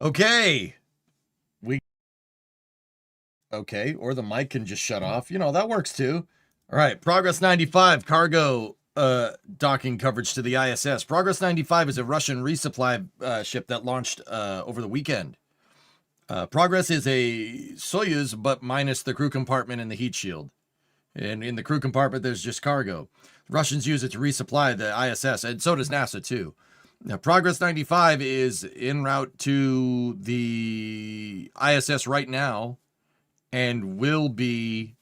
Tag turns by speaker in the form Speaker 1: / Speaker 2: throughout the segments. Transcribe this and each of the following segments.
Speaker 1: Okay. Okay, or the mic can just shut off. You know, that works too. All right, Progress 95, cargo docking coverage to the ISS. Progress 95 is a Russian resupply ship that launched over the weekend. Progress is a Soyuz, but minus the crew compartment and the heat shield. And in the crew compartment, there's just cargo. Russians use it to resupply the ISS, and so does NASA too. Now, Progress 95 is en route to the ISS right now, and will be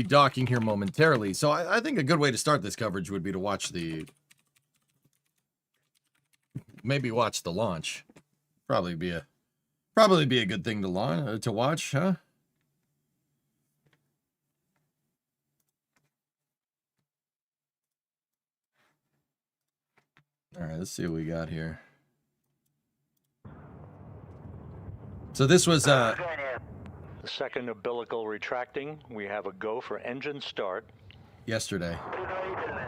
Speaker 1: docking here momentarily. So I think a good way to start this coverage would be to watch the launch. Probably be a good thing to watch, huh? All right, let's see what we got here. So this was
Speaker 2: the second umbilical retracting. We have a go for engine start.
Speaker 1: Yesterday.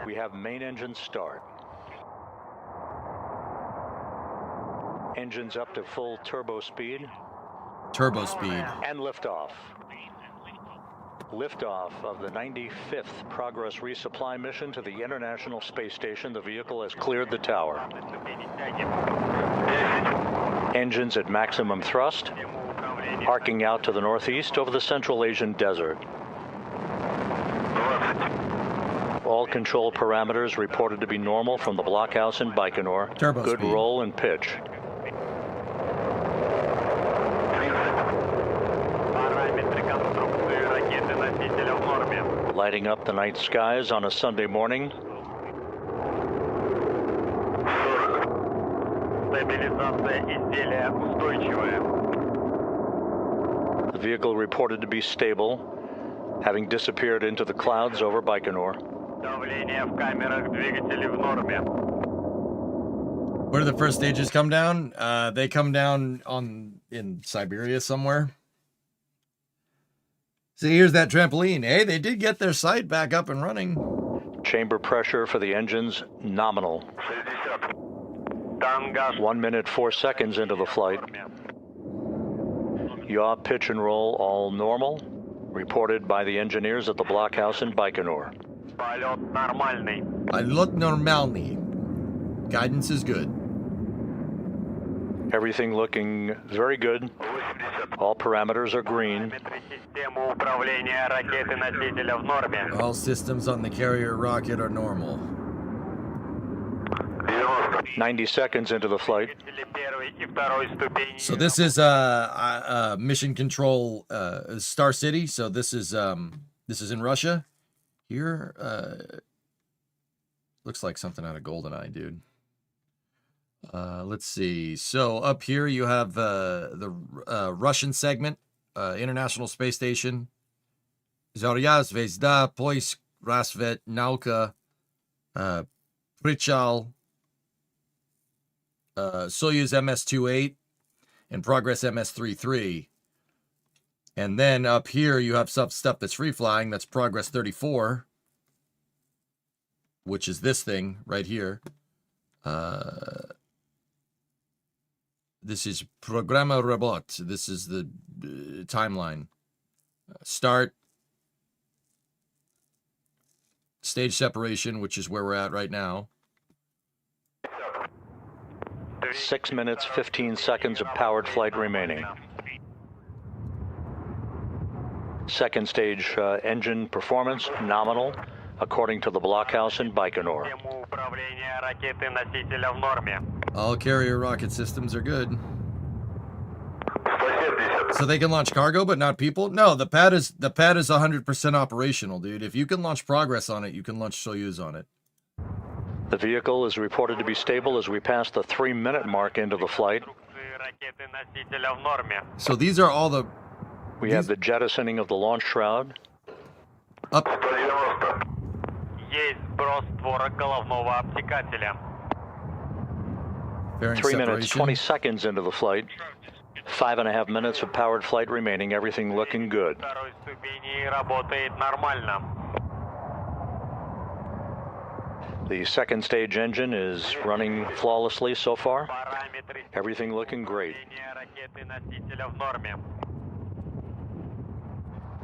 Speaker 2: We have main engine start. Engines up to full turbo speed.
Speaker 1: Turbo speed.
Speaker 2: And liftoff. Liftoff of the 95th Progress resupply mission to the International Space Station. The vehicle has cleared the tower. Engines at maximum thrust, arcing out to the northeast over the Central Asian desert. All control parameters reported to be normal from the blockhouse in Baikonur.
Speaker 1: Turbo
Speaker 2: Good
Speaker 1: speed.
Speaker 2: roll and pitch. Lighting up the night skies on a Sunday morning. The vehicle reported to be stable, having disappeared into the clouds over Baikonur.
Speaker 1: Where do the first stages come down? They come down in Siberia somewhere. See, here's that trampoline. Hey, they did get their site back up and running.
Speaker 2: Chamber pressure for the engines, nominal. 1 minute 4 seconds into the flight. Yaw, pitch, and roll all normal. Reported by the engineers at the blockhouse in Baikonur.
Speaker 1: Полет нормальный. Guidance is good.
Speaker 2: Everything looking very good. All parameters are green.
Speaker 1: All systems on the carrier rocket are normal.
Speaker 2: 90 seconds into the flight.
Speaker 1: So this is mission control Star City. So this is in Russia. Here looks like something out of GoldenEye, dude. Let's see. So up here you have the Russian segment, International Space Station. Zarya, Zvezda, Poisk, Rasvet, Nauka, Prichal, Soyuz MS-28, and Progress MS-33. And then up here you have some stuff that's free flying. That's Progress 34, which is this thing right here. This is Programa Robot. This is the timeline. Start. Stage separation, which is where we're at right now.
Speaker 2: 6 minutes, 15 seconds of powered flight remaining. Second stage engine performance, nominal, according to the blockhouse in Baikonur.
Speaker 1: All carrier rocket systems are good. So they can launch cargo, but not people? No, the pad is 100% operational, dude. If you can launch Progress on it, you can launch Soyuz on it.
Speaker 2: The vehicle is reported to be stable as we pass the 3-minute mark into the flight.
Speaker 1: So these are all the...
Speaker 2: We have the jettisoning of the launch shroud.
Speaker 1: Up.
Speaker 2: 3 minutes, 20 seconds into the flight. 5.5 minutes of powered flight remaining. Everything looking good. The second stage engine is running flawlessly so far. Everything looking great.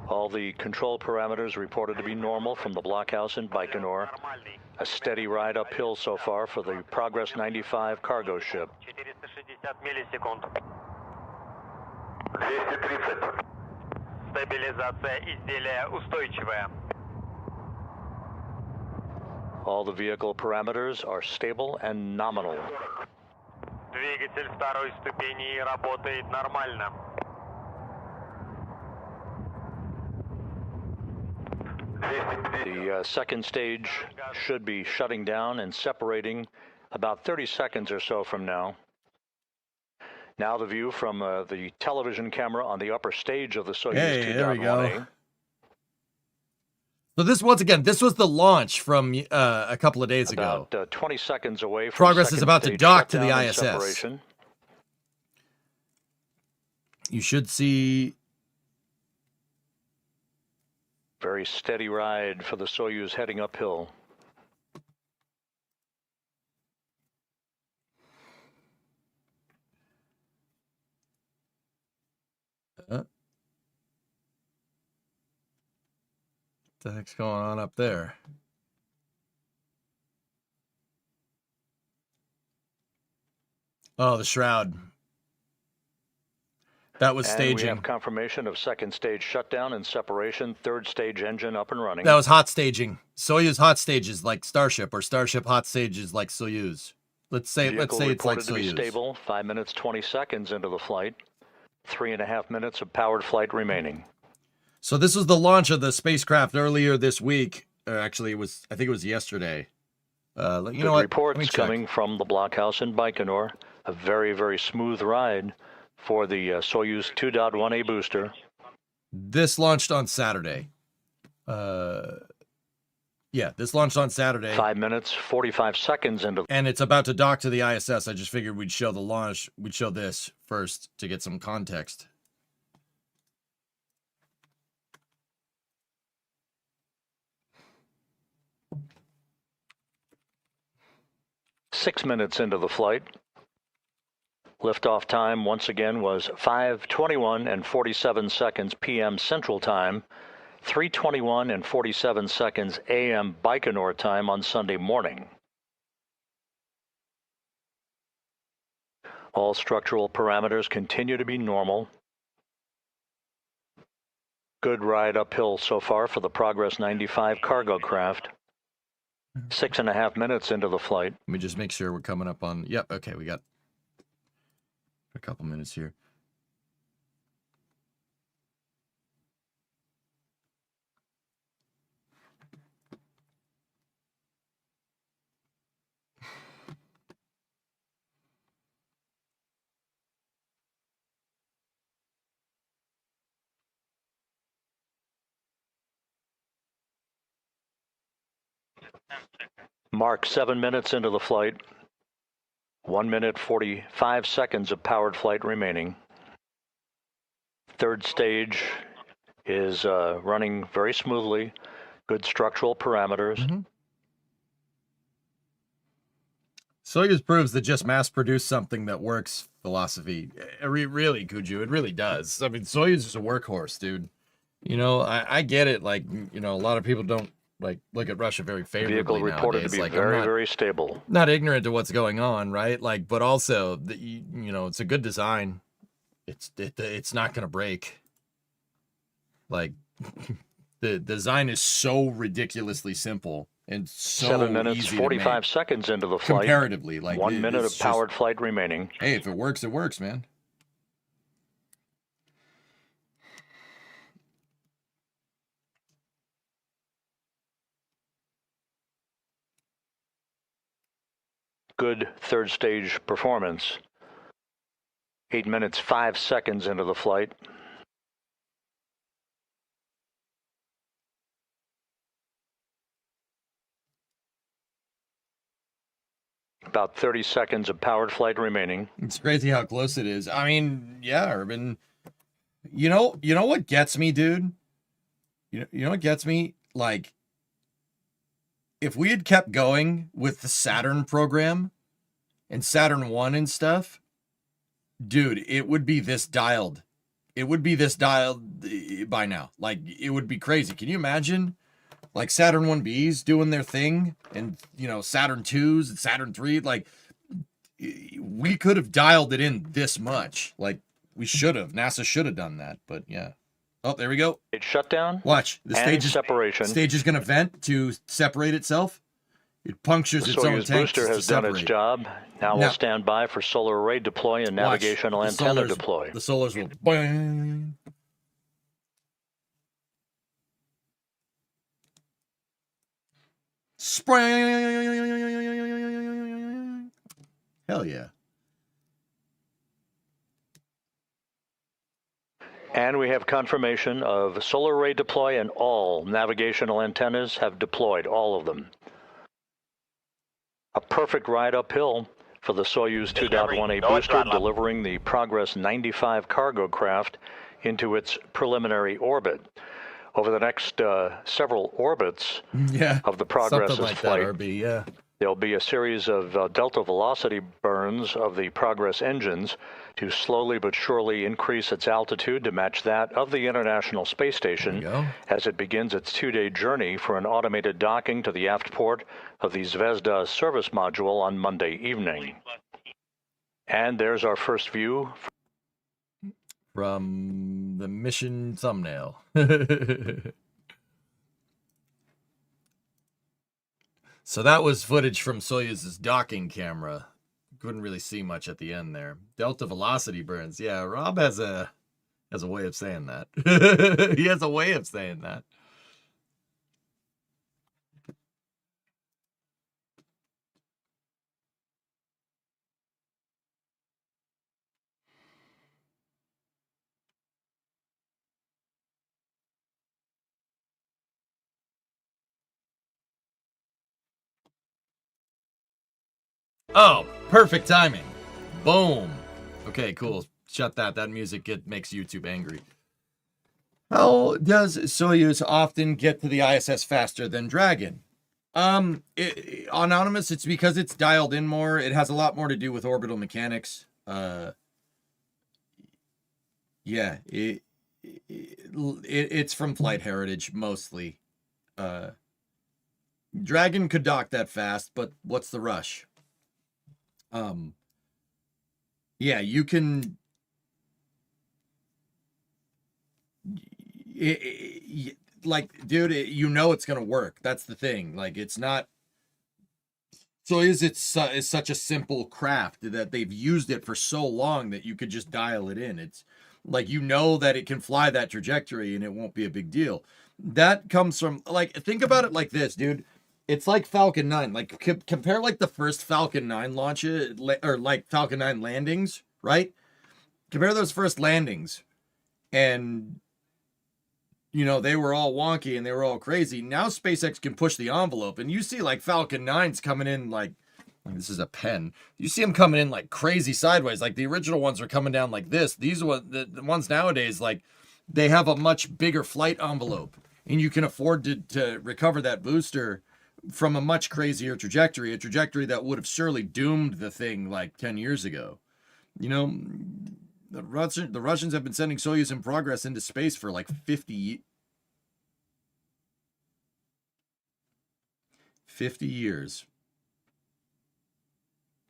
Speaker 2: All the control parameters reported to be normal from the blockhouse in Baikonur. A steady ride uphill so far for the Progress 95 cargo ship.
Speaker 3: 230. Стабилизация изделия устойчивая.
Speaker 2: All the vehicle parameters are stable and nominal.
Speaker 3: Двигатель второй ступени работает нормально.
Speaker 2: The second stage should be shutting down and separating about 30 seconds or so from now. Now the view from the television camera on the upper stage of the Soyuz 2.1A.
Speaker 1: There we go. So this, once again, this was the launch from a couple of days ago.
Speaker 2: About 20 seconds away from
Speaker 1: Progress is about to dock to the ISS.
Speaker 2: Separation.
Speaker 1: You should see...
Speaker 2: Very steady ride for the Soyuz heading uphill.
Speaker 1: What the heck's going on up there? Oh, the shroud. That was staging.
Speaker 2: And we have confirmation of second stage shutdown and separation, third stage engine up and running.
Speaker 1: That was hot staging. Soyuz hot stages like Starship, or Starship hot stages like Soyuz. Let's say it's like
Speaker 2: to be
Speaker 1: Soyuz.
Speaker 2: Stable. 5 minutes 20 seconds into the flight. 3.5 minutes of powered flight remaining.
Speaker 1: So this was the launch of the spacecraft earlier this week. Actually, I think it was yesterday. You know what?
Speaker 2: Reports coming from the blockhouse in Baikonur. A very, very smooth ride for the Soyuz 2.1A booster.
Speaker 1: This launched on Saturday. Yeah, this launched on Saturday.
Speaker 2: 5 minutes, 45 seconds into...
Speaker 1: And it's about to dock to the ISS. I just figured we'd show the launch. We'd show this first to get some context.
Speaker 2: Six minutes into the flight. Liftoff time once again was 5:21 and 47 seconds p.m. Central Time, 3:21 and 47 seconds a.m. Baikonur time on Sunday morning. All structural parameters continue to be normal. Good ride uphill so far for the Progress 95 cargo craft. 6.5 minutes into the flight.
Speaker 1: Let me just make sure we're coming up on... Yep, okay, we got a couple minutes here.
Speaker 2: Mark 7 minutes into the flight. 1 minute 45 seconds of powered flight remaining. Third stage is running very smoothly. Good structural parameters.
Speaker 1: Mm-hmm. Soyuz proves that just mass-produce something that works philosophy. Really, Kuju, it really does. I mean, Soyuz is a workhorse, dude. You know, I get it. Like, you know, a lot of people don't look at Russia very favorably.
Speaker 2: Vehicle reported
Speaker 1: nowadays.
Speaker 2: to be very stable.
Speaker 1: Not ignorant to what's going on, right? Like, but also, you know, it's a good design. It's not going to break. Like, the design is so ridiculously simple and so
Speaker 2: 7 minutes,
Speaker 1: easy
Speaker 2: 45 seconds into the flight.
Speaker 1: Comparatively, like
Speaker 2: 1 minute of powered flight remaining.
Speaker 1: Hey, if it works, it works, man.
Speaker 2: Good third stage performance. 8 minutes, 5 seconds into the flight. About 30 seconds of powered flight remaining.
Speaker 1: It's crazy how close it is. I mean, yeah, Urban. You know what gets me, dude? You know what gets me? Like, if we had kept going with the Saturn program and Saturn 1 and stuff, dude, it would be this dialed. It would be this dialed by now. Like, it would be crazy. Can you imagine? Like, Saturn 1Bs doing their thing, and, you know, Saturn 2s and Saturn 3, like, we could have dialed it in this much. Like, we should have. NASA should have done that, but yeah. Oh, there we go.
Speaker 2: It's shutdown.
Speaker 1: Watch. The
Speaker 2: and separation.
Speaker 1: stage is going to vent to separate itself. It punctures
Speaker 2: The
Speaker 1: its own
Speaker 2: Soyuz
Speaker 1: tank
Speaker 2: booster
Speaker 1: to
Speaker 2: has done its
Speaker 1: separate.
Speaker 2: job. Now we'll stand by for solar array deploy and navigational
Speaker 1: Watch.
Speaker 2: antenna deploy.
Speaker 1: The solars will... Boing. Spring. Hell yeah.
Speaker 2: And we have confirmation of solar array deploy, and all navigational antennas have deployed, all of them. A perfect ride uphill for the Soyuz 2.1A booster, delivering the Progress 95 cargo craft into its preliminary orbit. Over the next several orbits of the Progress's
Speaker 1: like
Speaker 2: flight,
Speaker 1: that, RB, yeah.
Speaker 2: There'll be a series of delta velocity burns of the Progress engines to slowly but surely increase its altitude to match that of the International Space Station as it begins its 2-day journey for an automated docking to the aft port of the Zvezda service module on Monday evening. And there's our first view
Speaker 1: from the mission thumbnail. So that was footage from Soyuz's docking camera. Couldn't really see much at the end there. Delta velocity burns. Yeah, Rob has a way of saying that. He has a way of saying that. Oh, perfect timing. Boom. Okay, cool. Shut that. That music makes YouTube angry. How does Soyuz often get to the ISS faster than Dragon? Anonymous, it's because it's dialed in more. It has a lot more to do with orbital mechanics. Yeah, it's from flight heritage, mostly. Dragon could dock that fast, but what's the rush? Yeah, you can... like, dude, you know it's gonna work. That's the thing. Like, it's not... Soyuz is such a simple craft that they've used it for so long that you could just dial it in. It's like, you know that it can fly that trajectory and it won't be a big deal. That comes from, like, think about it like this, dude. It's like Falcon 9. Like, compare, like, the first Falcon 9 launches, or, like, Falcon 9 landings, right? Compare those first landings. And, you know, they were all wonky and they were all crazy. Now SpaceX can push the envelope. And you see, like, Falcon 9s coming in, like, this is a pen. You see them coming in, like, crazy sideways. Like, the original ones are coming down like this. These ones, the ones nowadays, like, they have a much bigger flight envelope. And you can afford to recover that booster from a much crazier trajectory, a trajectory that would have surely doomed the thing like 10 years ago. You know, the Russians have been sending Soyuz in Progress into space for like 50 years.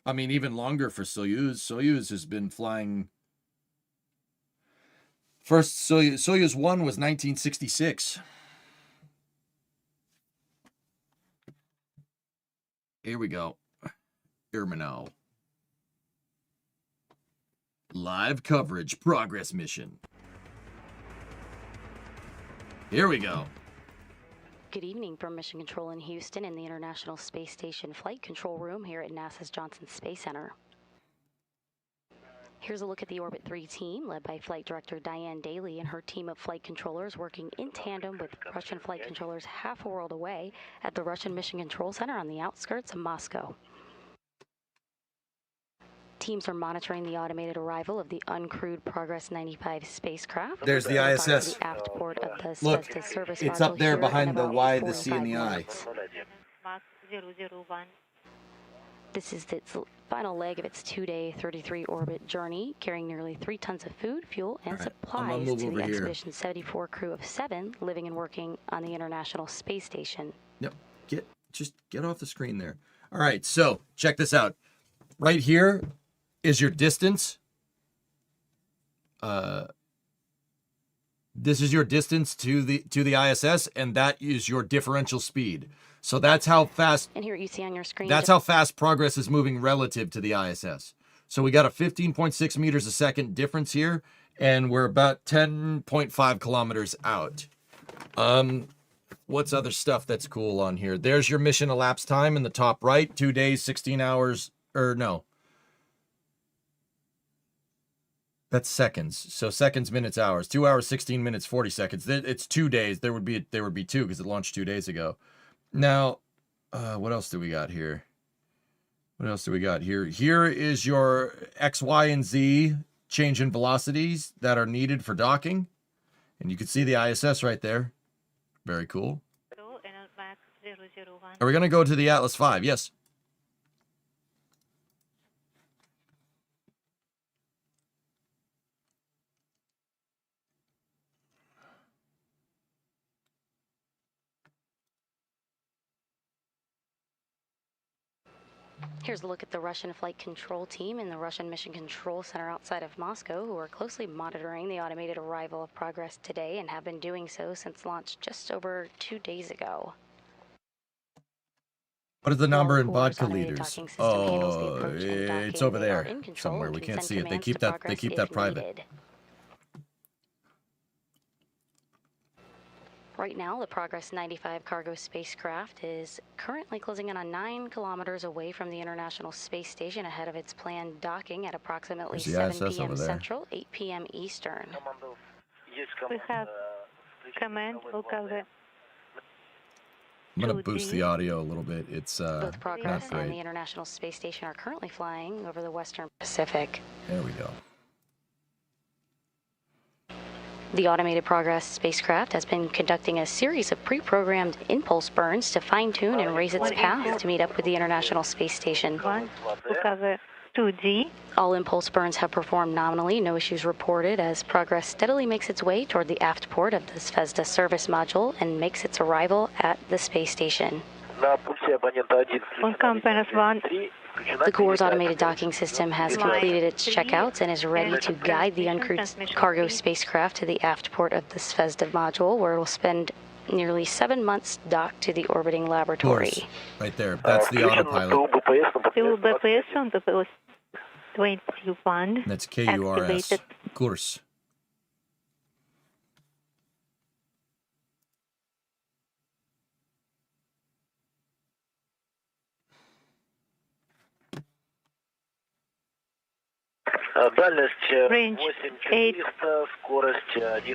Speaker 1: I mean, even longer for Soyuz. Soyuz has been flying... First Soyuz 1 was 1966. Here we go. Terminal. Live coverage, Progress mission. Here we go.
Speaker 4: Good evening from Mission Control in Houston in the International Space Station Flight Control Room here at NASA's Johnson Space Center. Here's a look at the Orbit 3 team, led by Flight Director Diane Daly and her team of flight controllers working in tandem with Russian flight controllers half a world away at the Russian Mission Control Center on the outskirts of Moscow. Teams are monitoring the automated arrival of the uncrewed Progress 95 spacecraft.
Speaker 1: There's the ISS.
Speaker 4: The aft port of the
Speaker 1: Look,
Speaker 4: Zvezda service
Speaker 1: it's up there
Speaker 4: module
Speaker 1: behind the
Speaker 4: here in
Speaker 1: Y,
Speaker 4: about
Speaker 1: the C,
Speaker 4: 4 to
Speaker 1: and the
Speaker 4: 5
Speaker 1: I.
Speaker 4: minutes.
Speaker 5: 001.
Speaker 4: This is its final leg of its 2-day 33-orbit journey, carrying nearly 3 tons of food, fuel, and supplies to the Expedition 74 crew of 7 living and working on the International Space Station.
Speaker 1: Yep. Just get off the screen there. All right, so check this out. Right here is your distance. This is your distance to the ISS, and that is your differential speed. So that's how fast.
Speaker 4: And here you see on your screen.
Speaker 1: That's how fast Progress is moving relative to the ISS. So we got a 15.6 meters a second difference here, and we're about 10.5 kilometers out. What's other stuff that's cool on here? There's your mission elapsed time in the top right. 2 days, 16 hours, or no. That's seconds. So seconds, minutes, hours. 2 hours, 16 minutes, 40 seconds. It's 2 days. There would be 2 because it launched 2 days ago. Now, what else do we got here? Here is your X, Y, and Z change in velocities that are needed for docking. And you can see the ISS right there. Very cool. Are we going to go to the Atlas V? Yes.
Speaker 4: Here's a look at the Russian flight control team in the Russian Mission Control Center outside of Moscow, who are closely monitoring the automated arrival of Progress today and have been doing so since launch just over 2 days ago.
Speaker 1: What is the number in
Speaker 4: Cool's
Speaker 1: vodka
Speaker 4: automated
Speaker 1: liters?
Speaker 4: docking system handles the approach and docking.
Speaker 1: It's over
Speaker 4: They are
Speaker 1: there
Speaker 4: in control
Speaker 1: somewhere.
Speaker 4: and
Speaker 1: We
Speaker 4: can
Speaker 1: can't
Speaker 4: send
Speaker 1: see it. They
Speaker 4: commands
Speaker 1: keep
Speaker 4: to
Speaker 1: that
Speaker 4: Progress if
Speaker 1: private.
Speaker 4: needed. Right now, the Progress 95 cargo spacecraft is currently closing in on 9 kilometers away from the International Space Station ahead of its planned docking at approximately 7 p.m. Central, 8 p.m. Eastern.
Speaker 5: We have command, over.
Speaker 1: I'm going to boost the audio a little bit. It's
Speaker 4: Both Progress
Speaker 1: not great.
Speaker 4: and the International Space Station are currently flying over the Western Pacific.
Speaker 1: There we go.
Speaker 4: The automated Progress spacecraft has been conducting a series of pre-programmed impulse burns to fine-tune and raise its path to meet up with the International Space Station.
Speaker 5: 2G.
Speaker 4: All impulse burns have performed nominally, no issues reported, as Progress steadily makes its way toward the aft port of the Zvezda service module and makes its arrival at the space station.
Speaker 5: On compass 1.
Speaker 4: The Core's automated docking system has completed its checkouts and is ready to guide the uncrewed cargo spacecraft to the aft port of the Zvezda module, where it will spend nearly 7 months docked to the orbiting laboratory.
Speaker 1: Right there. That's the autopilot.
Speaker 5: BPS on the 21.
Speaker 1: That's KURS.
Speaker 5: Activated.
Speaker 1: Course.
Speaker 5: Range 8.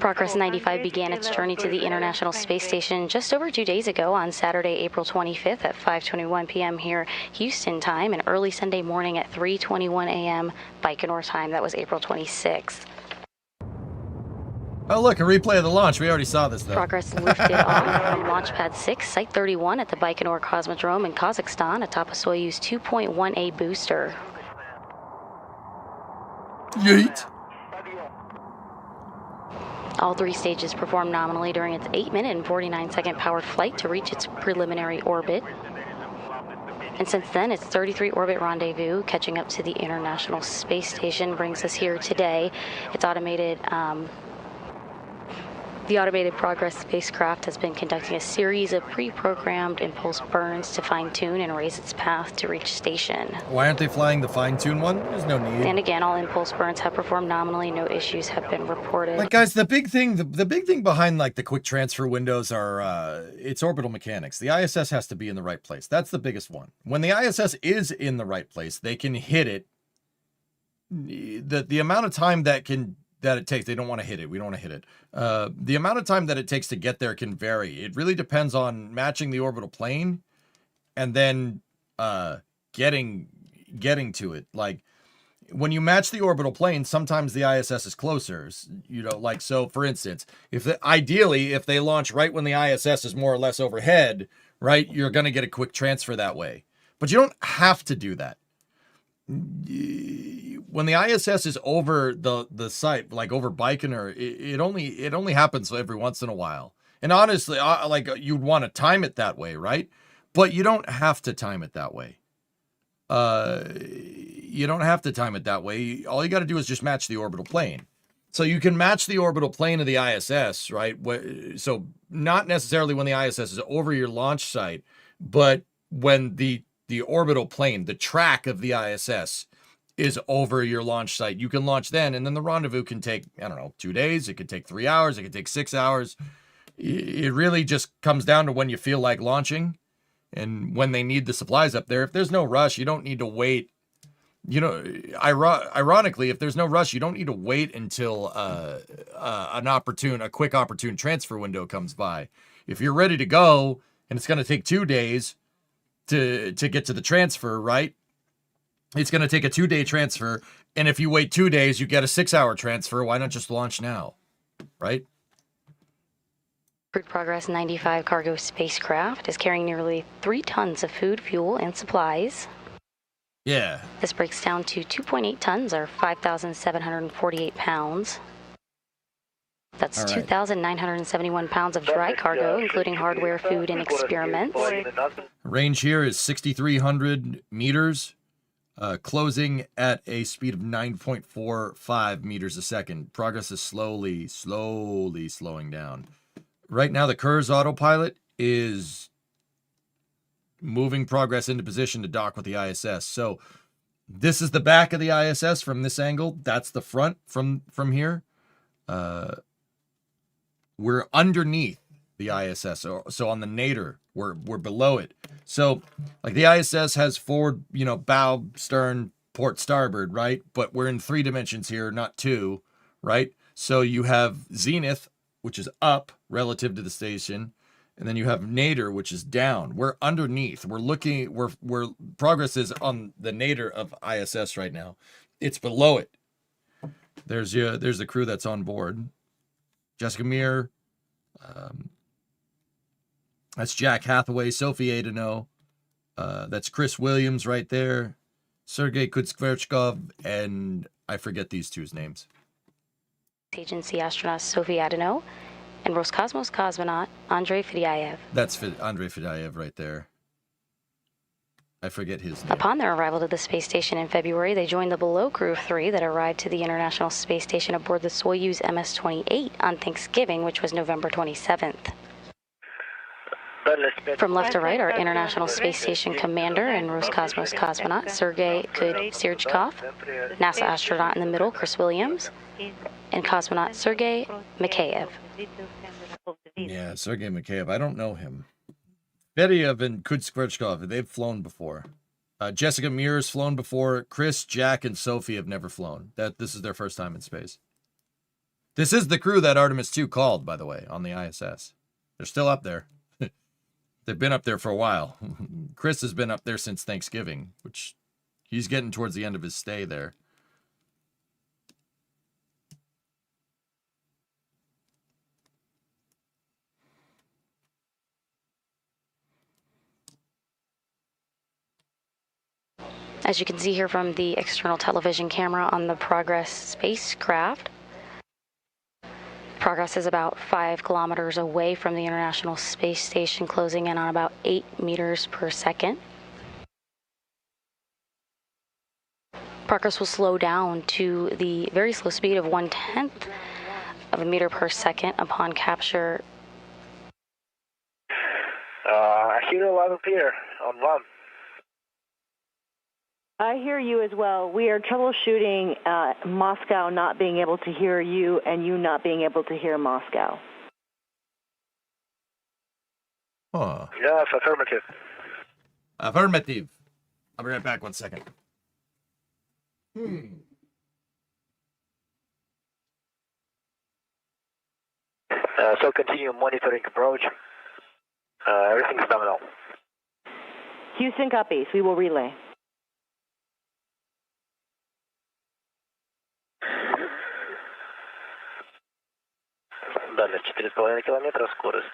Speaker 4: Progress 95 began its journey to the International Space Station just over 2 days ago on Saturday, April 25th at 5:21 p.m. here Houston time, and early Sunday morning at 3:21 a.m. Baikonur time. That was April 26th.
Speaker 1: Oh, look, a replay of the launch. We already saw this, though.
Speaker 4: Progress lifted off from Launch Pad 6, Site 31 at the Baikonur Cosmodrome in Kazakhstan atop a Soyuz 2.1A booster.
Speaker 1: Yeet.
Speaker 4: All 3 stages performed nominally during its 8-minute and 49-second powered flight to reach its preliminary orbit. And since then, its 33-orbit rendezvous, catching up to the International Space Station, brings us here today. Its The automated Progress spacecraft has been conducting a series of pre-programmed impulse burns to fine-tune and raise its path to reach station.
Speaker 1: Why aren't they flying the fine-tune one? There's no need.
Speaker 4: And again, all impulse burns have performed nominally. No issues have been reported.
Speaker 1: Like, guys, the big thing behind like the quick transfer windows are it's orbital mechanics. The ISS has to be in the right place. That's the biggest one. When the ISS is in the right place, they can hit it. The amount of time that it takes, they don't want to hit it. We don't want to hit it. The amount of time that it takes to get there can vary. It really depends on matching the orbital plane and then getting to it. Like, when you match the orbital plane, sometimes the ISS is closer. Like, so for instance, ideally, if they launch right when the ISS is more or less overhead, right? You're going to get a quick transfer that way. But you don't have to do that. When the ISS is over the site, like over Baikonur, it only happens every once in a while. And honestly, like you'd want to time it that way, right? But you don't have to time it that way. You don't have to time it that way. All you got to do is just match the orbital plane. So you can match the orbital plane of the ISS, right? So not necessarily when the ISS is over your launch site, but when the orbital plane, the track of the ISS is over your launch site, you can launch then, and then the rendezvous can take, I don't know, 2 days. It could take 3 hours. It could take 6 hours. It really just comes down to when you feel like launching and when they need the supplies up there. If there's no rush, you don't need to wait. You know, ironically, if there's no rush, you don't need to wait until a quick opportune transfer window comes by. If you're ready to go and it's going to take 2 days to get to the transfer, right? It's going to take a 2-day transfer. And if you wait 2 days, you get a 6-hour transfer. Why not just launch now? Right?
Speaker 4: Crew Progress 95 cargo spacecraft is carrying nearly 3 tons of food, fuel, and supplies.
Speaker 1: Yeah.
Speaker 4: This breaks down to 2.8 tons, or 5,748 pounds. That's
Speaker 1: All right.
Speaker 4: 2,971 pounds of dry cargo, including hardware, food, and experiments.
Speaker 1: Range here is 6,300 meters, closing at a speed of 9.45 meters a second. Progress is slowly slowing down. Right now, the Kurz autopilot is moving Progress into position to dock with the ISS. So this is the back of the ISS from this angle. That's the front from here. We're underneath the ISS. So on the nadir, we're below it. So like the ISS has forward, bow, stern, port, starboard, right? But we're in 3 dimensions here, not 2, right? So you have zenith, which is up relative to the station. And then you have nadir, which is down. We're underneath. We're Progress is on the nadir of ISS right now. It's below it. There's the crew that's on board. Jessica Meir. That's Jack Hathaway, Sophie Adeno. That's Chris Williams right there. Sergei Kudskverchkov, and I forget these two's names.
Speaker 4: Agency astronaut Sophie Adeno and Roscosmos cosmonaut Andrei Fedyaev.
Speaker 1: That's Andrei Fedyaev right there. I forget his name.
Speaker 4: Upon their arrival to the space station in February, they joined the below crew of 3 that arrived to the International Space Station aboard the Soyuz MS-28 on Thanksgiving, which was November 27th. From left to right are International Space Station Commander and Roscosmos cosmonaut Sergei Kudserchkov, NASA astronaut in the middle Chris Williams, and cosmonaut Sergei Mikheyev.
Speaker 1: Yeah, Sergei Mikheyev. I don't know him. Fedyaev and Kudskverchkov, they've flown before. Jessica Meir's flown before. Chris, Jack, and Sophie have never flown. This is their first time in space. This is the crew that Artemis 2 called, by the way, on the ISS. They're still up there. They've been up there for a while. Chris has been up there since Thanksgiving, which he's getting towards the end of his stay there.
Speaker 4: As you can see here from the external television camera on the Progress spacecraft, Progress is about 5 kilometers away from the International Space Station, closing in on about 8 meters per second. Progress will slow down to the very slow speed of 1/10 of a meter per second upon capture.
Speaker 6: I hear a lot of here on one.
Speaker 7: I hear you as well. We are troubleshooting Moscow not being able to hear you and you not being able to hear Moscow.
Speaker 1: Huh.
Speaker 6: Yes, affirmative.
Speaker 1: Affirmative. I'll be right back 1 second.
Speaker 6: So continue monitoring approach. Everything's nominal.
Speaker 7: Houston copies. We will relay.
Speaker 6: Дальность 4,5 километра, скорость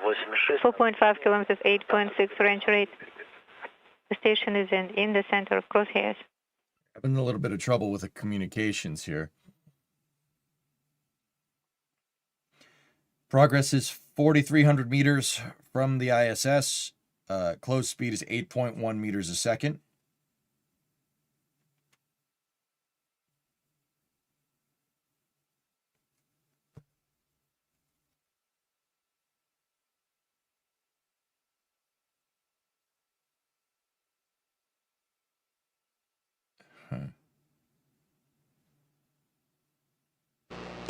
Speaker 6: 8,6.
Speaker 5: 4.5 kilometers, 8.6 range rate. The station is in the center of crosshairs.
Speaker 1: Having a little bit of trouble with the communications here. Progress is 4,300 meters from the ISS. Close speed is 8.1 meters a second.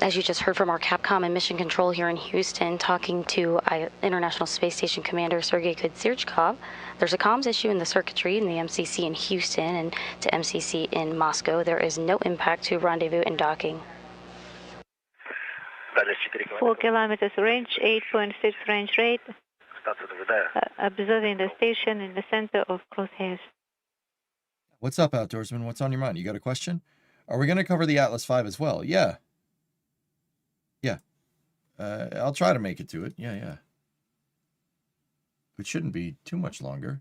Speaker 4: As you just heard from our Capcom and Mission Control here in Houston, talking to International Space Station Commander Sergei Kudzirchkov, there's a comms issue in the circuitry in the MCC in Houston and to MCC in Moscow. There is no impact to rendezvous and docking.
Speaker 5: 4 kilometers range, 8.6 range rate. Observing the station in the center of crosshairs.
Speaker 1: What's up, outdoorsman? What's on your mind? You got a question? Are we going to cover the Atlas V as well? Yeah. Yeah. I'll try to make it to it. Yeah. It shouldn't be too much longer.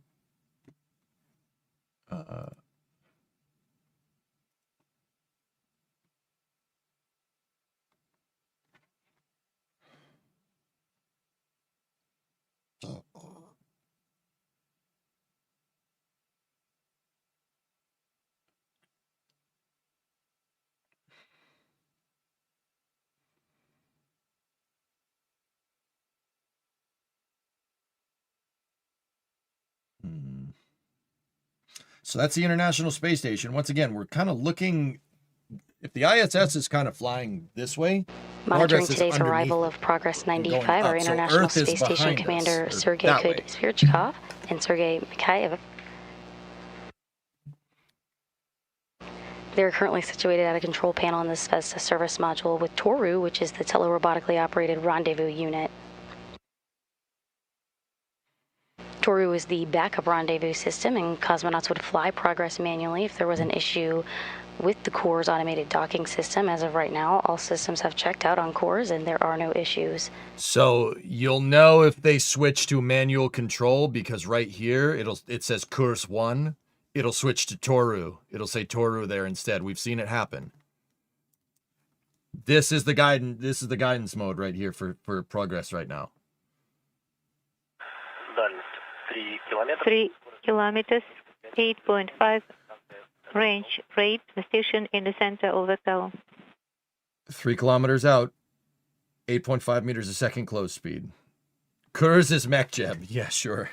Speaker 1: So that's the International Space Station. Once again, we're kind of looking, if the ISS is kind of flying this way,
Speaker 4: Monitoring today's arrival of Progress 95, our International Space Station Commander Sergei Kudzirchkov and Sergei Mikhailov. They're currently situated at a control panel in the Zvezda service module with Toru, which is the telerobotically operated rendezvous unit. Toru is the backup rendezvous system, and cosmonauts would fly Progress manually if there was an issue with the core's automated docking system. As of right now, all systems have checked out on cores, and there are no issues.
Speaker 1: So you'll know if they switch to manual control, because right here it says course 1. It'll switch to Toru. It'll say Toru there instead. We've seen it happen. This is the guidance mode right here for Progress right now.
Speaker 5: 3 kilometers, 8.5 range rate. The station in the center of the tower.
Speaker 1: 3 kilometers out, 8.5 meters a second close speed. Kurs is Mekjeb. Yeah, sure.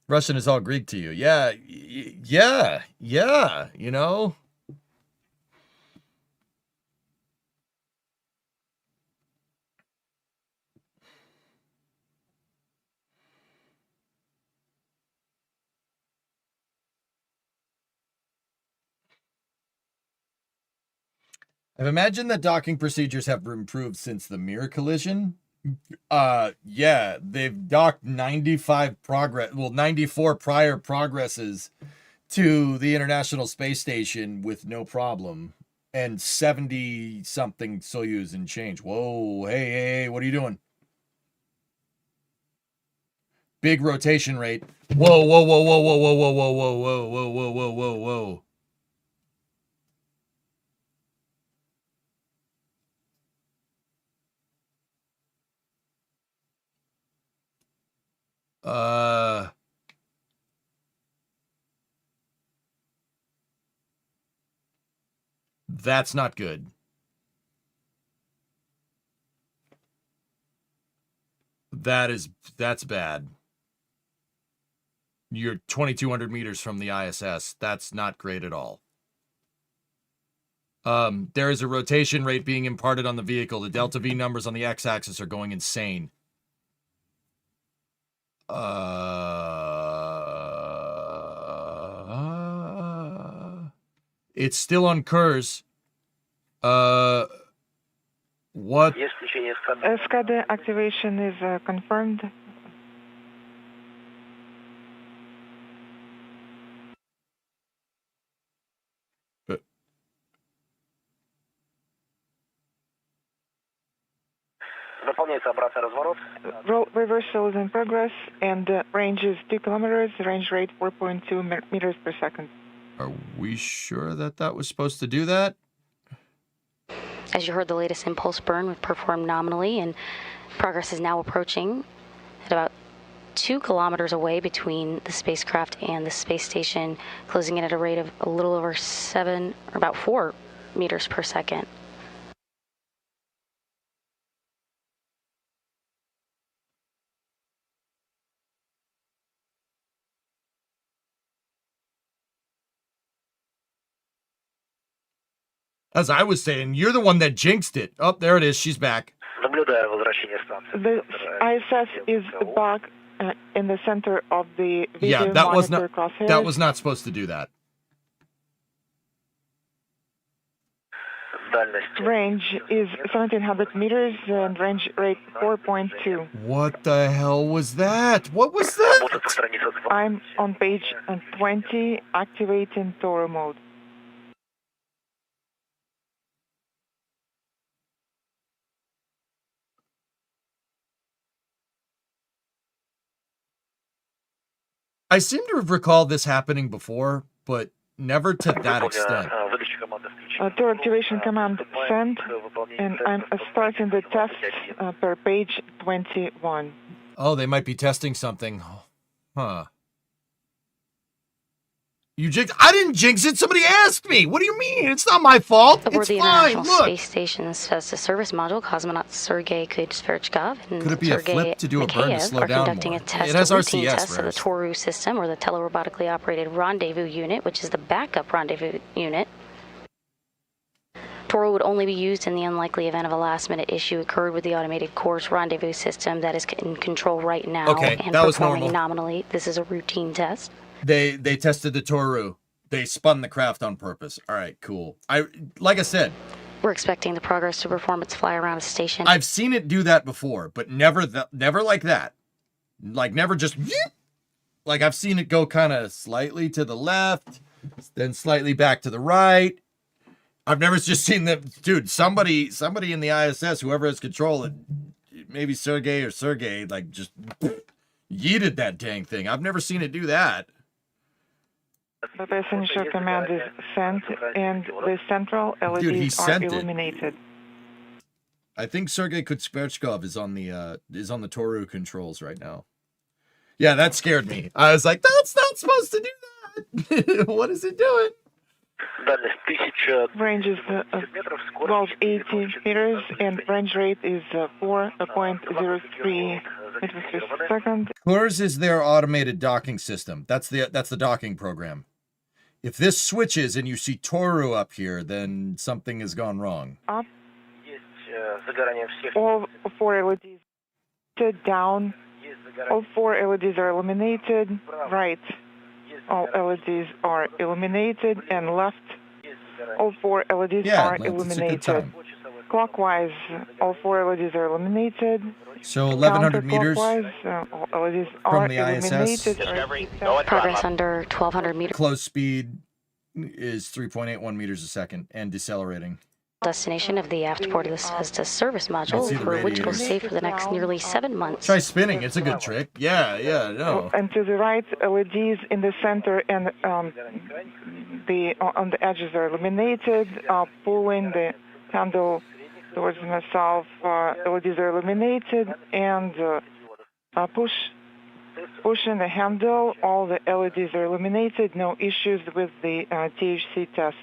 Speaker 1: Russian is all Greek to you. Yeah, you know. I've imagined that docking procedures have improved since the Mir collision. Yeah, they've docked 94 prior progresses to the International Space Station with no problem. And 70-something Soyuz and change. Whoa, hey, what are you doing? Big rotation rate. Whoa. That's not good. That's bad. You're 2,200 meters from the ISS. That's not great at all. There is a rotation rate being imparted on the vehicle. The delta V numbers on the x-axis are going insane. It's still on Kurs. What?
Speaker 8: SCADA activation is confirmed.
Speaker 6: Выполняется обратный разворот.
Speaker 8: Reversal is in progress, and range is 2 kilometers, range rate 4.2 meters per second.
Speaker 1: Are we sure that that was supposed to do that?
Speaker 4: As you heard, the latest impulse burn was performed nominally, and progress is now approaching at about 2 kilometers away between the spacecraft and the space station, closing in at a rate of a little over 7, or about 4 meters per second.
Speaker 1: As I was saying, you're the one that jinxed it. Oh, there it is. She's back.
Speaker 6: Наблюдаю возвращение станции.
Speaker 8: The ISS is back in the center of the video
Speaker 1: Yeah, that was
Speaker 8: monitor
Speaker 1: not
Speaker 8: crosshairs.
Speaker 1: that was not supposed to do that.
Speaker 6: Дальность.
Speaker 8: Range is 1,700 meters and range rate 4.2.
Speaker 1: What the hell was that? What was that?
Speaker 6: Работает страница 2.
Speaker 8: I'm on page 20, activating Toru mode.
Speaker 1: I seem to recall this happening before, but never to that extent.
Speaker 6: Выдача команды включена.
Speaker 8: Tour activation command sent, and I'm starting the test per page 21.
Speaker 1: Oh, they might be testing something. Huh. You jinxed? I didn't jinx it. Somebody asked me. What do you mean? It's not my fault.
Speaker 4: Aboard
Speaker 1: It's
Speaker 4: the
Speaker 1: fine.
Speaker 4: International
Speaker 1: Look.
Speaker 4: Space Station's Festa service module, cosmonauts Sergei Kudzverchkov and
Speaker 1: Could it be a
Speaker 4: Sergei
Speaker 1: flip to do a burn to
Speaker 4: Mikheyev
Speaker 1: slow
Speaker 4: are
Speaker 1: down
Speaker 4: conducting
Speaker 1: more?
Speaker 4: a test,
Speaker 1: It has
Speaker 4: a routine
Speaker 1: RCS
Speaker 4: test of the
Speaker 1: first.
Speaker 4: Toru system, or the telerobotically operated rendezvous unit, which is the backup rendezvous unit. Toru would only be used in the unlikely event of a last-minute issue occurred with the automated course rendezvous system that is in control right now
Speaker 1: Okay,
Speaker 4: and
Speaker 1: that was
Speaker 4: performing
Speaker 1: normal.
Speaker 4: nominally. This is a routine test.
Speaker 1: They tested the Toru. They spun the craft on purpose. All right, cool. Like I said,
Speaker 4: We're expecting the Progress to perform its fly around the station.
Speaker 1: I've seen it do that before, but never like that. Like never just like I've seen it go kind of slightly to the left, then slightly back to the right. I've never just seen them, dude. Somebody in the ISS, whoever has control, maybe Sergey, like just yeeted that dang thing. I've never seen it do that.
Speaker 8: The passenger command is sent, and the central
Speaker 1: Dude, he
Speaker 8: LEDs are
Speaker 1: sent it.
Speaker 8: illuminated.
Speaker 1: I think Sergei Kudzverchkov is on the Toru controls right now. Yeah, that scared me. I was like, that's not supposed to do that. What is it doing?
Speaker 6: Дальность 1000
Speaker 8: Range is
Speaker 6: метров, скорость
Speaker 8: 1280 meters, and range rate is 4.03 meters per second.
Speaker 1: Coors is their automated docking system. That's the docking program. If this switches and you see Toru up here, then something has gone wrong.
Speaker 8: Up,
Speaker 6: есть загорание всех.
Speaker 8: all 4 LEDs. Down,
Speaker 6: Есть загорание.
Speaker 8: all 4 LEDs are illuminated. Right, all LEDs are illuminated, and left,
Speaker 6: Есть загорание.
Speaker 8: all 4 LEDs
Speaker 1: Yeah,
Speaker 8: are
Speaker 1: it's a good
Speaker 8: illuminated.
Speaker 1: time.
Speaker 8: Clockwise, all 4 LEDs are illuminated.
Speaker 1: So 1,100 meters
Speaker 8: Counterclockwise, all LEDs are
Speaker 1: the ISS.
Speaker 8: illuminated.
Speaker 3: Discovery, go at
Speaker 4: Progress
Speaker 3: throttle.
Speaker 4: under 1,200 meters.
Speaker 1: close speed is 3.81 meters a second and decelerating.
Speaker 4: Destination of the aft port of the Festa service
Speaker 1: see
Speaker 4: module,
Speaker 1: the
Speaker 4: for which it will
Speaker 1: radiators.
Speaker 4: stay for the next nearly 7 months.
Speaker 1: Try spinning. It's a good trick. Yeah, no.
Speaker 8: And to the right, LEDs in the center and on the edges are illuminated. Pulling the handle towards myself, LEDs are illuminated, and pushing the handle, all the LEDs are illuminated. No issues with the THC test.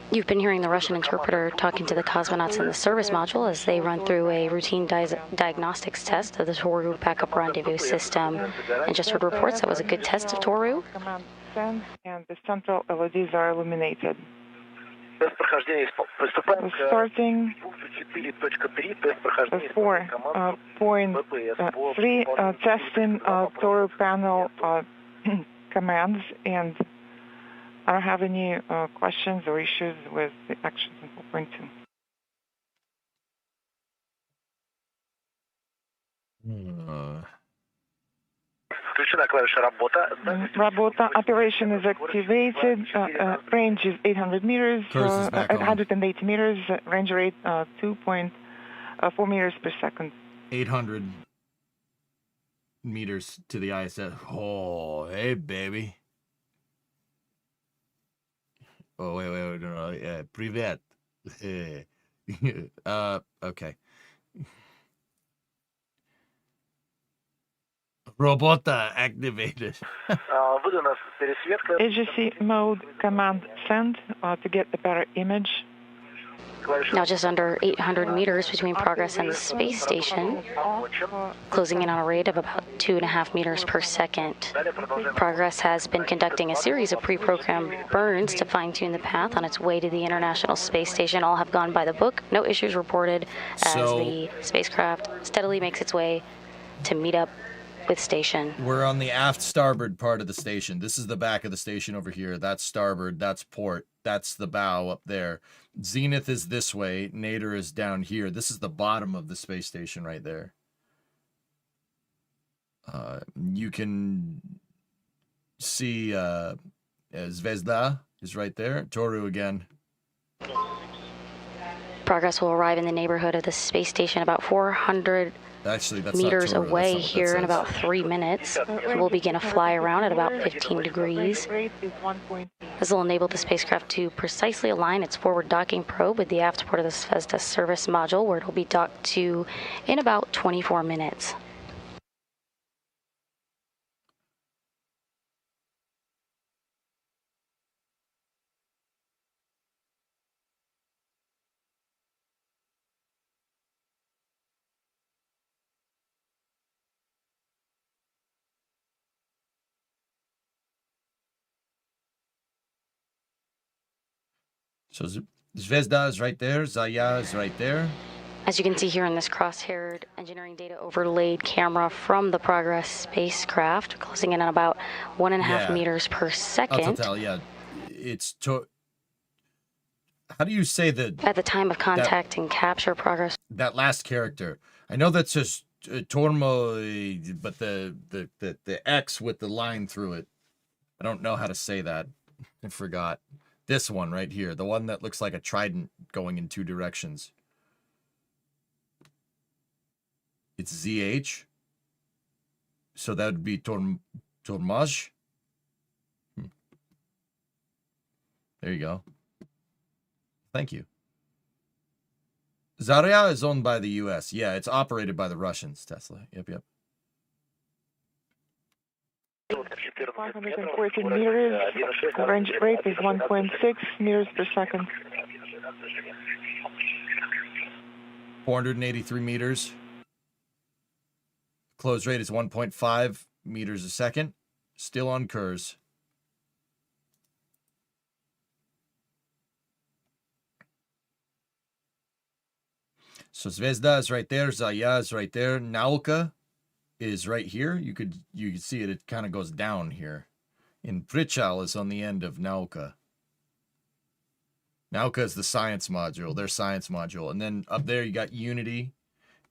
Speaker 4: You've been hearing the Russian interpreter talking to the cosmonauts in the service module as they run through a routine diagnostics test of the Toru backup rendezvous system, and just heard reports that was a good test of Toru.
Speaker 8: Command sent, and the central LEDs are illuminated.
Speaker 6: Тест прохождения приступаем к
Speaker 8: Starting
Speaker 6: пункту 4.3. Тест прохождения
Speaker 8: 4.3 testing Toru panel commands, and I don't have any questions or issues with the actions in 4.2.
Speaker 6: Включена клавиша работа.
Speaker 8: Работа. Operation is activated. Range is 800 meters.
Speaker 1: Curse is back on.
Speaker 8: 180 meters. Range rate 2.4 meters per second.
Speaker 1: 800 meters to the ISS. Oh, hey, baby. Oh, wait, no. Privet. Okay. Robota activated.
Speaker 6: Выдана пересветка.
Speaker 8: Agency mode command send to get a better image.
Speaker 4: Now just under 800 meters between Progress and the space station, closing in on a rate of about 2.5 meters per second. Progress has been conducting a series of pre-programmed burns to fine-tune the path on its way to the International Space Station. All have gone by the book. No issues reported as the spacecraft steadily makes its way to meet up with station.
Speaker 1: We're on the aft starboard part of the station. This is the back of the station over here. That's starboard. That's port. That's the bow up there. Zenith is this way. Nadir is down here. This is the bottom of the space station right there. You can see Zvezda is right there. Toru again.
Speaker 4: Progress will arrive in the neighborhood of the space station about 400
Speaker 1: Actually, that's
Speaker 4: meters
Speaker 1: not Toru.
Speaker 4: away
Speaker 1: That's not what
Speaker 4: here
Speaker 1: that
Speaker 4: in
Speaker 1: says.
Speaker 4: about 3 minutes. We'll begin a fly around at about 15 degrees. This will enable the spacecraft to precisely align its forward docking probe with the aft port of the Zvezda service module, where it will be docked to in about 24 minutes.
Speaker 1: So Zvezda is right there. Zaya is right there.
Speaker 4: As you can see here in this cross-haired engineering data overlaid camera from the Progress spacecraft, closing in on about 1.5 meters per second.
Speaker 1: Total, yeah. It's how do you say that?
Speaker 4: At the time of contact and capture, Progress.
Speaker 1: That last character. I know that's just Tormo, but the X with the line through it. I don't know how to say that. I forgot. This one right here, the one that looks like a trident going in two directions. It's ZH. So that would be Tormaj. There you go. Thank you. Zarya is owned by the U.S. Yeah, it's operated by the Russians, Tesla. Yep.
Speaker 8: 514 meters. Range rate is 1.6 meters per second.
Speaker 1: 483 meters. Close rate is 1.5 meters a second. Still on Kurs. So Zvezda is right there. Zaya is right there. Nauka is right here. You could see it. It kind of goes down here. And Prichal is on the end of Nauka. Nauka is the science module, their science module. And then up there you got Unity,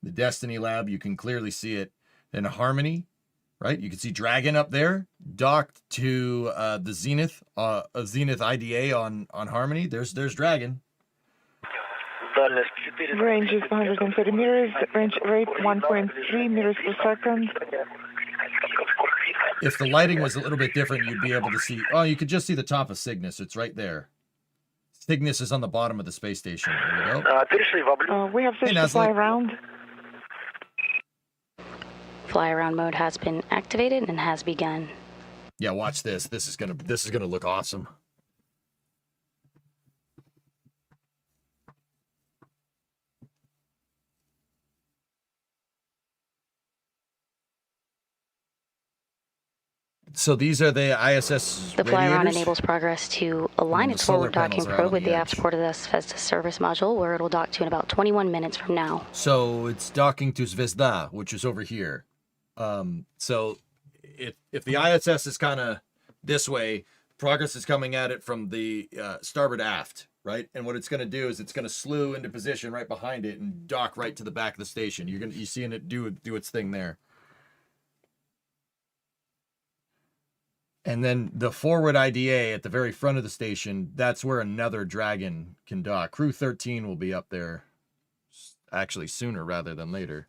Speaker 1: the Destiny Lab. You can clearly see it. Then Harmony, right? You can see Dragon up there, docked to the Zenith, Zenith IDA on Harmony. There's Dragon.
Speaker 8: Range is 130 meters. Range rate 1.3 meters per second.
Speaker 1: If the lighting was a little bit different, you'd be able to see. Oh, you could just see the top of Cygnus. It's right there. Cygnus is on the bottom of the space station. There we go.
Speaker 8: We have fish to fly around.
Speaker 4: Fly around mode has been activated and has begun.
Speaker 1: Yeah, watch this. This is gonna look awesome. So these are the ISS
Speaker 4: The fly around
Speaker 1: radiators?
Speaker 4: enables Progress to align its forward docking probe with the aft port of the Zvezda service module, where it'll dock to in about 21 minutes from now.
Speaker 1: So it's docking to Zvezda, which is over here. So if the ISS is kind of this way, Progress is coming at it from the starboard aft, right? And what it's going to do is it's going to slew into position right behind it and dock right to the back of the station. You're seeing it do its thing there. And then the forward IDA at the very front of the station, that's where another Dragon can dock. Crew 13 will be up there actually sooner rather than later.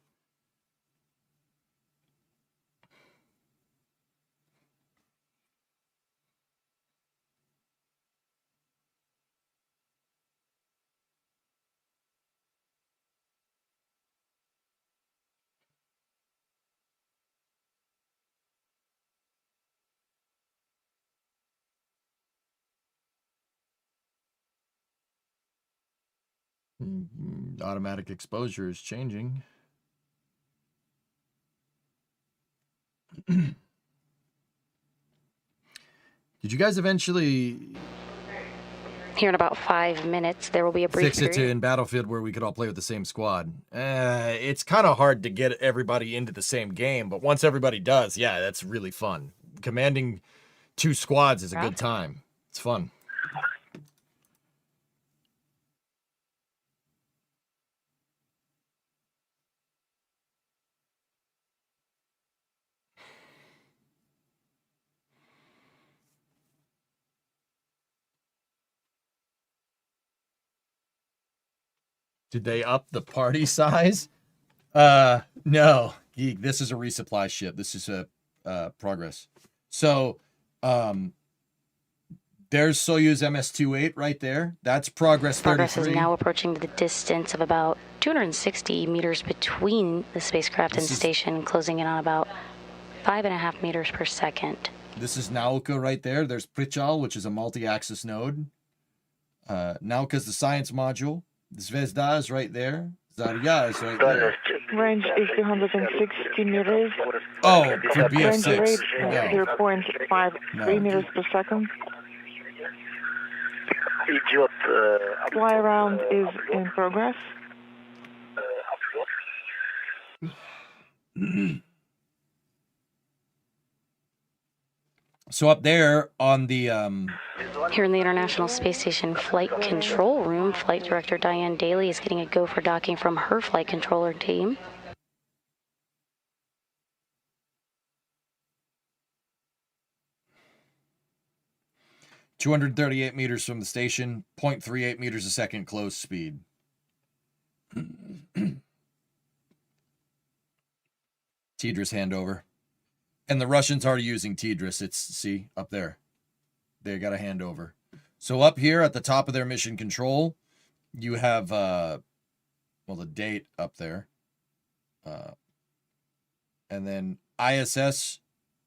Speaker 1: Automatic exposure is changing. Did you guys eventually
Speaker 4: Here in about 5 minutes, there will be a brief
Speaker 1: fix it to
Speaker 4: period.
Speaker 1: in Battlefield where we could all play with the same squad? It's kind of hard to get everybody into the same game, but once everybody does, yeah, that's really fun. Commanding 2 squads is a good time. It's fun. Did they up the party size? No. Geek, this is a resupply ship. This is a Progress. So, there's Soyuz MS-28 right there. That's Progress 33.
Speaker 4: Progress is now approaching the distance of about 260 meters between the spacecraft and station, closing in on about 5.5 meters per second.
Speaker 1: This is Nauka right there. There's Prichal, which is a multi-axis node. Nauka's the science module. Zvezda is right there. Zarya is right there.
Speaker 8: Range is 260 meters.
Speaker 1: Oh, for
Speaker 8: Range
Speaker 1: BF6.
Speaker 8: rate
Speaker 1: No.
Speaker 8: 0.53 meters per second. Fly around is in progress.
Speaker 1: So up there on the
Speaker 4: Here in the International Space Station Flight Control Room, Flight Director Diane Daly is getting a go for docking from her flight controller team.
Speaker 1: (238 meters from the station, 0.38 meters a second close speed. Tidris handover. And the Russians are using Tidris. It's, see, up there. They got a handover. So up here at the top of their mission control, you have, well, the date up there. And then ISS,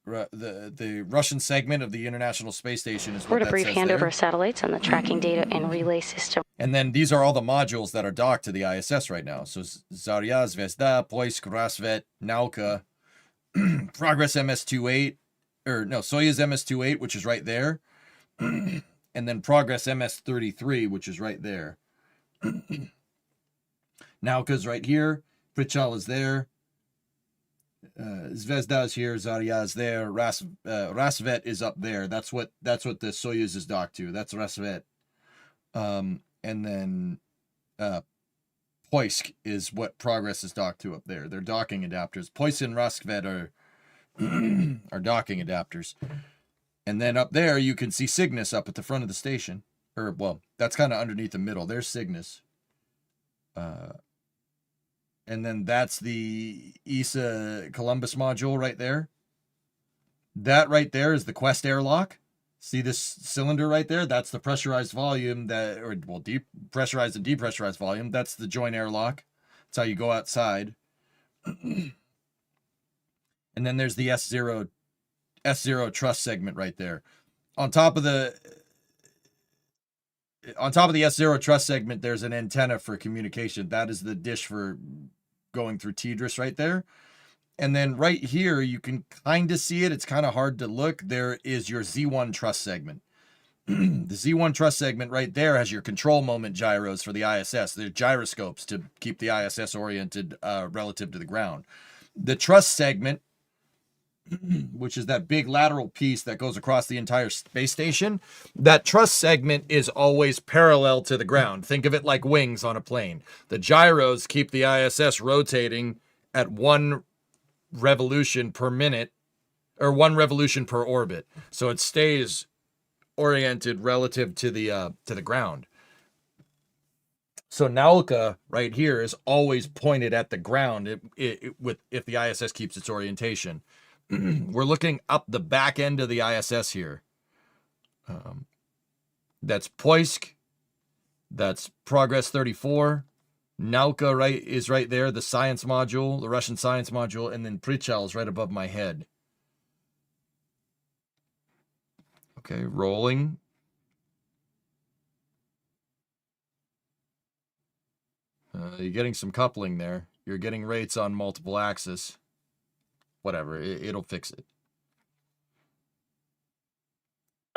Speaker 1: the Russian segment of the International Space Station is what
Speaker 4: We're at a
Speaker 1: that
Speaker 4: brief
Speaker 1: says
Speaker 4: handover
Speaker 1: there.
Speaker 4: of satellites and the tracking data and relay system.
Speaker 1: And then these are all the modules that are docked to the ISS right now. So Zarya, Zvezda, Poisk, Rasvet, Nauka, Progress MS-28, or no, Soyuz MS-28, which is right there. And then Progress MS-33, which is right there. Nauka's right here. Prichal is there. Zvezda is here. Zarya is there. Rasvet is up there. That's what the Soyuz is docked to. That's Rasvet. And then Poisk is what Progress is docked to up there. They're docking adapters. Poisk and Raskvet are docking adapters. And then up there, you can see Cygnus up at the front of the station. Or, well, that's kind of underneath the middle. There's Cygnus. And then that's the ESA Columbus module right there. That right there is the Quest airlock. See this cylinder right there? That's the pressurized volume pressurized and depressurized volume. That's the joint airlock. That's how you go outside. And then there's the S0 truss segment right there. On top of the S0 truss segment, there's an antenna for communication. That is the dish for going through Tidris right there. And then right here, you can kind of see it. It's kind of hard to look. There is your Z1 truss segment. The Z1 truss segment right there has your control moment gyros for the ISS. They're gyroscopes to keep the ISS oriented relative to the ground. The truss segment, which is that big lateral piece that goes across the entire space station, that truss segment is always parallel to the ground. Think of it like wings on a plane. The gyros keep the ISS rotating at 1 revolution per minute, or 1 revolution per orbit. So it stays oriented relative to the ground. So Nauka right here is always pointed at the ground if the ISS keeps its orientation. We're looking up the back end of the ISS here. That's Poisk. That's Progress 34. Nauka is right there, the science module, the Russian science module, and then Prichal is right above my head. Okay, rolling. You're getting some coupling there. You're getting rates on multiple axes. Whatever, it'll fix it.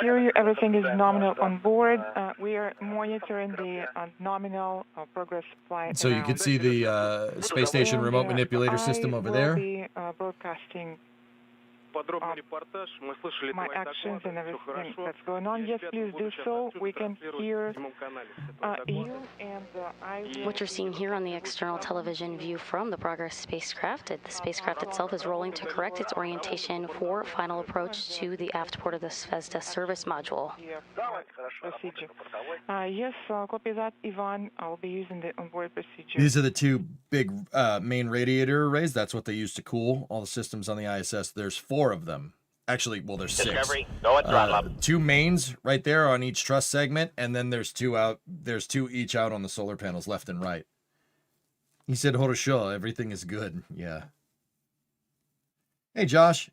Speaker 8: Here, everything is nominal on board. We are monitoring the nominal progress flight.
Speaker 1: So you can see the space station remote manipulator system over there.
Speaker 8: I will be broadcasting my actions and everything that's going on. Yes, please do so. We can hear you, and I will...
Speaker 4: What you're seeing here on the external television view from the Progress spacecraft, the spacecraft itself is rolling to correct its orientation for final approach to the aft port of the Zvezda service module.
Speaker 8: Procedure. Yes, copy that, Ivan. I'll be using the onboard procedure.
Speaker 1: These are the 2 big main radiator arrays. That's what they use to cool all the systems on the ISS. There's 4 of them. Actually, well, there's 6. 2 mains right there on each truss segment, and then there's 2 out. There's 2 each out on the solar panels, left and right. He said, "Horosho, everything is good." Yeah. Hey, Josh.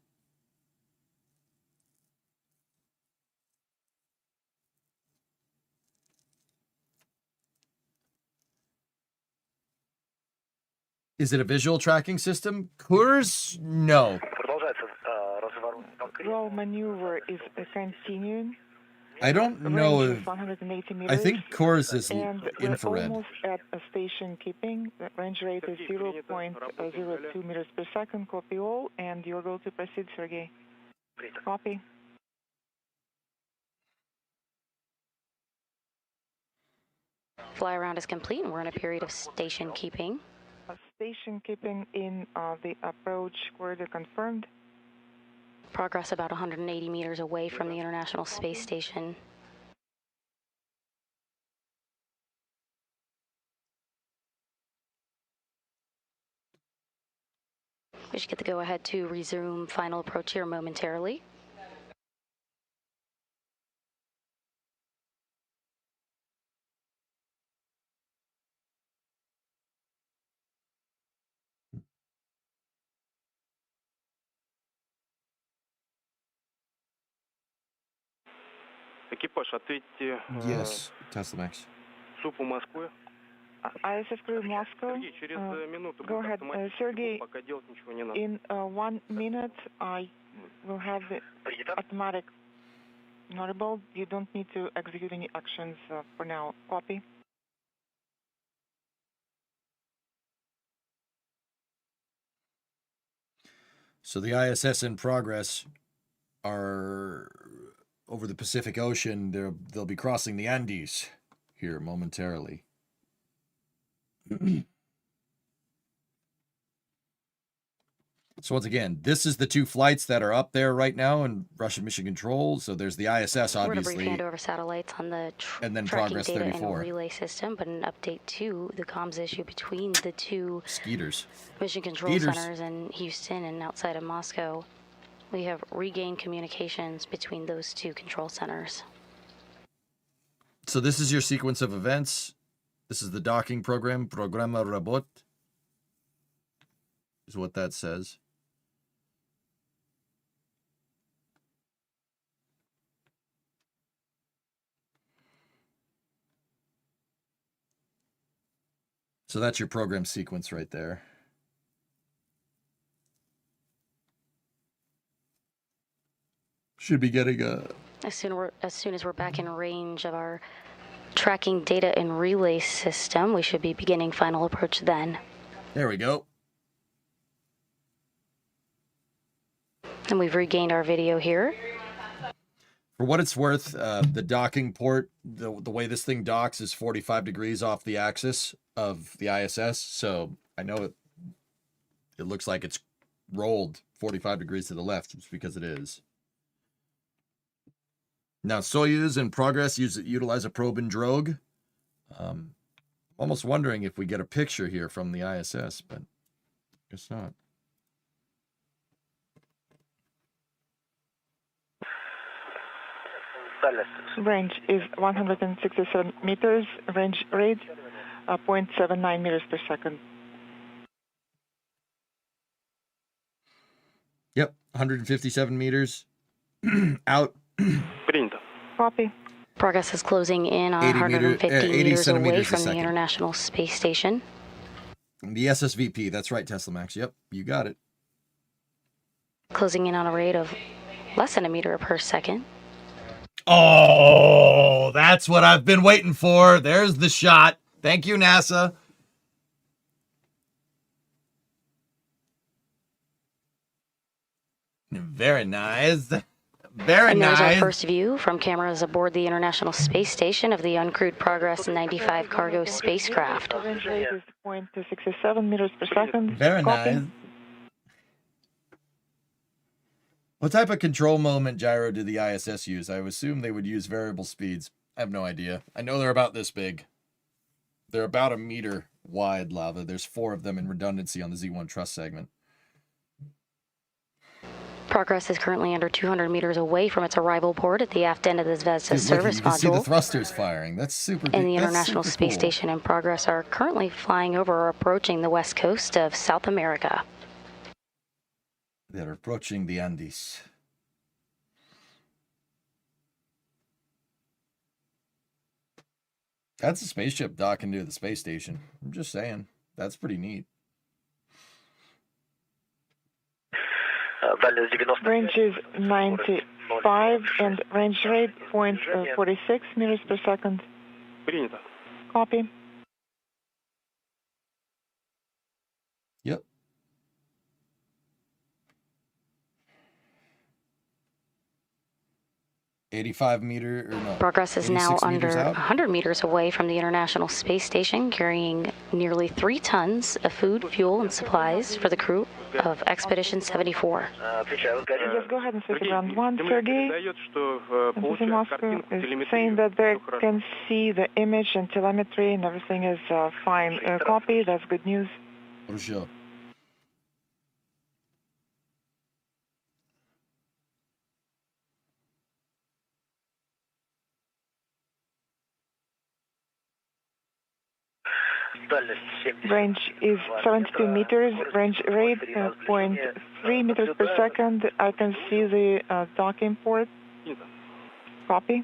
Speaker 1: Is it a visual tracking system? Kurs? No.
Speaker 8: Roll maneuver is continuing.
Speaker 1: I don't know if...
Speaker 8: 180 meters,
Speaker 1: I think Kurs is
Speaker 8: and
Speaker 1: infrared.
Speaker 8: we're almost at a station keeping. The range rate is 0.02 meters per second. Copy all, and you're going to proceed, Sergey. Copy.
Speaker 4: Fly around is complete, and we're in a period of station keeping.
Speaker 8: Station keeping in the approach corridor confirmed.
Speaker 4: Progress about 180 meters away from the International Space Station. We should get the go-ahead to resume final approach here momentarily.
Speaker 6: Экипаж, ответьте.
Speaker 1: Yes, Tesla Max.
Speaker 6: СУПу Москвы.
Speaker 8: ISS crew Moscow.
Speaker 6: Через минуту
Speaker 8: Go ahead, Sergey.
Speaker 6: Пока делать ничего не надо.
Speaker 8: In 1 minute, I will have the automatic notable. You don't need to execute any actions for now. Copy.
Speaker 1: So the ISS in progress are over the Pacific Ocean. They'll be crossing the Andes here momentarily. So once again, this is the 2 flights that are up there right now in Russian mission control. So there's the ISS,
Speaker 4: We're
Speaker 1: obviously.
Speaker 4: going to brief handover satellites on the
Speaker 1: and then
Speaker 4: tracking
Speaker 1: Progress
Speaker 4: data
Speaker 1: 34.
Speaker 4: and relay system, but an update to the comms issue between the 2
Speaker 1: Skeeters.
Speaker 4: mission control centers in Houston and outside of Moscow. We have regained communications between those 2 control centers.
Speaker 1: So this is your sequence of events. This is the docking program. Programa Rabot is what that says. So that's your program sequence right there. Should be getting a...
Speaker 4: As soon as we're back in range of our tracking data and relay system, we should be beginning final approach then.
Speaker 1: There we go.
Speaker 4: And we've regained our video here.
Speaker 1: For what it's worth, the docking port, the way this thing docks is 45 degrees off the axis of the ISS. So I know it looks like it's rolled 45 degrees to the left, just because it is. Now, Soyuz and Progress utilize a probe and drogue. Almost wondering if we get a picture here from the ISS, but guess not.
Speaker 8: Range is 167 meters. Range rate 0.79 meters per second.
Speaker 1: Yep, 157 meters out.
Speaker 6: Принято.
Speaker 8: Copy.
Speaker 4: Progress is closing in on
Speaker 1: 80
Speaker 4: 150 meters away
Speaker 1: centimeters a
Speaker 4: from the
Speaker 1: second.
Speaker 4: International Space Station.
Speaker 1: The SSVP, that's right, Tesla Max. Yep, you got it.
Speaker 4: Closing in on a rate of less than a meter per second.
Speaker 1: Oh, that's what I've been waiting for. There's the shot. Thank you, NASA. Very nice. Very
Speaker 4: And there's
Speaker 1: nice.
Speaker 4: our first view from cameras aboard the International Space Station of the uncrewed Progress 95 cargo spacecraft.
Speaker 8: Range rate is 0.67 meters per second.
Speaker 1: Very
Speaker 8: Copy.
Speaker 1: nice. What type of control moment gyro do the ISS use? I would assume they would use variable speeds. I have no idea. I know they're about this big. They're about a meter wide, Lava. There's 4 of them in redundancy on the Z1 truss segment.
Speaker 4: Progress is currently under 200 meters away from its arrival port at the aft end of the Zvezda
Speaker 1: Dude, look,
Speaker 4: service
Speaker 1: you can see the
Speaker 4: module.
Speaker 1: thrusters firing. That's super
Speaker 4: And the
Speaker 1: that's
Speaker 4: International
Speaker 1: super
Speaker 4: Space
Speaker 1: cool.
Speaker 4: Station and Progress are currently flying over or approaching the west coast of South America.
Speaker 1: They're approaching the Andes. That's a spaceship docking to the space station. I'm just saying. That's pretty neat.
Speaker 8: Range is 95 and range rate 0.46 meters per second.
Speaker 6: Принято.
Speaker 8: Copy.
Speaker 1: Yep.
Speaker 4: Progress is now
Speaker 1: 86
Speaker 4: under
Speaker 1: meters out.
Speaker 4: 100 meters away from the International Space Station, carrying nearly 3 tons of food, fuel, and supplies for the crew of Expedition 74.
Speaker 8: Yes, go ahead and switch around. One, Sergey.
Speaker 6: Передает, что
Speaker 8: Embassy
Speaker 6: получает
Speaker 8: Moscow
Speaker 6: картинку,
Speaker 8: is
Speaker 6: телеметрию.
Speaker 8: saying that they
Speaker 6: Всё хорошо.
Speaker 8: can see the image and telemetry and everything is fine. Copy, that's good news.
Speaker 1: For sure.
Speaker 8: Range is 72 meters. Range rate 0.3 meters per second. I can see the docking port. Copy.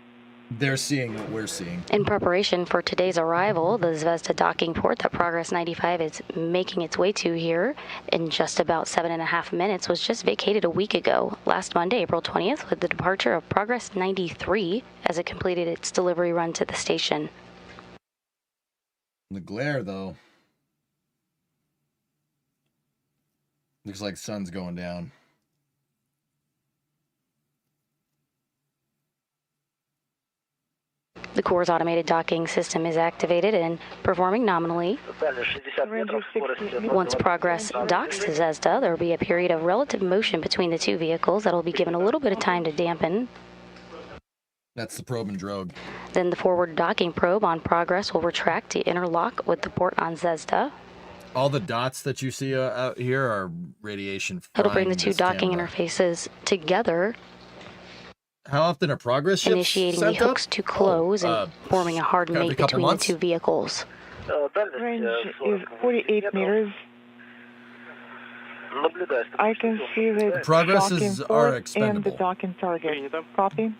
Speaker 1: They're seeing what we're seeing.
Speaker 4: In preparation for today's arrival, the Zvezda docking port that Progress 95 is making its way to here in just about 7.5 minutes was just vacated a week ago, last Monday, April 20th, with the departure of Progress 93 as it completed its delivery run to the station.
Speaker 1: The glare, though. Looks like the sun's going down.
Speaker 4: The Core's automated docking system is activated and performing nominally.
Speaker 8: Range is 60 meters.
Speaker 4: Once Progress docks to Zvezda, there will be a period of relative motion between the two vehicles that will be given a little bit of time to dampen.
Speaker 1: That's the probe and drogue.
Speaker 4: Then the forward docking probe on Progress will retract to interlock with the port on Zvezda.
Speaker 1: All the dots that you see out here are radiation.
Speaker 4: It'll bring the
Speaker 1: frying
Speaker 4: two
Speaker 1: this
Speaker 4: docking
Speaker 1: camera.
Speaker 4: interfaces together,
Speaker 1: How often are Progress ships
Speaker 4: initiating the
Speaker 1: sent up?
Speaker 4: hooks to close and forming a hard
Speaker 1: every
Speaker 4: mate
Speaker 1: couple
Speaker 4: between the
Speaker 1: months?
Speaker 4: two vehicles.
Speaker 8: Range is 48 meters. I can see the
Speaker 1: Progresses
Speaker 8: docking
Speaker 1: are
Speaker 8: port and the
Speaker 1: expendable.
Speaker 8: docking target. Copy.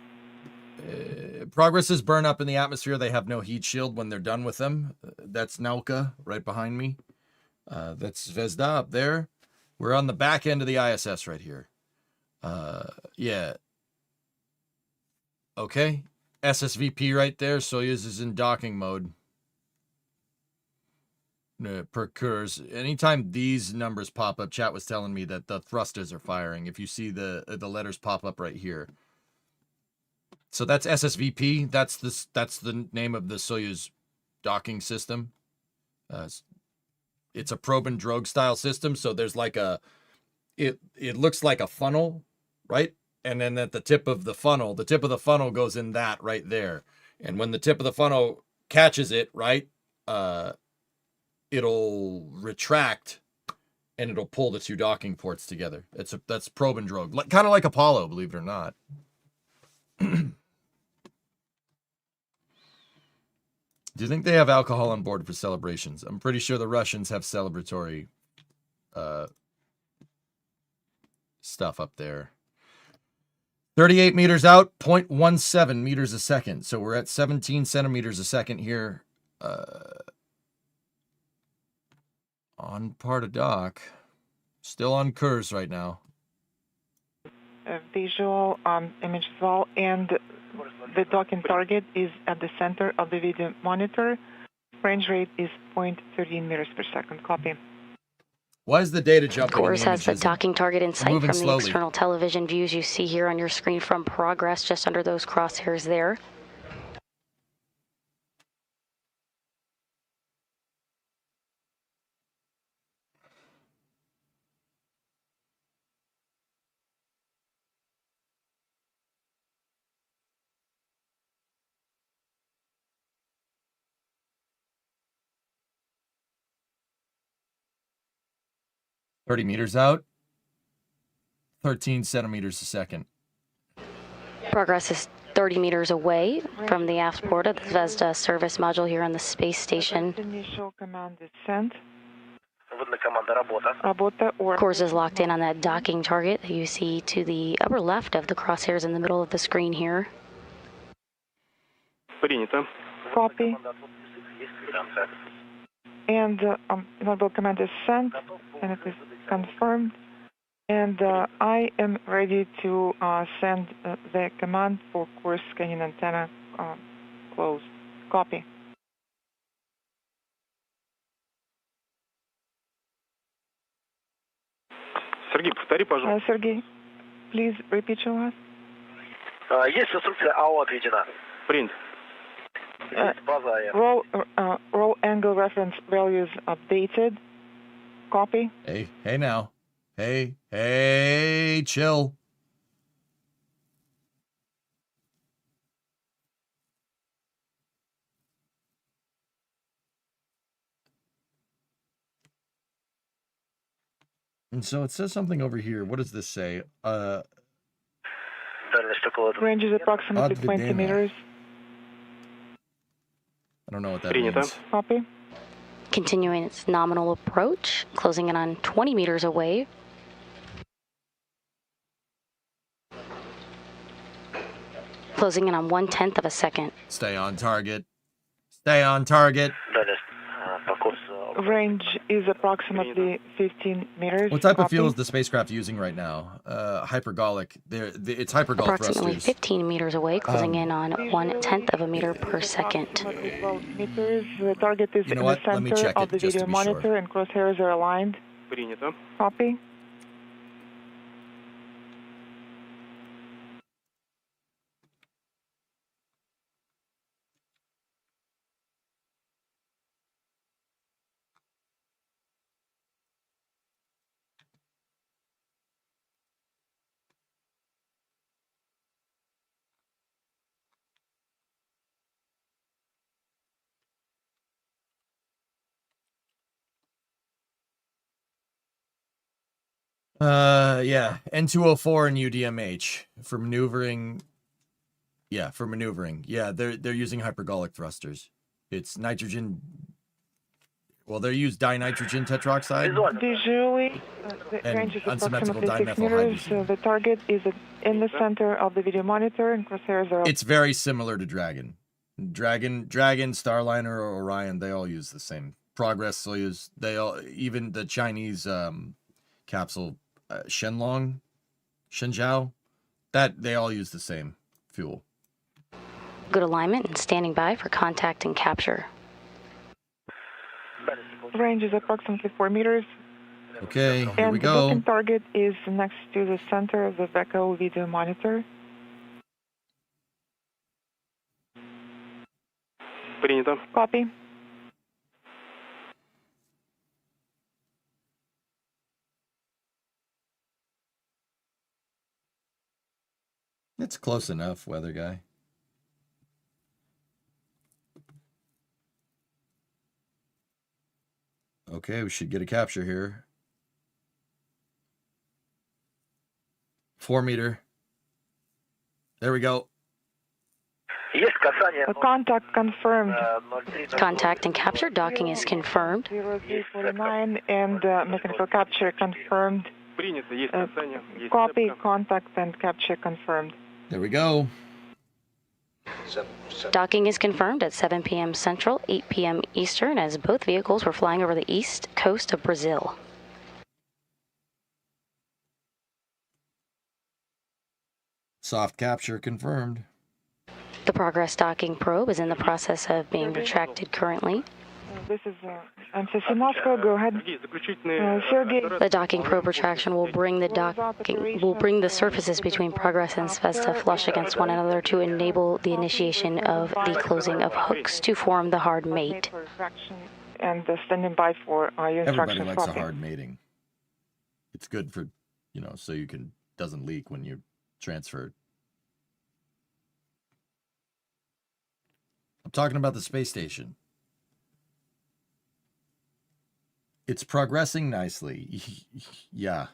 Speaker 1: Progresses burn up in the atmosphere. They have no heat shield when they're done with them. That's Nauka right behind me. That's Zvezda up there. We're on the back end of the ISS right here. Yeah. Okay. SSVP right there. Soyuz is in docking mode. Procures. Anytime these numbers pop up, chat was telling me that the thrusters are firing. If you see the letters pop up right here. So that's SSVP. That's the name of the Soyuz docking system. It's a probe and drogue style system. So there's like a it looks like a funnel, right? And then at the tip of the funnel goes in that right there. And when the tip of the funnel catches it, right, it'll retract and it'll pull the two docking ports together. That's probe and drogue, kind of like Apollo, believe it or not. Do you think they have alcohol on board for celebrations? I'm pretty sure the Russians have celebratory stuff up there. 38 meters out, 0.17 meters a second. So we're at 17 centimeters a second here on part of dock. Still on curse right now.
Speaker 8: Visual image as well, and the docking target is at the center of the video monitor. Range rate is 0.13 meters per second. Copy.
Speaker 1: Why is the data jumping?
Speaker 4: Course has the
Speaker 1: images?
Speaker 4: docking target in sight
Speaker 1: Moving
Speaker 4: from the
Speaker 1: slowly.
Speaker 4: external television views you see here on your screen from Progress, just under those crosshairs there.
Speaker 1: $30 meters out, 13 centimeters a second.
Speaker 4: Progress is 30 meters away from the aft port of the Zvezda service module here on the space station.
Speaker 8: Initial command is sent.
Speaker 4: Course is locked in on that docking target that you see to the upper left of the crosshairs in the middle of the screen here.
Speaker 6: Принято.
Speaker 8: Copy. And inaudible command is sent, and it is confirmed. And I am ready to send the command for course scanning antenna closed. Copy.
Speaker 6: Сергей, повтори, пожалуйста.
Speaker 8: Sergey, please repeat your last.
Speaker 9: Есть инструкция АО отведена.
Speaker 6: Принято.
Speaker 8: Roll angle reference values updated. Copy.
Speaker 1: Hey now. Hey, chill. And so it says something over here. What does this say?
Speaker 8: Range is approximately 20
Speaker 1: Advedena.
Speaker 8: meters.
Speaker 1: I don't know what that
Speaker 6: Принято.
Speaker 1: means.
Speaker 8: Copy.
Speaker 4: Continuing its nominal approach, closing in on 20 meters away. Closing in on 1/10 of a second.
Speaker 1: Stay on target. Stay on target.
Speaker 8: Range is approximately 15 meters.
Speaker 1: What type of
Speaker 8: Copy.
Speaker 1: fuel is the spacecraft using right now? Hypergolic. It's hypergol
Speaker 4: Approximately
Speaker 1: thrusters.
Speaker 4: 15 meters away, closing in on 1/10 of a meter per second.
Speaker 8: Approximately 12 meters. The target is
Speaker 1: You know
Speaker 8: in
Speaker 1: what?
Speaker 8: the
Speaker 1: Let me
Speaker 8: center
Speaker 1: check
Speaker 8: of
Speaker 1: it
Speaker 8: the
Speaker 1: just to
Speaker 8: video
Speaker 1: be
Speaker 8: monitor,
Speaker 1: sure.
Speaker 8: and crosshairs are aligned.
Speaker 6: Принято.
Speaker 8: Copy.
Speaker 1: Yeah, N204 and UDMH for maneuvering. Yeah, for maneuvering. Yeah, they're using hypergolic thrusters. It's nitrogen. Well, they use dinitrogen tetroxide.
Speaker 8: Visually, the
Speaker 1: And
Speaker 8: range is
Speaker 1: unsymmetrical
Speaker 8: approximately 6
Speaker 1: dimethyl
Speaker 8: meters.
Speaker 1: hydrazine.
Speaker 8: The target is in the center of the video monitor, and crosshairs are.
Speaker 1: It's very similar to Dragon. Dragon, Starliner, or Orion, they all use the same. Progress, Soyuz, they all, even the Chinese capsule, Shenzhou, that they all use the same fuel.
Speaker 4: Good alignment and standing by for contact and capture.
Speaker 8: Range is approximately 4 meters.
Speaker 1: Okay, here
Speaker 8: And
Speaker 1: we
Speaker 8: the
Speaker 1: go.
Speaker 8: docking target is next to the center of the VECO video monitor.
Speaker 6: Принято.
Speaker 8: Copy.
Speaker 1: It's close enough, weather guy. Okay, we should get a capture here. 4 meter. There we go.
Speaker 9: Есть касание.
Speaker 8: Contact confirmed.
Speaker 4: Contact and capture docking is confirmed.
Speaker 8: 0349 and mechanical capture confirmed.
Speaker 6: Принято, есть касание. Есть
Speaker 8: Copy,
Speaker 6: цепка.
Speaker 8: contact and capture confirmed.
Speaker 1: There we go.
Speaker 4: Docking is confirmed at 7 p.m. Central, 8 p.m. Eastern, as both vehicles were flying over the east coast of Brazil.
Speaker 1: Soft capture confirmed.
Speaker 4: The Progress docking probe is in the process of being retracted currently.
Speaker 8: This is MCC Moscow. Go ahead.
Speaker 6: Сергей, заключительные...
Speaker 8: Sergey.
Speaker 4: The docking probe retraction will bring the surfaces between Progress and Zvezda flush against one another to enable the initiation of the closing of hooks to form the hard mate.
Speaker 8: And standing by for your
Speaker 1: Everybody
Speaker 8: instructions.
Speaker 1: likes a
Speaker 8: Copy.
Speaker 1: hard mating. It's good for, you know, so you can doesn't leak when you're transferred. I'm talking about the space station. It's progressing nicely. Yeah.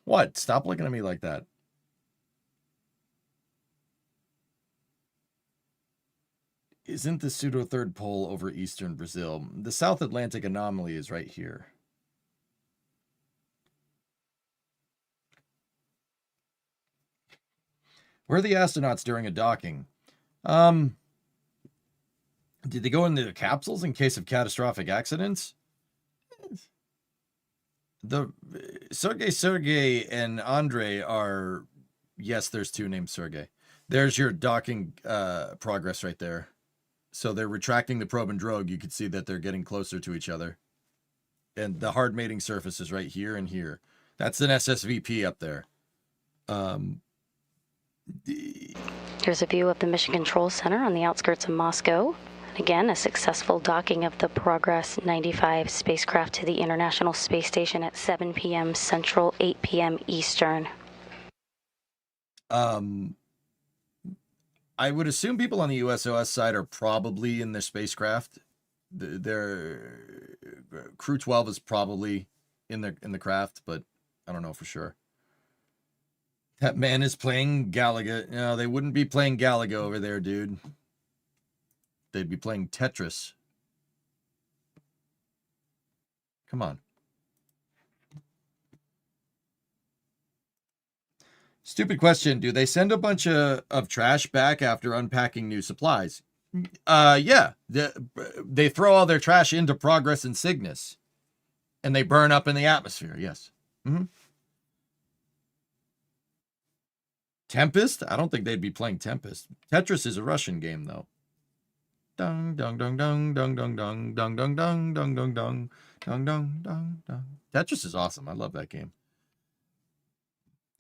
Speaker 1: What? Stop looking at me like that. Isn't the pseudo third pole over eastern Brazil? The South Atlantic anomaly is right here. Where are the astronauts during a docking? Did they go into their capsules in case of catastrophic accidents? The Sergey and Andre are, yes, there's two named Sergey. There's your docking progress right there. So they're retracting the probe and drogue. You can see that they're getting closer to each other. And the hard mating surface is right here and here. That's an SSVP up there.
Speaker 4: Here's a view of the Mission Control Center on the outskirts of Moscow. Again, a successful docking of the Progress 95 spacecraft to the International Space Station at 7 p.m. Central, 8 p.m. Eastern.
Speaker 1: I would assume people on the USOS side are probably in their spacecraft. Their Crew 12 is probably in the craft, but I don't know for sure. That man is playing Galaga. No, they wouldn't be playing Galaga over there, dude. They'd be playing Tetris. Come on. Stupid question. Do they send a bunch of trash back after unpacking new supplies? Yeah. They throw all their trash into Progress and Cygnus. And they burn up in the atmosphere, yes. Mm-hmm. Tempest? I don't think they'd be playing Tempest. Tetris is a Russian game, though. Dung dung dung dung dung dung dung dung dung dung dung dung dung dung dung dung dung. Tetris is awesome. I love that game.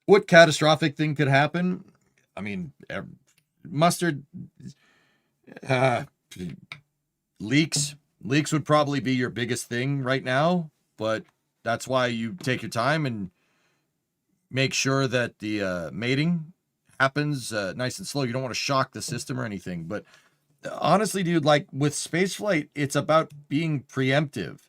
Speaker 1: What catastrophic thing could happen? I mean, mustard leaks. Leaks would probably be your biggest thing right now, but that's why you take your time and make sure that the mating happens nice and slow. You don't want to shock the system or anything, but honestly, dude, like with spaceflight, it's about being preemptive.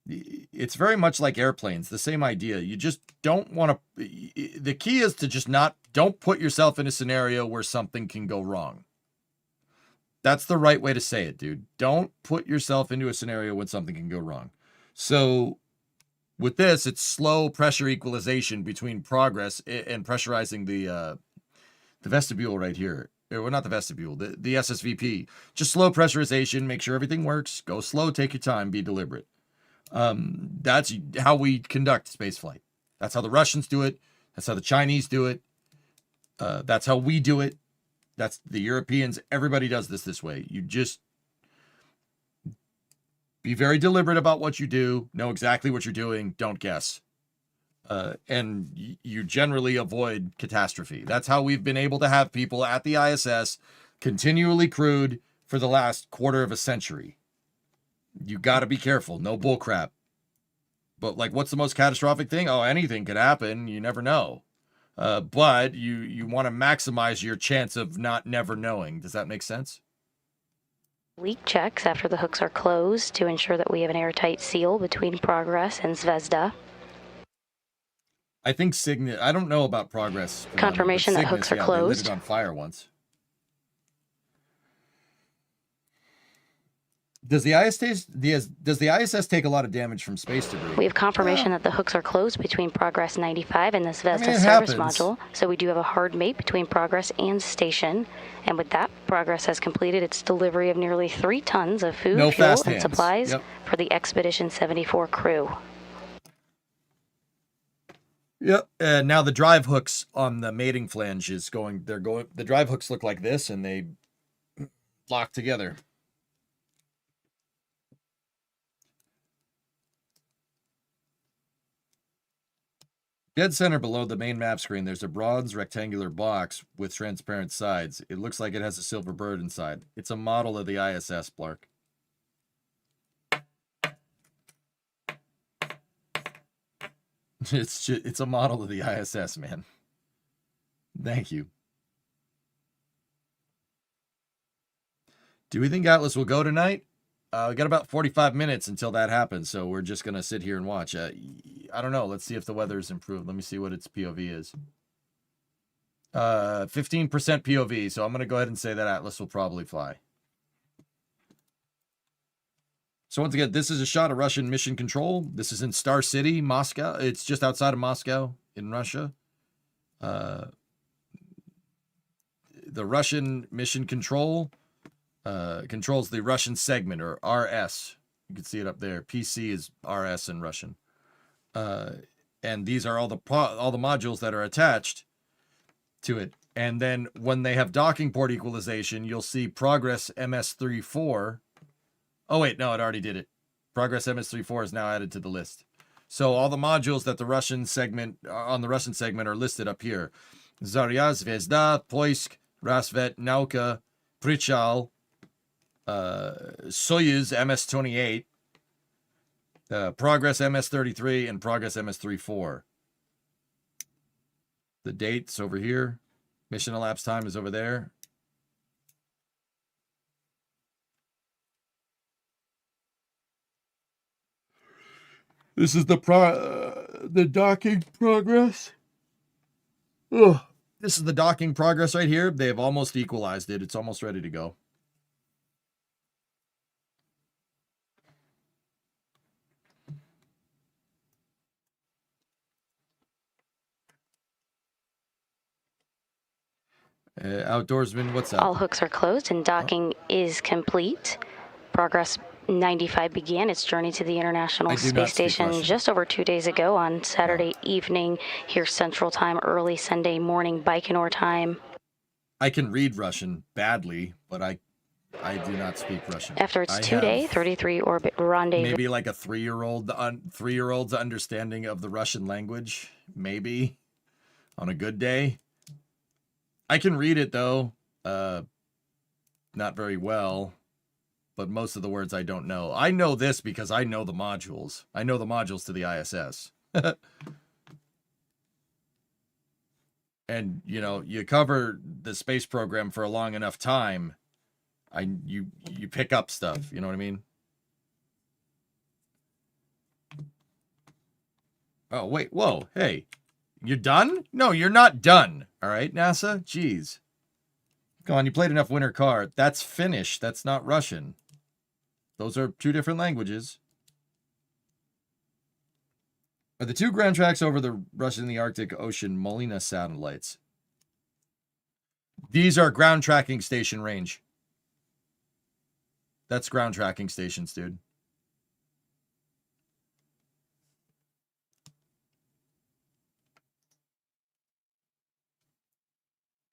Speaker 1: It's very much like airplanes, the same idea. You just don't want to, the key is to just don't put yourself in a scenario where something can go wrong. That's the right way to say it, dude. Don't put yourself into a scenario when something can go wrong. So with this, it's slow pressure equalization between Progress and pressurizing the vestibule right here. Well, not the vestibule, the SSVP. Just slow pressurization, make sure everything works. Go slow, take your time, be deliberate. That's how we conduct spaceflight. That's how the Russians do it. That's how the Chinese do it. That's how we do it. That's the Europeans. Everybody does this way. You just be very deliberate about what you do. Know exactly what you're doing. Don't guess. And you generally avoid catastrophe. That's how we've been able to have people at the ISS continually crewed for the last quarter of a century. You got to be careful. No bullcrap. But, like, what's the most catastrophic thing? Oh, anything could happen. You never know. But you want to maximize your chance of never knowing. Does that make sense?
Speaker 4: Leak checks after the hooks are closed to ensure that we have an airtight seal between Progress and Zvezda.
Speaker 1: I think Cygnus... I don't know about Progress.
Speaker 4: Confirmation that
Speaker 1: Cygnus,
Speaker 4: hooks are
Speaker 1: They
Speaker 4: closed.
Speaker 1: lit it on fire once. Does the ISS take a lot of damage from space debris?
Speaker 4: We have confirmation that the hooks are closed between Progress 95 and the Zvezda service
Speaker 1: happens.
Speaker 4: module, so we do have a hard mate between Progress and station. And with that, Progress has completed its delivery of nearly 3 tons of food, fuel, and supplies for the Expedition 74 crew.
Speaker 1: Yep. Now the drive hooks on the mating flange is going. The drive hooks look like this, and they lock together. Dead center below the main map screen, there's a bronze rectangular box with transparent sides. It looks like it has a silver bird inside. It's a model of the ISS, Blark. It's a model of the ISS, man. Thank you. Do we think Atlas will go tonight? We got about 45 minutes until that happens, so we're just going to sit here and watch. I don't know. Let's see if the weather's improved. Let me see what its POV is. 15% POV, so I'm going to go ahead and say that Atlas will probably fly. So once again, this is a shot of Russian mission control. This is in Star City, Moscow. It's just outside of Moscow in Russia. The Russian mission control controls the Russian segment, or RS. You can see it up there. PC is RS in Russian. And these are all the modules that are attached to it. And then when they have docking port equalization, you'll see Progress MS34. Oh, wait, no, it already did it. Progress MS34 is now added to the list. So all the modules that the Russian segment, on the Russian segment, are listed up here. Zarya, Zvezda, Poisk, Rasvet, Nauka, Prichal, Soyuz MS-28, Progress MS-33, and Progress MS-34. The date's over here. Mission elapsed time is over there. This is the docking progress. Ugh. This is the docking progress right here. They've almost equalized it. It's almost ready to go. Outdoorsman, what's up?
Speaker 4: All hooks are closed and docking is complete. Progress 95 began its journey to the International Space Station just over 2 days ago on Saturday evening here Central Time, early Sunday morning Baikonur time.
Speaker 1: I can read Russian badly, but I do not speak Russian.
Speaker 4: After its 2-day 33 orbit rendezvous.
Speaker 1: Maybe like a 3-year-old's understanding of the Russian language, maybe on a good day. I can read it though, not very well. But most of the words I don't know. I know this because I know the modules. I know the modules to the ISS. And, you know, you cover the space program for a long enough time, you pick up stuff. You know what I mean? Oh, wait. Whoa. Hey. You done? No, you're not done. All right, NASA? Jeez. Come on, you played enough Winter Car. That's Finnish. That's not Russian. Those are 2 different languages. Are the 2 ground tracks over the Russian in the Arctic Ocean Molina satellites? These are ground tracking station range. That's ground tracking stations, dude.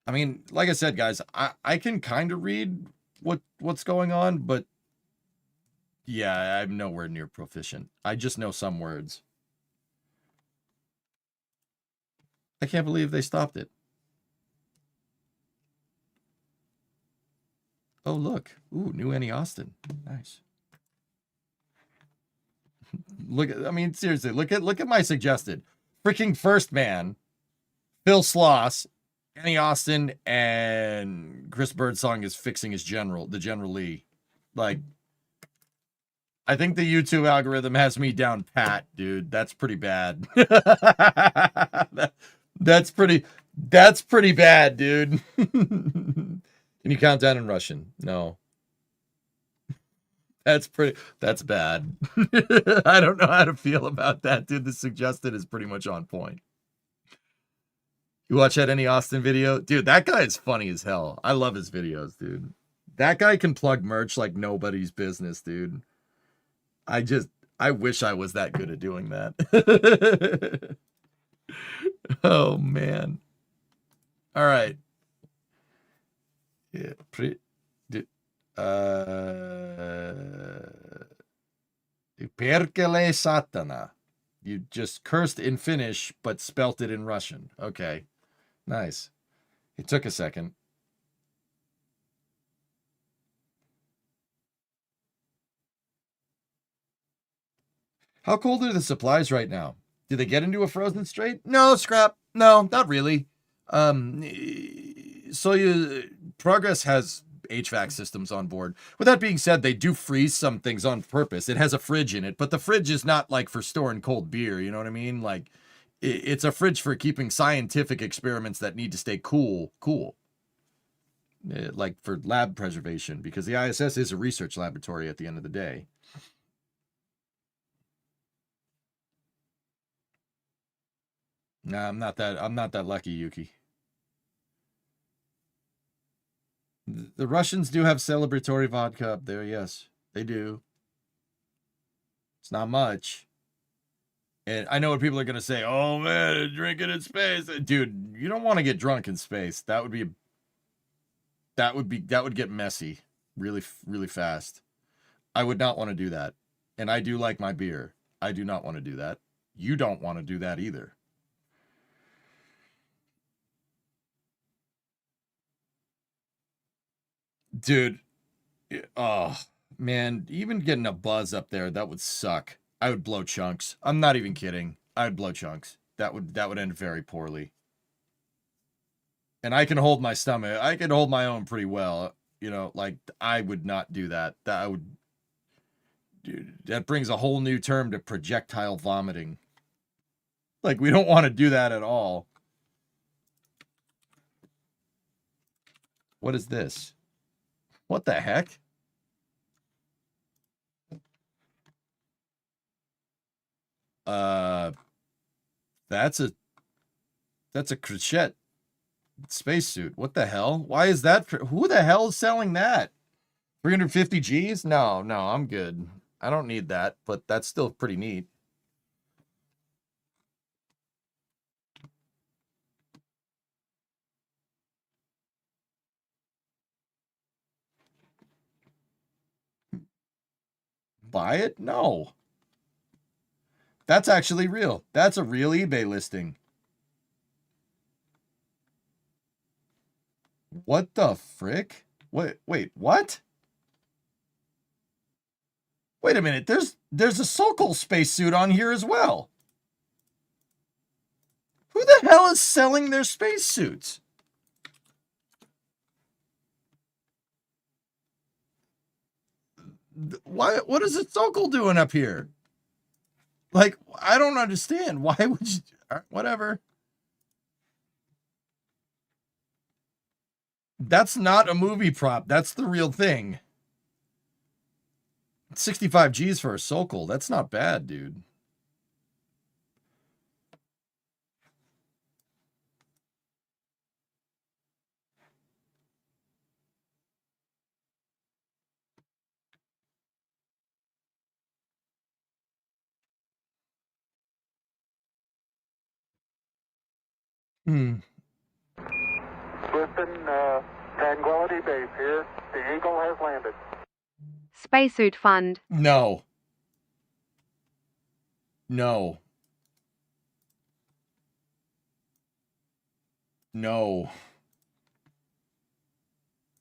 Speaker 1: I mean, like I said, guys, I can kind of read what's going on, but yeah, I'm nowhere near proficient. I just know some words. I can't believe they stopped it. Oh, look. Ooh, new Annie Austin. Nice. I mean, seriously, look at my suggested. Freaking First Man, Phil Sloss, Annie Austin, and Chris Birdsong is fixing the General Lee. Like, I think the YouTube algorithm has me down pat, dude. That's pretty bad. That's pretty bad, dude. Can you count down in Russian? No. That's bad. I don't know how to feel about that, dude. The suggested is pretty much on point. You watch that Annie Austin video? Dude, that guy is funny as hell. I love his videos, dude. That guy can plug merch like nobody's business, dude. I wish I was that good at doing that. Oh, man. All right. Yeah, Perkele Satana. You just cursed in Finnish, but spelt it in Russian. Okay. Nice. It took a second. How cold are the supplies right now? Do they get into a frozen strait? No, Scrap. No, not really. Progress has HVAC systems on board. With that being said, they do freeze some things on purpose. It has a fridge in it, but the fridge is not like for storing cold beer. You know what I mean? Like, it's a fridge for keeping scientific experiments that need to stay cool. Like for lab preservation, because the ISS is a research laboratory at the end of the day. Nah, I'm not that lucky, Yuki. The Russians do have celebratory vodka up there, yes. They do. It's not much. And I know what people are going to say. Oh, man, drinking in space. Dude, you don't want to get drunk in space. That would get messy really, really fast. I would not want to do that. And I do like my beer. I do not want to do that. You don't want to do that either. Dude, oh, man, even getting a buzz up there, that would suck. I would blow chunks. I'm not even kidding. I would blow chunks. That would end very poorly. And I can hold my stomach. I can hold my own pretty well. You know, like, I would not do that. Dude, that brings a whole new term to projectile vomiting. Like, we don't want to do that at all. What is this? What the heck? That's a Crochet spacesuit. What the hell? Why is that? Who the hell is selling that? 350 G's? No, I'm good. I don't need that, but that's still pretty neat. Buy it? No. That's actually real. That's a real eBay listing. What the frick? Wait, what? Wait a minute. There's a Sokol spacesuit on here as well. Who the hell is selling their spacesuits? What is a Sokol doing up here? Like, I don't understand. Why would you... Whatever. That's not a movie prop. That's the real thing. 65 G's for a Sokol. That's not bad, dude.
Speaker 3: Listen, Tranquility Base here. The Eagle has landed.
Speaker 10: Spacesuit Fund.
Speaker 1: No.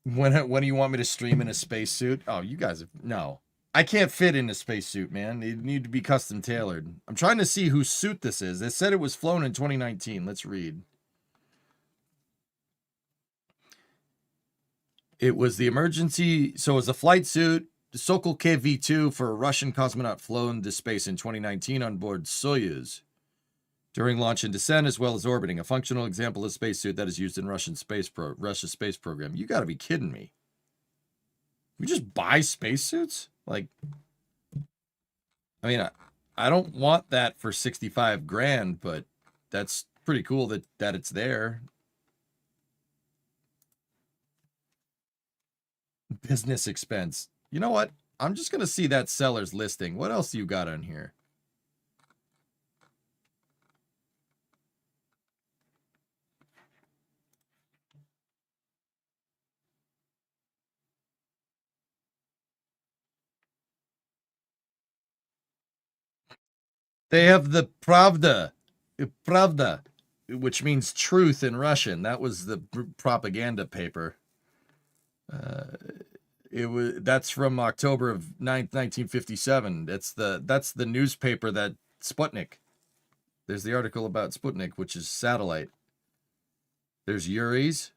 Speaker 1: When do you want me to stream in a spacesuit? Oh, you guys have... No. I can't fit in a spacesuit, man. They need to be custom tailored. I'm trying to see whose suit this is. They said it was flown in 2019. Let's read. It was the emergency, so it was a flight suit, the Sokol KV-2 for a Russian cosmonaut flown to space in 2019 on board Soyuz during launch and descent, as well as orbiting. A functional example of spacesuit that is used in Russia's space program. You got to be kidding me. We just buy spacesuits? Like, I mean, I don't want that for 65 grand, but that's pretty cool that it's there. Business expense. You know what? I'm just going to see that seller's listing. What else do you got on here? They have the Pravda, which means truth in Russian. That was the propaganda paper. That's from October of 9th, 1957. That's the newspaper that Sputnik. There's the article about Sputnik, which is satellite. There's Yuri's.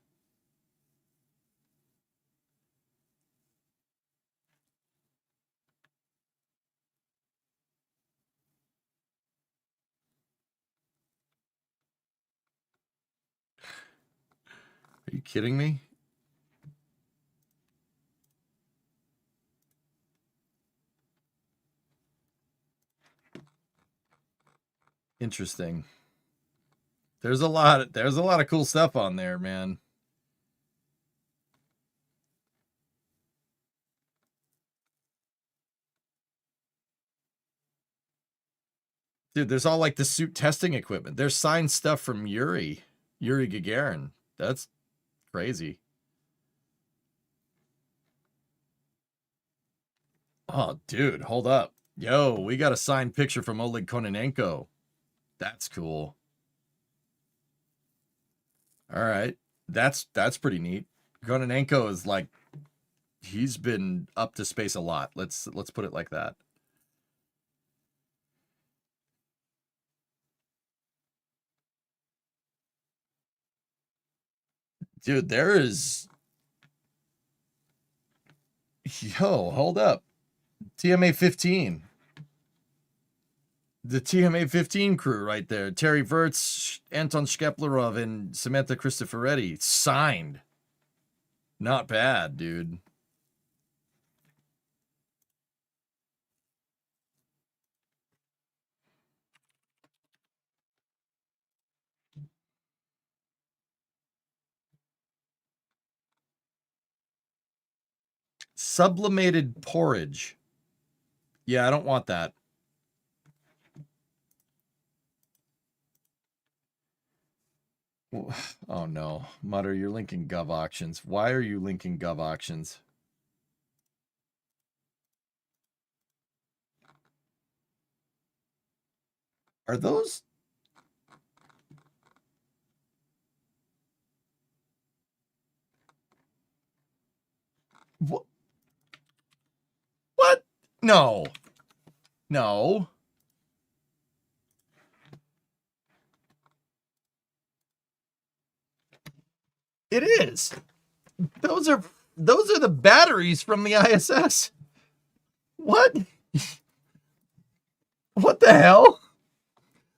Speaker 1: Are you kidding me? Interesting. There's a lot of cool stuff on there, man. Dude, there's all like the suit testing equipment. There's signed stuff from Yuri Gagarin. That's crazy. Oh, dude, hold up. Yo, we got a signed picture from Oleg Kononenko. That's cool. All right. That's pretty neat. Kononenko is like, he's been up to space a lot. Let's put it like that. Dude, there is... Yo, hold up. TMA-15. The TMA-15 crew right there. Terry Virts, Anton Shkeplerov, and Samantha Cristoforetti. Signed. Not bad, dude. Sublimated porridge. Yeah, I don't want that. Oh no. Mutter, you're linking Gov auctions. Why are you linking Gov auctions? Are those... What? What? No. No. It is. Those are the batteries from the ISS. What? What the hell?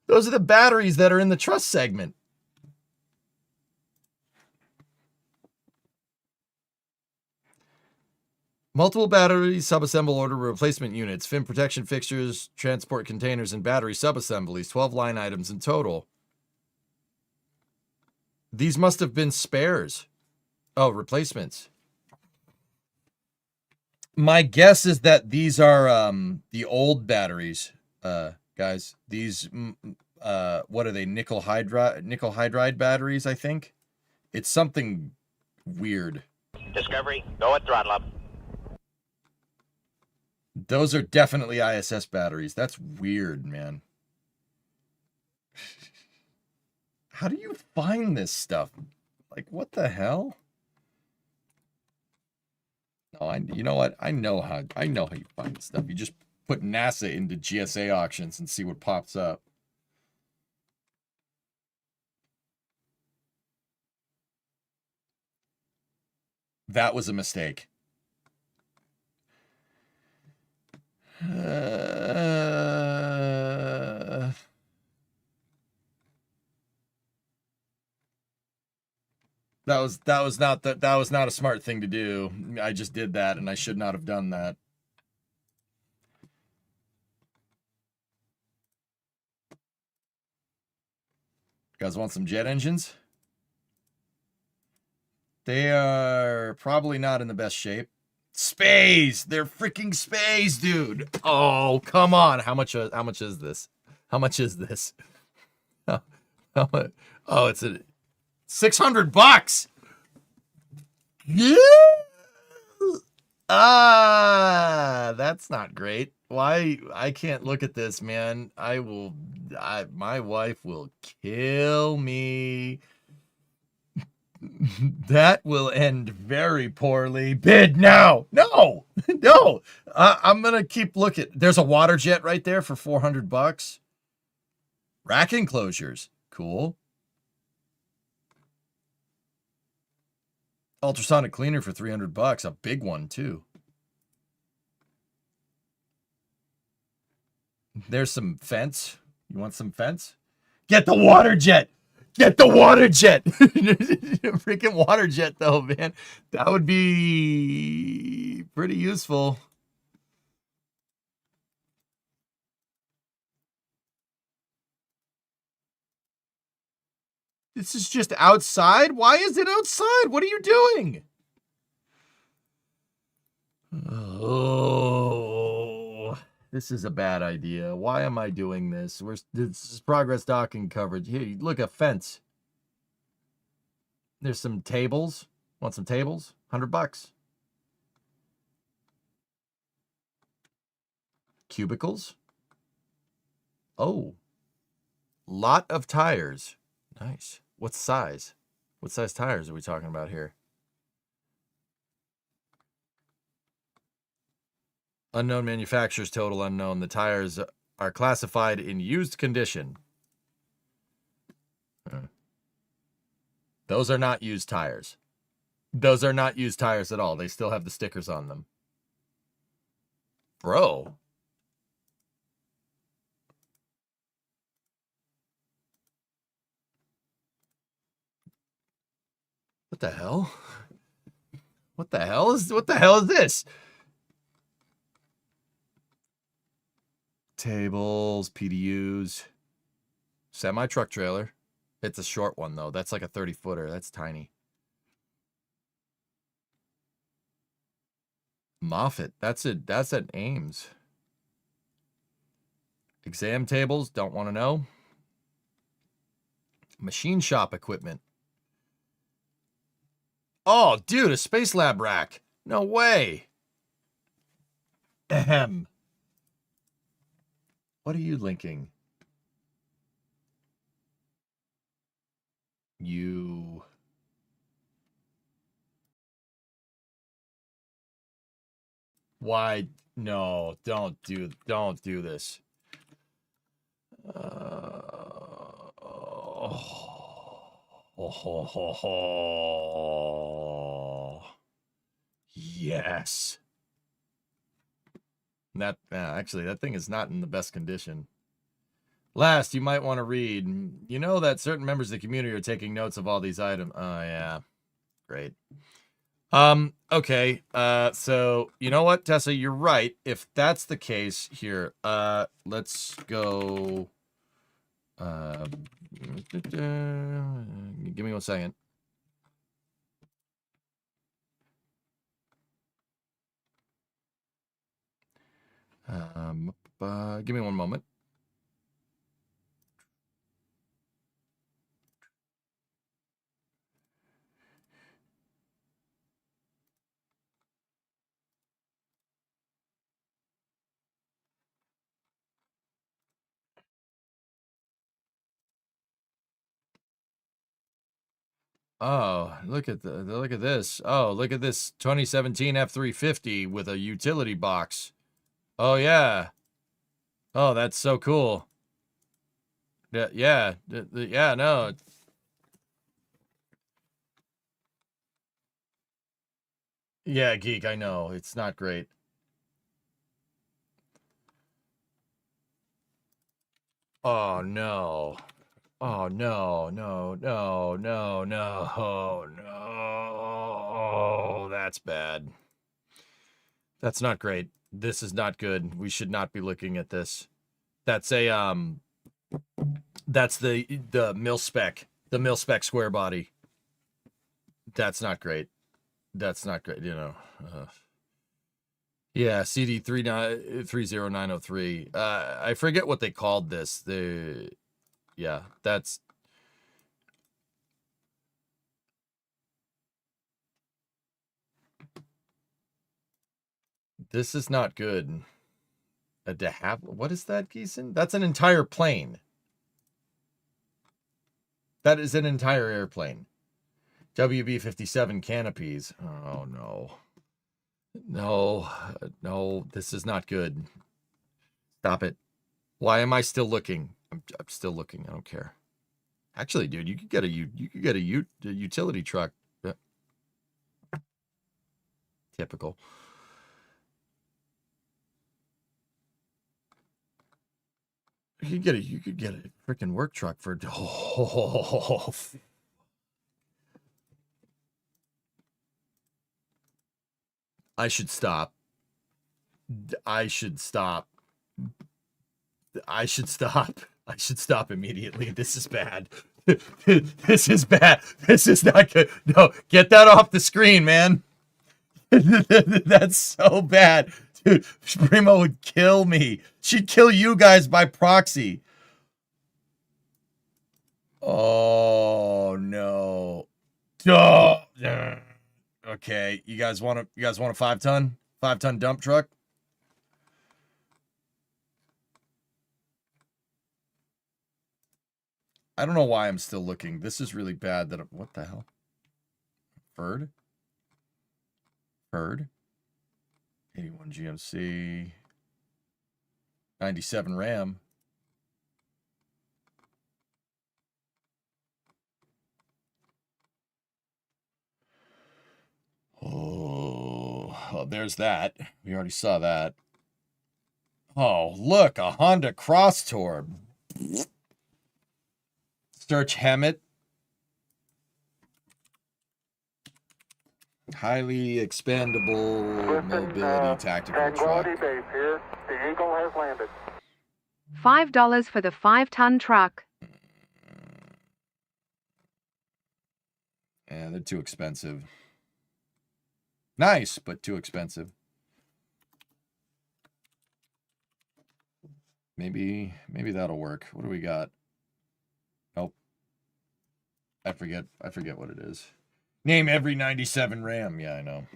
Speaker 1: Those are the batteries that are in the truss segment. Multiple batteries, subassemble order replacement units, fin protection fixtures, transport containers, and battery subassemblies. 12 line items in total. These must have been spares. Oh, replacements. My guess is that these are the old batteries, guys. These, what are they? Nickel hydride batteries, I think. It's something weird.
Speaker 9: Discovery, go at throttle up.
Speaker 1: Those are definitely ISS batteries. That's weird, man. How do you find this stuff? Like, what the hell? No, you know what? I know how you find stuff. You just put NASA into GSA auctions and see what pops up. That was a mistake. That was not a smart thing to do. I just did that, and I should not have done that. You guys want some jet engines? They are probably not in the best shape. Space! They're freaking space, dude! Oh, come on! How much is this? How much is this? Oh, it's a $600. Yeah. That's not great. Why? I can't look at this, man. My wife will kill me. That will end very poorly. Bid now. No. No. I'm going to keep looking. There's a water jet right there for $400. Rack enclosures. Cool. Ultrasonic cleaner for $300. A big one, too. There's some fence. You want some fence? Get the water jet. Get the water jet. Freaking water jet, though, man. That would be pretty useful. This is just outside? Why is it outside? What are you doing? Oh, this is a bad idea. Why am I doing this? This is progress docking coverage. Here, look, a fence. There's some tables. Want some tables? $100. Cubicles. Oh. Lot of tires. Nice. What size? What size tires are we talking about here? Unknown manufacturers, total unknown. The tires are classified in used condition. Those are not used tires. Those are not used tires at all. They still have the stickers on them. Bro. What the hell? What the hell is this? Tables, PDUs, semi-truck trailer. It's a short one though. That's like a 30-footer. That's tiny. Moffat. That's at Ames. Exam tables. Don't want to know. Machine shop equipment. Oh, dude, a Space Lab rack. No way. Ahem. What are you linking? You... Why? No, don't do this. Yes. That actually, that thing is not in the best condition. Last, you might want to read. You know that certain members of the community are taking notes of all these items. Oh yeah, great. Okay. So you know what, Tessa, you're right. If that's the case, here, let's go. Give me 1 second. Give me 1 moment. Oh, look at this. Oh, look at this 2017 F-350 with a utility box. Oh yeah. Oh, that's so cool. Yeah, no. Yeah, Geek, I know. It's not great. Oh, no. Oh, no, no, no, no, no, no. That's bad. That's not great. This is not good. We should not be looking at this. That's a, that's the mil-spec. The mil-spec square body. That's not great. That's not great, you know. Yeah, CD 30903. I forget what they called this. Yeah, that's this is not good. A de have what is that, Geeson? That's an entire plane. That is an entire airplane. WB-57 canopies. Oh no. No, no, this is not good. Stop it. Why am I still looking? I'm still looking. I don't care. Actually, dude, you could get a utility truck. Typical. You could get a freaking work truck for I should stop. I should stop. I should stop. I should stop immediately. This is bad. This is bad. This is not good. No, get that off the screen, man. That's so bad. Dude, Primo would kill me. She'd kill you guys by proxy. Oh no. Oh. Okay, you guys want a 5-ton? 5-ton dump truck? I don't know why I'm still looking. This is really bad that what the hell? Ferd? 81 GMC. 97 Ram. Oh, there's that. We already saw that. Oh, look, a Honda Cross Tour. Search Hammett. Highly expandable mobility tactical truck.
Speaker 3: Base here. The Eagle has landed.
Speaker 10: $5 for the 5-ton truck.
Speaker 1: Yeah, they're too expensive. Nice, but too expensive. Maybe that'll work. What do we got? Nope. I forget what it is. Name every 97 Ram. Yeah, I know.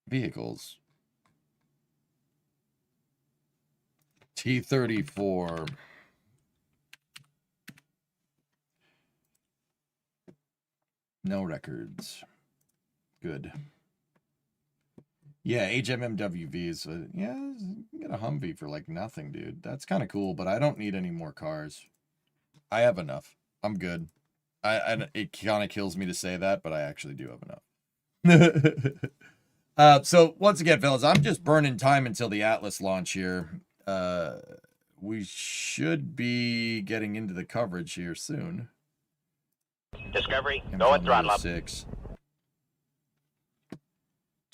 Speaker 1: Vehicles. T-34. No records. Good. Yeah, HMMWVs. Yeah, you can get a Humvee for like nothing, dude. That's kind of cool, but I don't need any more cars. I have enough. I'm good. It kind of kills me to say that, but I actually do have enough. So once again, fellas, I'm just burning time until the Atlas launch here. We should be getting into the coverage here soon.
Speaker 9: Discovery, go at throttle up.
Speaker 1: LA-06.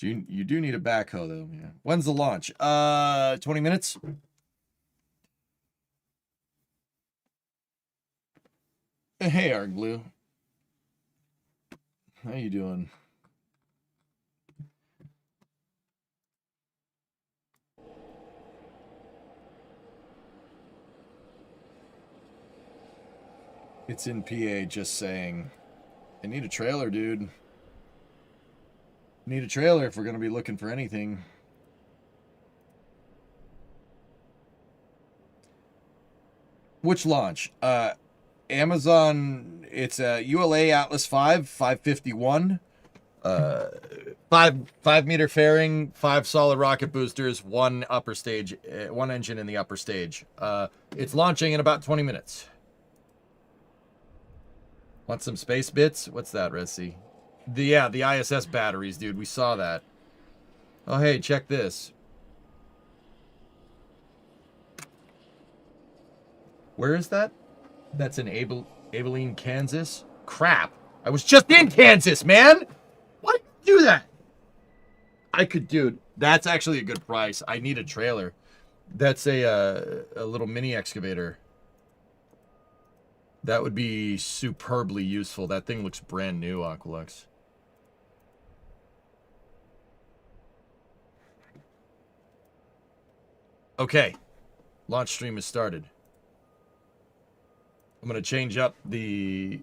Speaker 1: You do need a backhoe though. Yeah. When's the launch? 20 minutes. Hey, Arg Blue. How you doing? It's in PA just saying, I need a trailer, dude. Need a trailer if we're going to be looking for anything. Which launch? Amazon, it's a ULA Atlas 551. 5-meter fairing, 5 solid rocket boosters, 1 upper stage, 1 engine in the upper stage. It's launching in about 20 minutes. Want some space bits? What's that, Resi? The ISS batteries, dude. We saw that. Oh, hey, check this. Where is that? That's in Abilene, Kansas. Crap. I was just in Kansas, man. Why did you do that? I could, dude. That's actually a good price. I need a trailer. That's a little mini excavator. That would be superbly useful. That thing looks brand new, Aqualux. Okay. Launch stream has started. I'm going to change up the...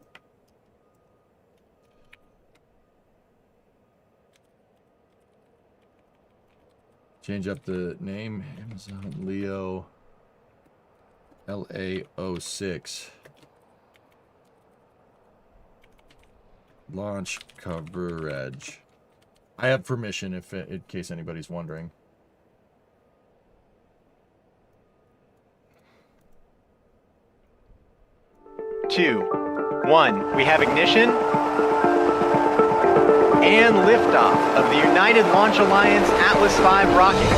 Speaker 1: Change up the name. Amazon Leo LA-06. Launch coverage. I have permission if in case anybody's wondering.
Speaker 11: Two, one. We have ignition and liftoff of the United Launch Alliance Atlas V rocket.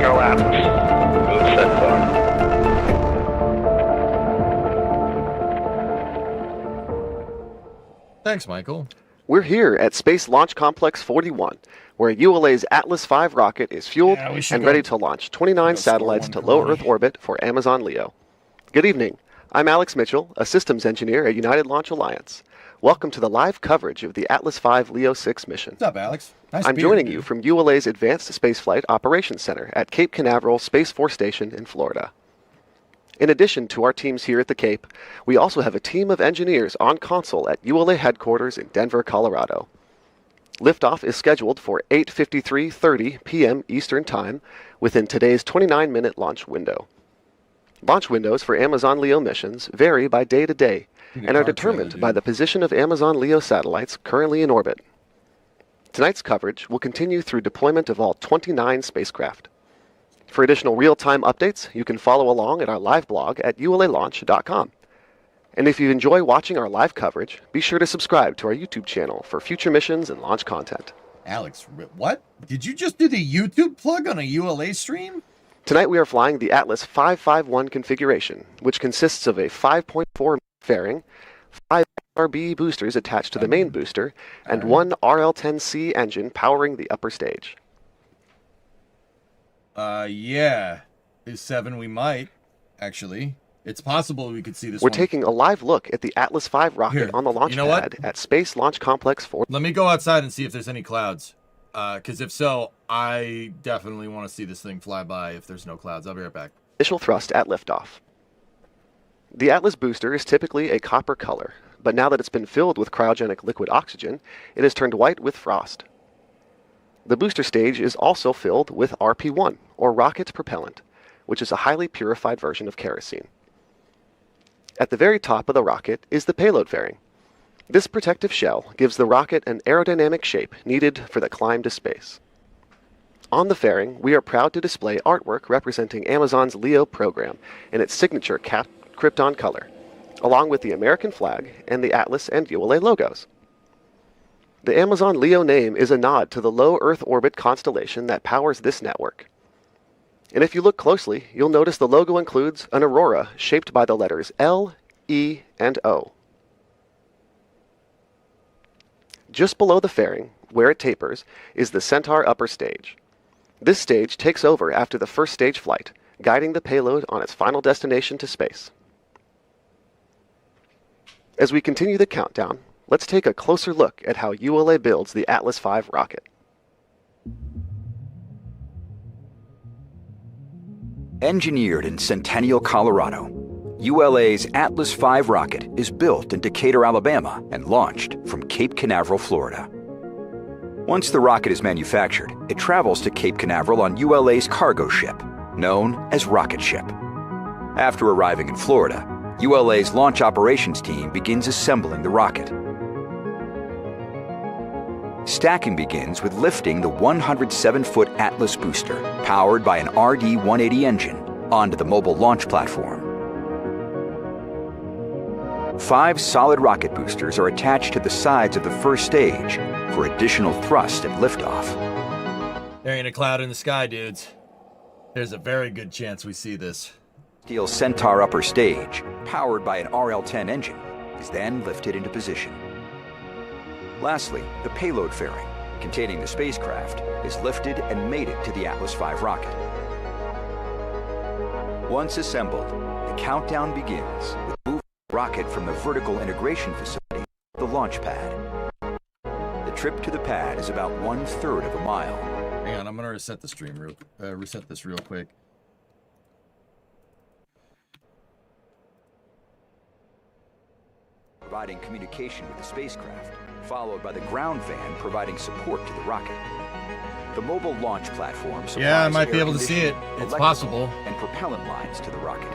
Speaker 9: Go Atlas. Move set far.
Speaker 1: Thanks, Michael.
Speaker 12: We're here at Space Launch Complex 41, where ULA's Atlas V rocket is fueled and ready to launch 29 satellites to low Earth orbit for Amazon Leo. Good evening. I'm Alex Mitchell, a systems engineer at United Launch Alliance. Welcome to the live coverage of the Atlas V LEO-06 mission.
Speaker 1: What's up, Alex? Nice
Speaker 12: I'm joining you from ULA's Advanced Spaceflight Operations Center at Cape Canaveral Space Force Station in Florida. In addition to our teams here at the Cape, we also have a team of engineers on console at ULA headquarters in Denver, Colorado. Liftoff is scheduled for 8:53:30 p.m. Eastern Time within today's 29-minute launch window. Launch windows for Amazon Leo missions vary by day to day and are determined by the position of Amazon Leo satellites currently in orbit. Tonight's coverage will continue through deployment of all 29 spacecraft. For additional real-time updates, you can follow along at our live blog at ulalaunch.com. And if you enjoy watching our live coverage, be sure to subscribe to our YouTube channel for future missions and launch content.
Speaker 1: Alex, what? Did you just do the YouTube plug on a ULA stream?
Speaker 12: Tonight we are flying the Atlas 551 configuration, which consists of a 5.4 fairing, 5 RB boosters attached to the main booster, and 1 RL-10C engine powering the upper stage.
Speaker 1: Yeah. Is 7 we might, actually. It's possible we could see this
Speaker 12: We're
Speaker 1: one.
Speaker 12: taking a live look at the Atlas V rocket on the launch pad at Space Launch Complex 4.
Speaker 1: Let me go outside and see if there's any clouds. Because if so, I definitely want to see this thing fly by if there's no clouds. I'll be right back.
Speaker 12: Initial thrust at liftoff. The Atlas booster is typically a copper color, but now that it's been filled with cryogenic liquid oxygen, it has turned white with frost. The booster stage is also filled with RP-1, or rocket propellant, which is a highly purified version of kerosene. At the very top of the rocket is the payload fairing. This protective shell gives the rocket an aerodynamic shape needed for the climb to space. On the fairing, we are proud to display artwork representing Amazon's LEO program in its signature krypton color, along with the American flag and the Atlas and ULA logos. The Amazon Leo name is a nod to the low Earth orbit constellation that powers this network. And if you look closely, you'll notice the logo includes an aurora shaped by the letters L, E, and O. Just below the fairing, where it tapers, is the Centaur upper stage. This stage takes over after the first stage flight, guiding the payload on its final destination to space. As we continue the countdown, let's take a closer look at how ULA builds the Atlas V rocket.
Speaker 13: Engineered in Centennial, Colorado, ULA's Atlas V rocket is built in Decatur, Alabama, and launched from Cape Canaveral, Florida. Once the rocket is manufactured, it travels to Cape Canaveral on ULA's cargo ship, known as Rocket Ship. After arriving in Florida, ULA's launch operations team begins assembling the rocket. Stacking begins with lifting the 107-foot Atlas booster, powered by an RD-180 engine, onto the mobile launch platform. 5 solid rocket boosters are attached to the sides of the first stage for additional thrust at liftoff.
Speaker 1: There ain't a cloud in the sky, dudes. There's a very good chance we see this.
Speaker 13: Steel Centaur upper stage, powered by an RL-10 engine, is then lifted into position. Lastly, the payload fairing, containing the spacecraft, is lifted and mated to the Atlas V rocket. Once assembled, the countdown begins with moving the rocket from the vertical integration facility to the launch pad. The trip to the pad is about 1/3 of a mile.
Speaker 1: Hang on, I'm gonna reset the stream reset this real quick.
Speaker 13: Providing communication with the spacecraft, followed by the ground van providing support to the rocket. The mobile launch platform supplies
Speaker 1: Yeah, I might be
Speaker 13: air
Speaker 1: able to see it.
Speaker 13: conditioning,
Speaker 1: It's
Speaker 13: electrical,
Speaker 1: possible.
Speaker 13: and propellant lines to the rocket.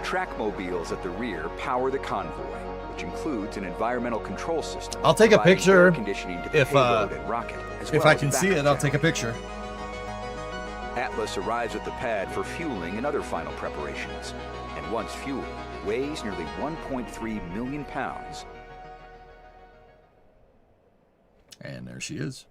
Speaker 13: Track mobiles at the rear power the convoy, which includes an environmental control system.
Speaker 1: I'll take a
Speaker 13: providing
Speaker 1: picture
Speaker 13: air conditioning to the
Speaker 1: if
Speaker 13: payload and rocket, as
Speaker 1: if
Speaker 13: well
Speaker 1: I
Speaker 13: as
Speaker 1: can see
Speaker 13: backup
Speaker 1: it. I'll take a picture.
Speaker 13: Atlas arrives at the pad for fueling and other final preparations, and once fueled, weighs nearly 1.3 million pounds.
Speaker 1: And there she is.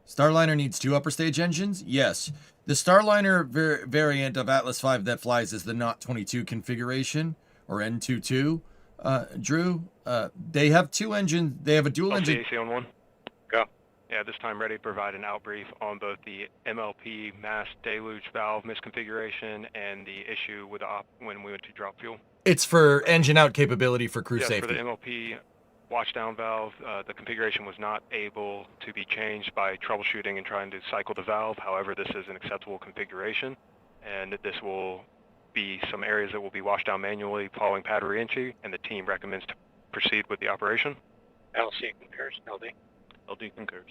Speaker 1: Starliner needs 2 upper stage engines? Yes. The Starliner variant of Atlas V that flies is the Knot 22 configuration, or N22. Drew, they have 2 engines. They have a dual engine.
Speaker 6: LCAC on 1. Go. Yeah, this time ready to provide an outbrief on both the MLP mass deluge valve misconfiguration and the issue with when we went to drop fuel.
Speaker 1: It's for engine out capability for crew
Speaker 6: Yes,
Speaker 1: safety.
Speaker 6: for the MLP washdown valve, the configuration was not able to be changed by troubleshooting and trying to cycle the valve. However, this is an acceptable configuration, and this will be some areas that will be washed down manually following pad re-entry, and the team recommends to proceed with the operation.
Speaker 14: LC concurs. LD concurs.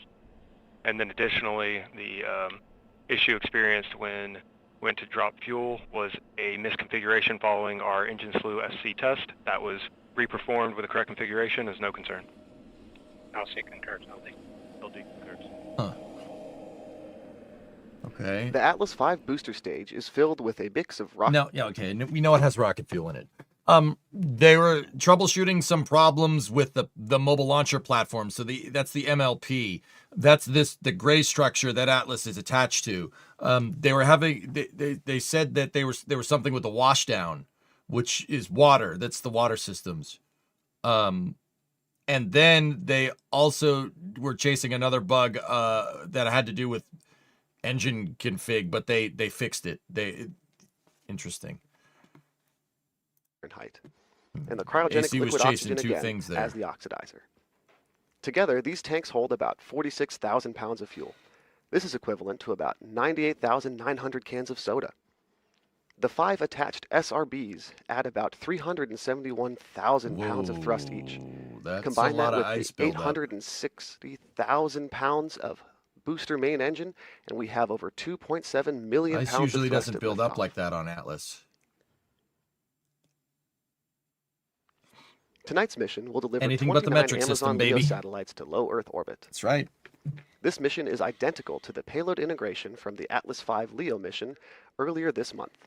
Speaker 6: And then additionally, the issue experienced when went to drop fuel was a misconfiguration following our engine slew SC test. That was reperformed with the correct configuration. Is no concern.
Speaker 14: LC concurs. LD concurs.
Speaker 1: Huh. Okay.
Speaker 12: The Atlas V booster stage is filled with a mix of rocket.
Speaker 1: No, yeah, okay. We know it has rocket fuel in it. They were troubleshooting some problems with the mobile launcher platform. So that's the MLP. That's the gray structure that Atlas is attached to. They were having they said that there was something with the washdown, which is water. That's the water systems. And then they also were chasing another bug that had to do with engine config, but they fixed it. Interesting.
Speaker 12: Height, and the cryogenic liquid oxygen again as the oxidizer. Together, these tanks hold about 46,000 pounds of fuel. This is equivalent to about 98,900 cans of soda. The 5 attached SRBs add about 371,000 pounds of thrust each. Combine that with the 860,000 pounds of booster main engine, and we have over 2.7 million pounds of thrust.
Speaker 1: Ice usually doesn't build up like that on Atlas.
Speaker 12: Tonight's mission will deliver
Speaker 1: anything but the metric
Speaker 12: Amazon
Speaker 1: system,
Speaker 12: LEO
Speaker 1: baby.
Speaker 12: satellites to low Earth orbit.
Speaker 1: That's right.
Speaker 12: This mission is identical to the payload integration from the Atlas V LEO mission earlier this month,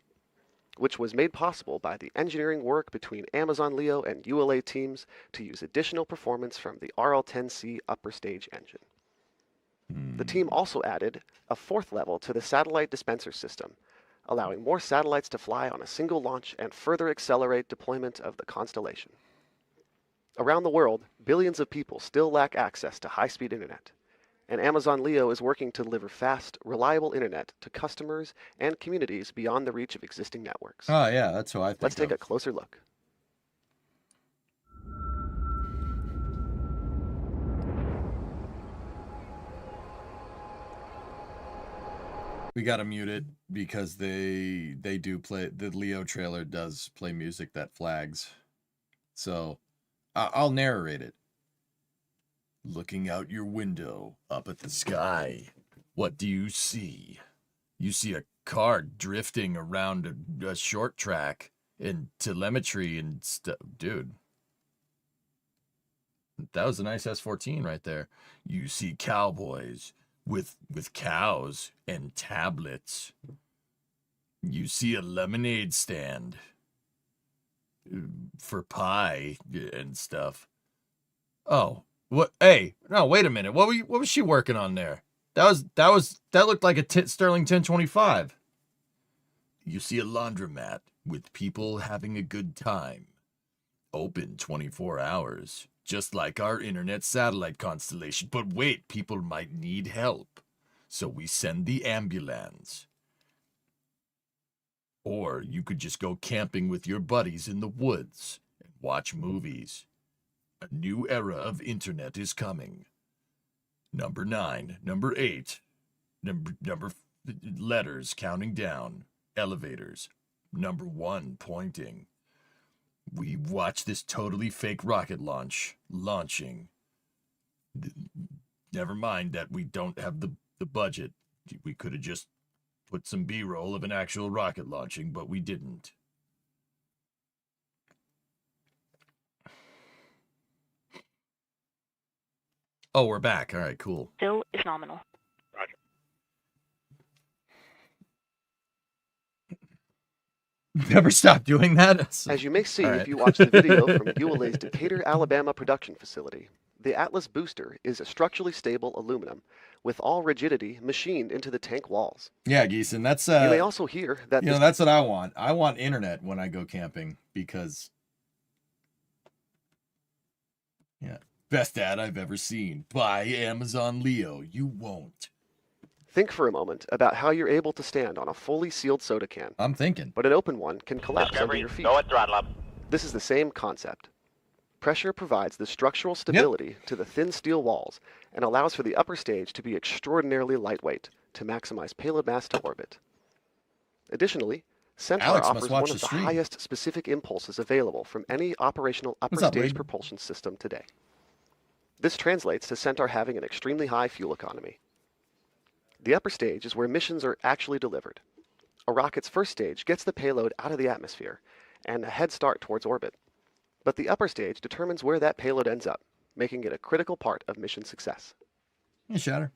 Speaker 12: which was made possible by the engineering work between Amazon LEO and ULA teams to use additional performance from the RL-10C upper stage engine. The team also added a 4th level to the satellite dispenser system, allowing more satellites to fly on a single launch and further accelerate deployment of the constellation. Around the world, billions of people still lack access to high-speed internet, and Amazon LEO is working to deliver fast, reliable internet to customers and communities beyond the reach of existing networks.
Speaker 1: Oh, yeah, that's who I think
Speaker 12: Let's take a closer look.
Speaker 1: We gotta mute it because they do play, the Leo trailer does play music that flags. So I'll narrate it. Looking out your window, up at the sky, what do you see? You see a car drifting around a short track and telemetry and stuff. Dude, that was a nice S14 right there. You see cowboys with cows and tablets. You see a lemonade stand for pie and stuff. Oh, what? Hey, no, wait a minute. What was she working on there? That looked like a Sterling 1025. You see a laundromat with people having a good time. Open 24 hours, just like our internet satellite constellation. But wait, people might need help. So we send the ambulance. Or you could just go camping with your buddies in the woods and watch movies. A new era of internet is coming. Number 9, number 8, number letters counting down, elevators, number 1 pointing. We watch this totally fake rocket launching. Never mind that we don't have the budget. We could have just put some B-roll of an actual rocket launching, but we didn't. Oh, we're back. All right, cool.
Speaker 5: Still is nominal.
Speaker 14: Roger.
Speaker 1: Never stop doing that.
Speaker 12: As you may see
Speaker 1: All right.
Speaker 12: if you watch the video from ULA's Decatur, Alabama production facility, the Atlas booster is a structurally stable aluminum with all rigidity machined into the tank walls.
Speaker 1: Yeah, Geeson, that's
Speaker 12: you may also hear that
Speaker 1: that's what I want. I want internet when I go camping because best ad I've ever seen. Buy Amazon Leo. You won't.
Speaker 12: Think for a moment about how you're able to stand on a fully sealed soda can.
Speaker 1: I'm thinking.
Speaker 12: But an open one can collapse under your feet.
Speaker 9: Go at throttle up.
Speaker 12: This is the same concept. Pressure provides the structural stability to the thin steel walls and allows for the upper stage to be extraordinarily lightweight to maximize payload mass to orbit. Additionally, Centaur
Speaker 1: Alex must
Speaker 12: offers
Speaker 1: watch
Speaker 12: one
Speaker 1: the
Speaker 12: of the
Speaker 1: stream.
Speaker 12: highest specific impulses available from any operational upper
Speaker 1: What's up,
Speaker 12: stage
Speaker 1: Wade?
Speaker 12: propulsion system today. This translates to Centaur having an extremely high fuel economy. The upper stage is where missions are actually delivered. A rocket's first stage gets the payload out of the atmosphere and a head start towards orbit. But the upper stage determines where that payload ends up, making it a critical part of mission success.
Speaker 1: Hey, Shatter.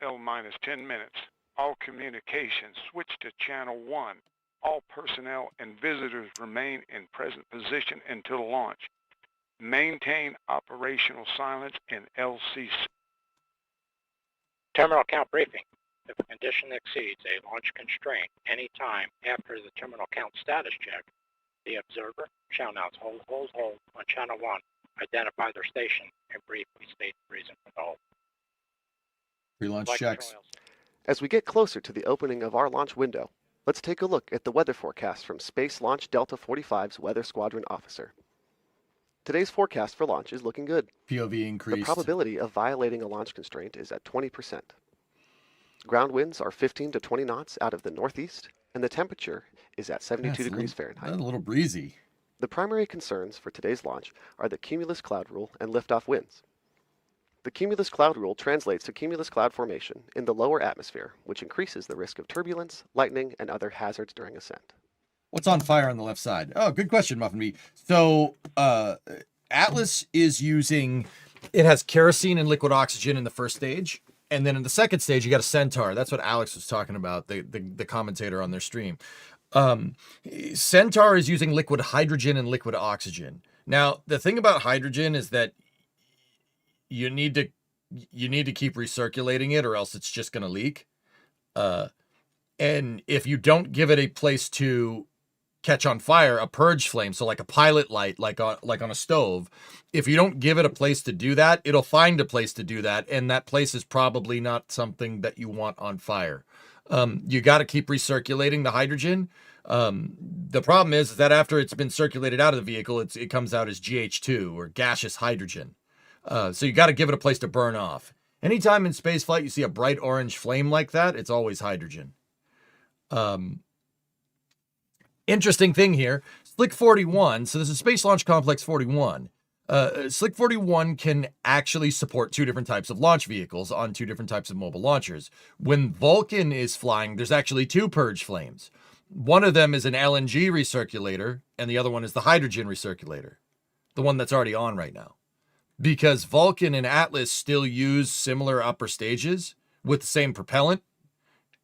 Speaker 15: L-10 minutes. All communications switch to channel 1. All personnel and visitors remain in present position until launch. Maintain operational silence in LC.
Speaker 14: Terminal count briefing. If a condition exceeds a launch constraint any time after the terminal count status check, the observer shall announce hold on channel 1, identify their station, and briefly state the reason for the hold.
Speaker 1: Pre-launch checks.
Speaker 12: As we get closer to the opening of our launch window, let's take a look at the weather forecast from Space Launch Delta 45's Weather Squadron officer. Today's forecast for launch is looking good.
Speaker 1: POV increased.
Speaker 12: The probability of violating a launch constraint is at 20%. Ground winds are 15 to 20 knots out of the northeast, and the temperature is at 72 degrees Fahrenheit.
Speaker 1: A little breezy.
Speaker 12: The primary concerns for today's launch are the cumulus cloud rule and liftoff winds. The cumulus cloud rule translates to cumulus cloud formation in the lower atmosphere, which increases the risk of turbulence, lightning, and other hazards during ascent.
Speaker 1: What's on fire on the left side? Oh, good question, Muffin B. So, Atlas is using, it has kerosene and liquid oxygen in the first stage. And then in the second stage, you got a Centaur. That's what Alex was talking about, the commentator on their stream. Centaur is using liquid hydrogen and liquid oxygen. Now, the thing about hydrogen is that you need to keep recirculating it or else it's just going to leak. And if you don't give it a place to catch on fire, a purge flame, so like a pilot light, like on a stove, if you don't give it a place to do that, it'll find a place to do that, and that place is probably not something that you want on fire. You got to keep recirculating the hydrogen. The problem is that after it's been circulated out of the vehicle, it comes out as GH2 or gaseous hydrogen. So you got to give it a place to burn off. Anytime in space flight you see a bright orange flame like that, it's always hydrogen. Interesting thing here, Slick 41, so this is Space Launch Complex 41. Slick 41 can actually support two different types of launch vehicles on two different types of mobile launchers. When Vulcan is flying, there's actually two purge flames. One of them is an LNG recirculator, and the other one is the hydrogen recirculator, the one that's already on right now. Because Vulcan and Atlas still use similar upper stages with the same propellant,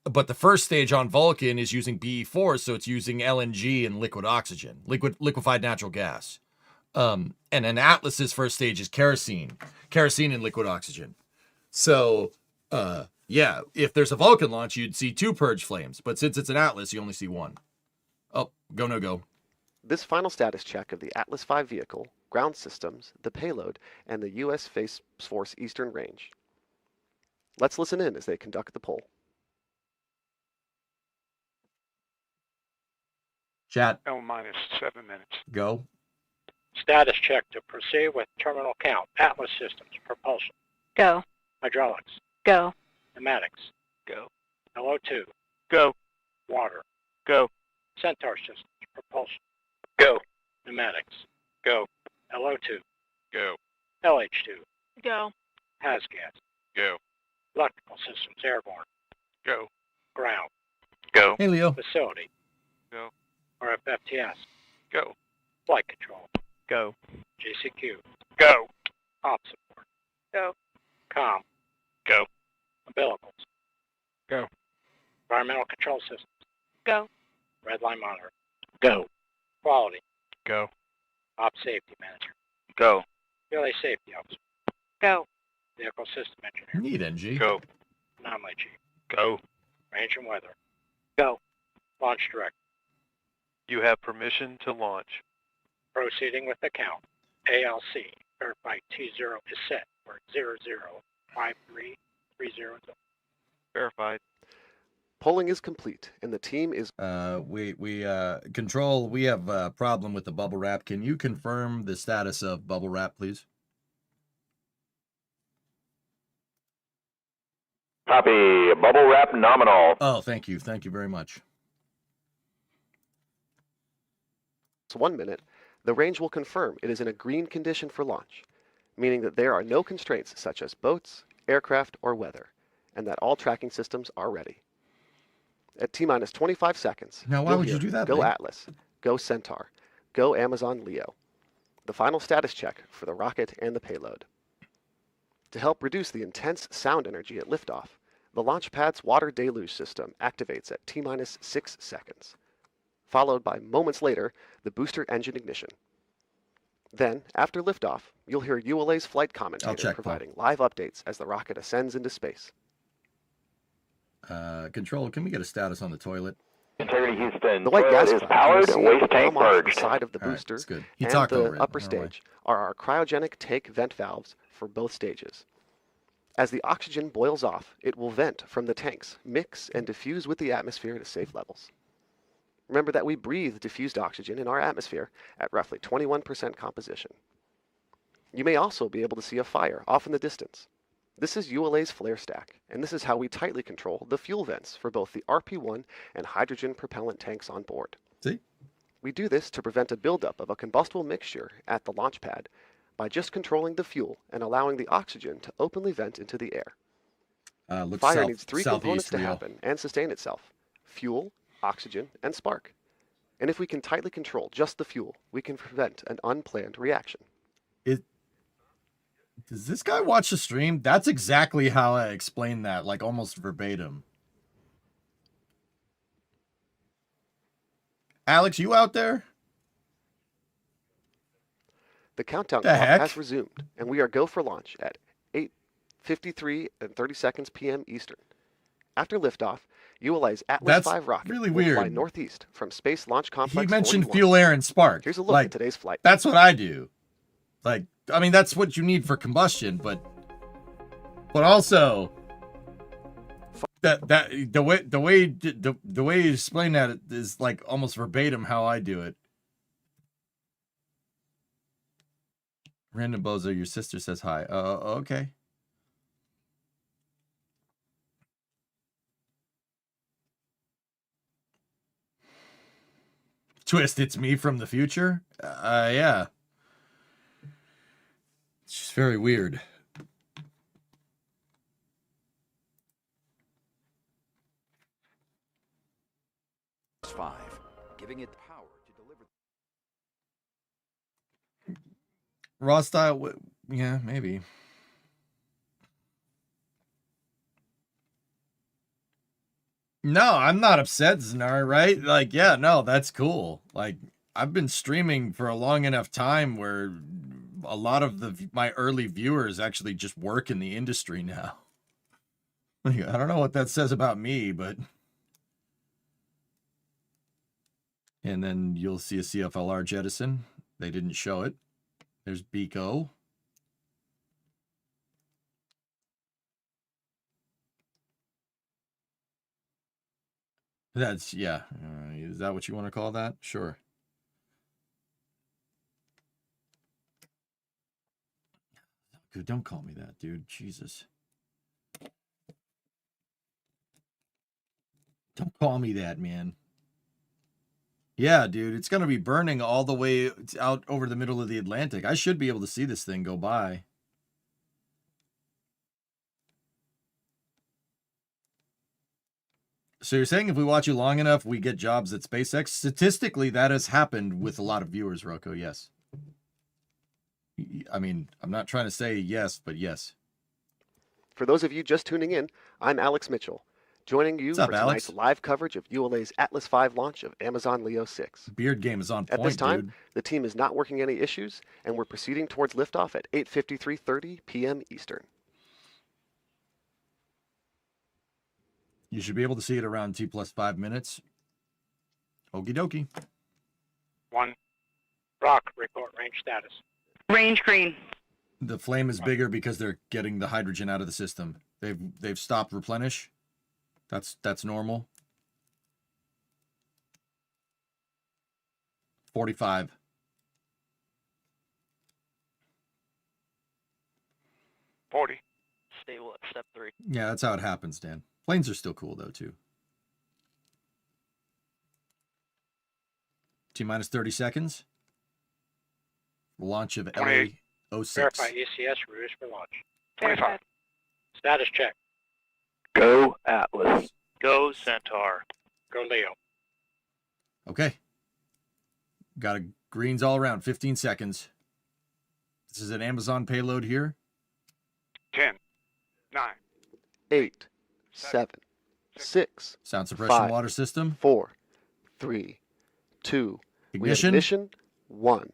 Speaker 1: but the first stage on Vulcan is using BE4, so it's using LNG and liquid oxygen, liquefied natural gas. And then Atlas's first stage is kerosene and liquid oxygen. So, yeah, if there's a Vulcan launch, you'd see two purge flames, but since it's an Atlas, you only see one. Oh, go, no go.
Speaker 12: This final status check of the Atlas V vehicle, ground systems, the payload, and the U.S. Space Force Eastern Range. Let's listen in as they conduct the poll.
Speaker 1: Chat.
Speaker 15: L minus 7 minutes.
Speaker 1: Go.
Speaker 14: Status check to proceed with terminal count. Atlas systems, propulsion.
Speaker 5: Go.
Speaker 14: Hydraulics.
Speaker 5: Go.
Speaker 14: Pneumatics.
Speaker 6: Go.
Speaker 14: LO2.
Speaker 6: Go.
Speaker 14: Water.
Speaker 6: Go.
Speaker 14: Centaur systems, propulsion.
Speaker 6: Go.
Speaker 14: Pneumatics.
Speaker 6: Go.
Speaker 14: LO2.
Speaker 6: Go.
Speaker 14: LH2.
Speaker 5: Go.
Speaker 14: Has gas.
Speaker 6: Go.
Speaker 14: Electrical systems, airborne.
Speaker 6: Go.
Speaker 14: Ground.
Speaker 6: Go.
Speaker 1: Hey, Leo.
Speaker 14: Facility.
Speaker 6: Go.
Speaker 14: RFFTS.
Speaker 6: Go.
Speaker 14: Flight control.
Speaker 6: Go.
Speaker 14: GCQ.
Speaker 6: Go.
Speaker 14: Op support.
Speaker 5: Go.
Speaker 14: Com.
Speaker 6: Go.
Speaker 14: Umbilicals.
Speaker 6: Go.
Speaker 14: Environmental control systems.
Speaker 5: Go.
Speaker 14: Red line monitor. Go. Quality.
Speaker 6: Go.
Speaker 14: Op safety manager.
Speaker 6: Go.
Speaker 14: Relay safety officer.
Speaker 5: Go.
Speaker 14: Vehicle system engineer.
Speaker 1: Neat, NG.
Speaker 6: Go.
Speaker 14: Anomaly chief.
Speaker 6: Go.
Speaker 14: Range and weather. Go. Launch director.
Speaker 6: You have permission to launch.
Speaker 14: Proceeding with the count. ALC. Verified T0 is set for 005330.
Speaker 6: Verified.
Speaker 12: Polling is complete, and the team is...
Speaker 1: Control, we have a problem with the bubble wrap. Can you confirm the status of bubble wrap, please?
Speaker 9: Copy. Bubble wrap nominal.
Speaker 1: Oh, thank you. Thank you very much.
Speaker 12: 1 minute, the range will confirm it is in a green condition for launch, meaning that there are no constraints such as boats, aircraft, or weather, and that all tracking systems are ready. At T-minus 25 seconds,
Speaker 1: now why would you do that?
Speaker 12: Go
Speaker 1: Lee?
Speaker 12: Atlas, go Centaur, go Amazon Leo. The final status check for the rocket and the payload. To help reduce the intense sound energy at liftoff, the launch pad's water deluge system activates at T-minus 6 seconds, followed by moments later, the booster engine ignition. Then, after liftoff, you'll hear ULA's flight commentator providing live updates as the rocket ascends into space.
Speaker 1: Control, can we get a status on the toilet?
Speaker 9: Integrity Houston.
Speaker 12: The white gas
Speaker 9: is powered. Waste tank
Speaker 12: come off
Speaker 9: purged.
Speaker 12: the side of the booster and the upper stage are our cryogenic take vent valves for both stages. As the oxygen boils off, it will vent from the tanks, mix, and diffuse with the atmosphere to safe levels. Remember that we breathe diffused oxygen in our atmosphere at roughly 21% composition. You may also be able to see a fire off in the distance. This is ULA's flare stack, and this is how we tightly control the fuel vents for both the RP-1 and hydrogen propellant tanks on board.
Speaker 1: See?
Speaker 12: We do this to prevent a buildup of a combustible mixture at the launch pad by just controlling the fuel and allowing the oxygen to openly vent into the air. Fire needs three components to happen and sustain itself: fuel, oxygen, and spark. And if we can tightly control just the fuel, we can prevent an unplanned reaction.
Speaker 1: Does this guy watch the stream? That's exactly how I explained that, like almost verbatim. Alex, you out there?
Speaker 12: The countdown clock has resumed, and we are go for launch at 8:53 and 30 seconds p.m. Eastern. After liftoff, ULA's Atlas V rocket
Speaker 1: really
Speaker 12: will fly
Speaker 1: weird.
Speaker 12: northeast from Space Launch Complex.
Speaker 1: He mentioned
Speaker 12: 41.
Speaker 1: fuel, air, and spark.
Speaker 12: Here's a look at today's flight.
Speaker 1: That's what I do. Like, I mean, that's what you need for combustion, but also the way you explain that is like almost verbatim how I do it. Random Bozo, your sister says hi. Okay. Twist, it's me from the future? Yeah. It's just very weird.
Speaker 13: +5, giving it power to deliver.
Speaker 1: Raw style, yeah, maybe. No, I'm not upset, Znar, right? Like, yeah, no, that's cool. Like, I've been streaming for a long enough time where a lot of my early viewers actually just work in the industry now. I don't know what that says about me, but... And then you'll see a CFLR jettison. They didn't show it. There's Beco. That's, yeah. Is that what you want to call that? Sure. Dude, don't call me that, dude. Jesus. Don't call me that, man. Yeah, dude, it's going to be burning all the way out over the middle of the Atlantic. I should be able to see this thing go by. So you're saying if we watch you long enough, we get jobs at SpaceX? Statistically, that has happened with a lot of viewers, Rocco, yes. I mean, I'm not trying to say yes, but yes.
Speaker 12: For those of you just tuning in, I'm Alex Mitchell, joining you for tonight's live coverage of ULA's Atlas V launch of Amazon LEO-06.
Speaker 1: Beard game is on point,
Speaker 12: At this time,
Speaker 1: dude.
Speaker 12: the team is not working any issues, and we're proceeding towards liftoff at 8:53:30 p.m. Eastern.
Speaker 1: You should be able to see it around T+5 minutes. Okie dokie.
Speaker 14: 1. Rock, report range status.
Speaker 16: Range green.
Speaker 1: The flame is bigger because they're getting the hydrogen out of the system. They've stopped replenish. That's normal. 45.
Speaker 17: Stable at step 3.
Speaker 1: Yeah, that's how it happens, Dan. Planes are still cool, though, too. T-minus 30 seconds. Launch of LA-06.
Speaker 14: Verify ECS routes for launch.
Speaker 17: 25.
Speaker 14: Status check.
Speaker 17: Go Atlas. Go Centaur.
Speaker 14: Go Leo.
Speaker 1: Okay. Got a greens all around. 15 seconds. This is an Amazon payload here.
Speaker 15: 10, 9,
Speaker 12: 8, 7, 6.
Speaker 1: Sound suppression
Speaker 12: 5,
Speaker 1: water system.
Speaker 12: 4, 3, 2.
Speaker 1: Ignition.
Speaker 12: Ignition. 1.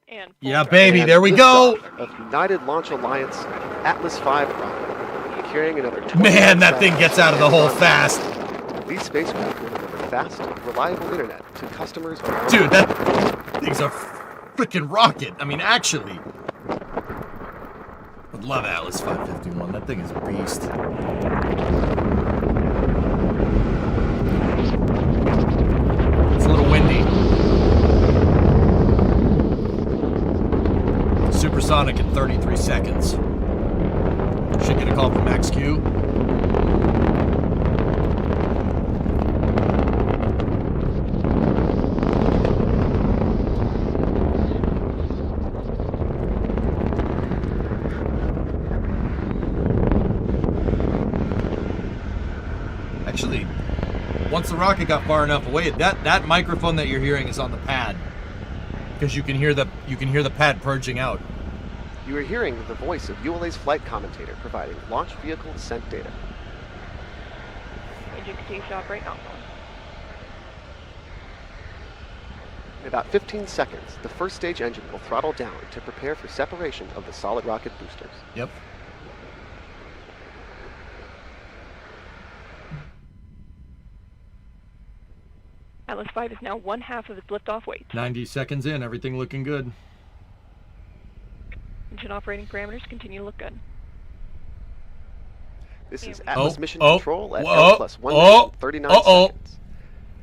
Speaker 16: And
Speaker 1: yeah, baby, there we go.
Speaker 12: Of United Launch Alliance Atlas V rocket, carrying another 20
Speaker 1: Man, that thing gets out of the hole fast.
Speaker 12: These spacecraft will deliver fast, reliable internet to customers around.
Speaker 1: Dude, that thing's a freaking rocket. I mean, actually. Would love Atlas 551. That thing is a beast. It's a little windy. Supersonic in 33 seconds. Should get a call from Max Q. Actually, once the rocket got far enough away, that microphone that you're hearing is on the pad. Because you can hear the pad purging out.
Speaker 12: You are hearing the voice of ULA's flight commentator providing launch vehicle descent data.
Speaker 16: Engine continue to operate now.
Speaker 12: In about 15 seconds, the first stage engine will throttle down to prepare for separation of the solid rocket boosters.
Speaker 1: Yep.
Speaker 16: Atlas V is now 1/2 of its liftoff weight.
Speaker 1: 90 seconds in, everything looking good.
Speaker 16: Engine operating parameters continue to look good.
Speaker 12: This is Atlas Mission Control at L+139 seconds.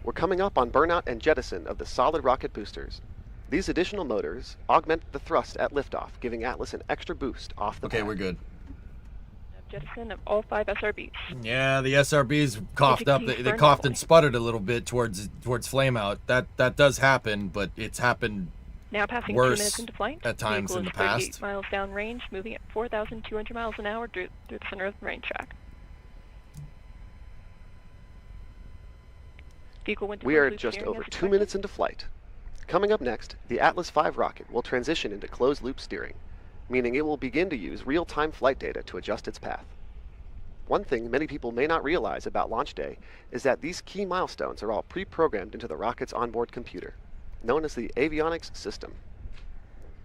Speaker 12: We're coming up on burnout and jettison of the solid rocket boosters. These additional motors augment the thrust at liftoff, giving Atlas an extra boost off the pad.
Speaker 1: We're good.
Speaker 16: jettison of all 5 SRBs.
Speaker 1: Yeah, the SRBs coughed up. They coughed and sputtered a little bit towards flame out. That does happen, but it's happened
Speaker 16: Now passing
Speaker 1: worse
Speaker 16: 2 minutes into flight.
Speaker 1: at times
Speaker 16: Vehicle
Speaker 1: in the
Speaker 16: is 38
Speaker 1: past.
Speaker 16: miles downrange, moving at 4,200 miles an hour through the center of the range track. Vehicle went to
Speaker 12: We are
Speaker 16: closed-loop
Speaker 12: just
Speaker 16: steering
Speaker 12: over
Speaker 16: as
Speaker 12: 2 minutes into flight. Coming up next, the Atlas V rocket will transition into closed-loop steering, meaning it will begin to use real-time flight data to adjust its path. One thing many people may not realize about launch day is that these key milestones are all pre-programmed into the rocket's onboard computer, known as the avionics system.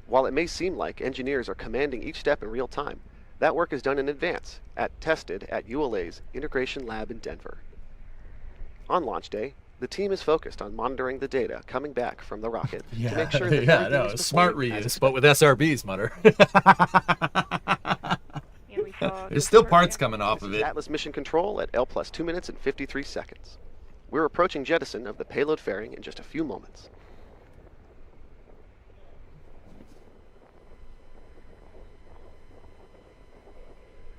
Speaker 12: While it may seem like engineers are commanding each step in real time, that work is done in advance, tested at ULA's Integration Lab in Denver. On launch day, the team is focused on monitoring the data coming back from the rocket to make sure that
Speaker 1: yeah,
Speaker 12: everything
Speaker 1: no,
Speaker 12: is
Speaker 1: smart
Speaker 12: performing as
Speaker 1: reuse, but with SRBs, Mutter. There's still parts coming off of it.
Speaker 12: Atlas mission control at L plus 2 minutes and 53 seconds. We're approaching jettison of the payload fairing in just a few moments.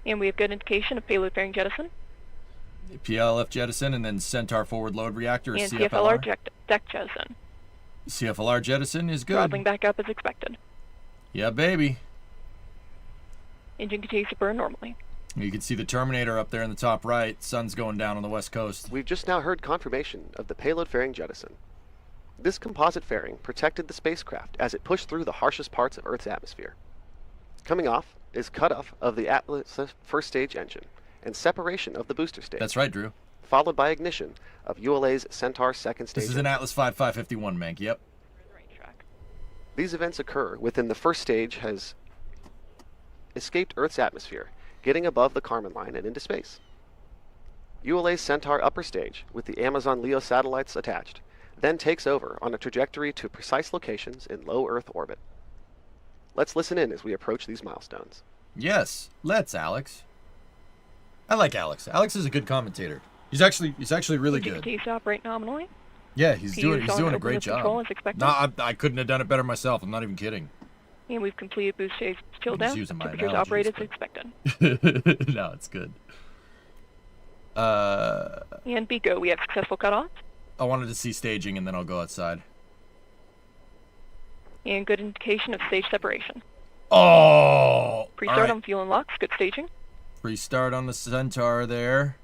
Speaker 16: And we have good indication of payload fairing jettison.
Speaker 1: PLF jettison and then Centaur forward load reactor is
Speaker 16: And
Speaker 1: CFLR.
Speaker 16: CFLR deck jettison.
Speaker 1: CFLR jettison is good.
Speaker 16: Throttling back up as expected.
Speaker 1: Yeah, baby.
Speaker 16: Engine continues to burn normally.
Speaker 1: You can see the Terminator up there in the top right. Sun's going down on the west coast.
Speaker 12: We've just now heard confirmation of the payload fairing jettison. This composite fairing protected the spacecraft as it pushed through the harshest parts of Earth's atmosphere. Coming off is cutoff of the Atlas first stage engine and separation of the booster stage.
Speaker 1: That's right, Drew.
Speaker 12: Followed by ignition of ULA's Centaur second stage.
Speaker 1: This is an Atlas 5551, Mank. Yep.
Speaker 12: These events occur within the first stage has escaped Earth's atmosphere, getting above the Kármán line and into space. ULA's Centaur upper stage, with the Amazon LEO satellites attached, then takes over on a trajectory to precise locations in low Earth orbit. Let's listen in as we approach these milestones.
Speaker 1: Yes, let's, Alex. I like Alex. Alex is a good commentator. He's actually really good.
Speaker 16: Continues to operate nominally.
Speaker 1: Yeah, he's doing a great job.
Speaker 16: As expected.
Speaker 1: No, I couldn't have done it better myself. I'm not even kidding.
Speaker 16: And we've completed boost stage chill down.
Speaker 1: Using my
Speaker 16: Temperatures
Speaker 1: analogies,
Speaker 16: operate as
Speaker 1: but-
Speaker 16: expected.
Speaker 1: No, it's good.
Speaker 16: And BCO, we have successful cutoff.
Speaker 1: I wanted to see staging and then I'll go outside.
Speaker 16: And good indication of stage separation.
Speaker 1: Oh!
Speaker 16: Pre-start
Speaker 1: right.
Speaker 16: on fuel and locks. Good staging.
Speaker 1: Restart on the Centaur there.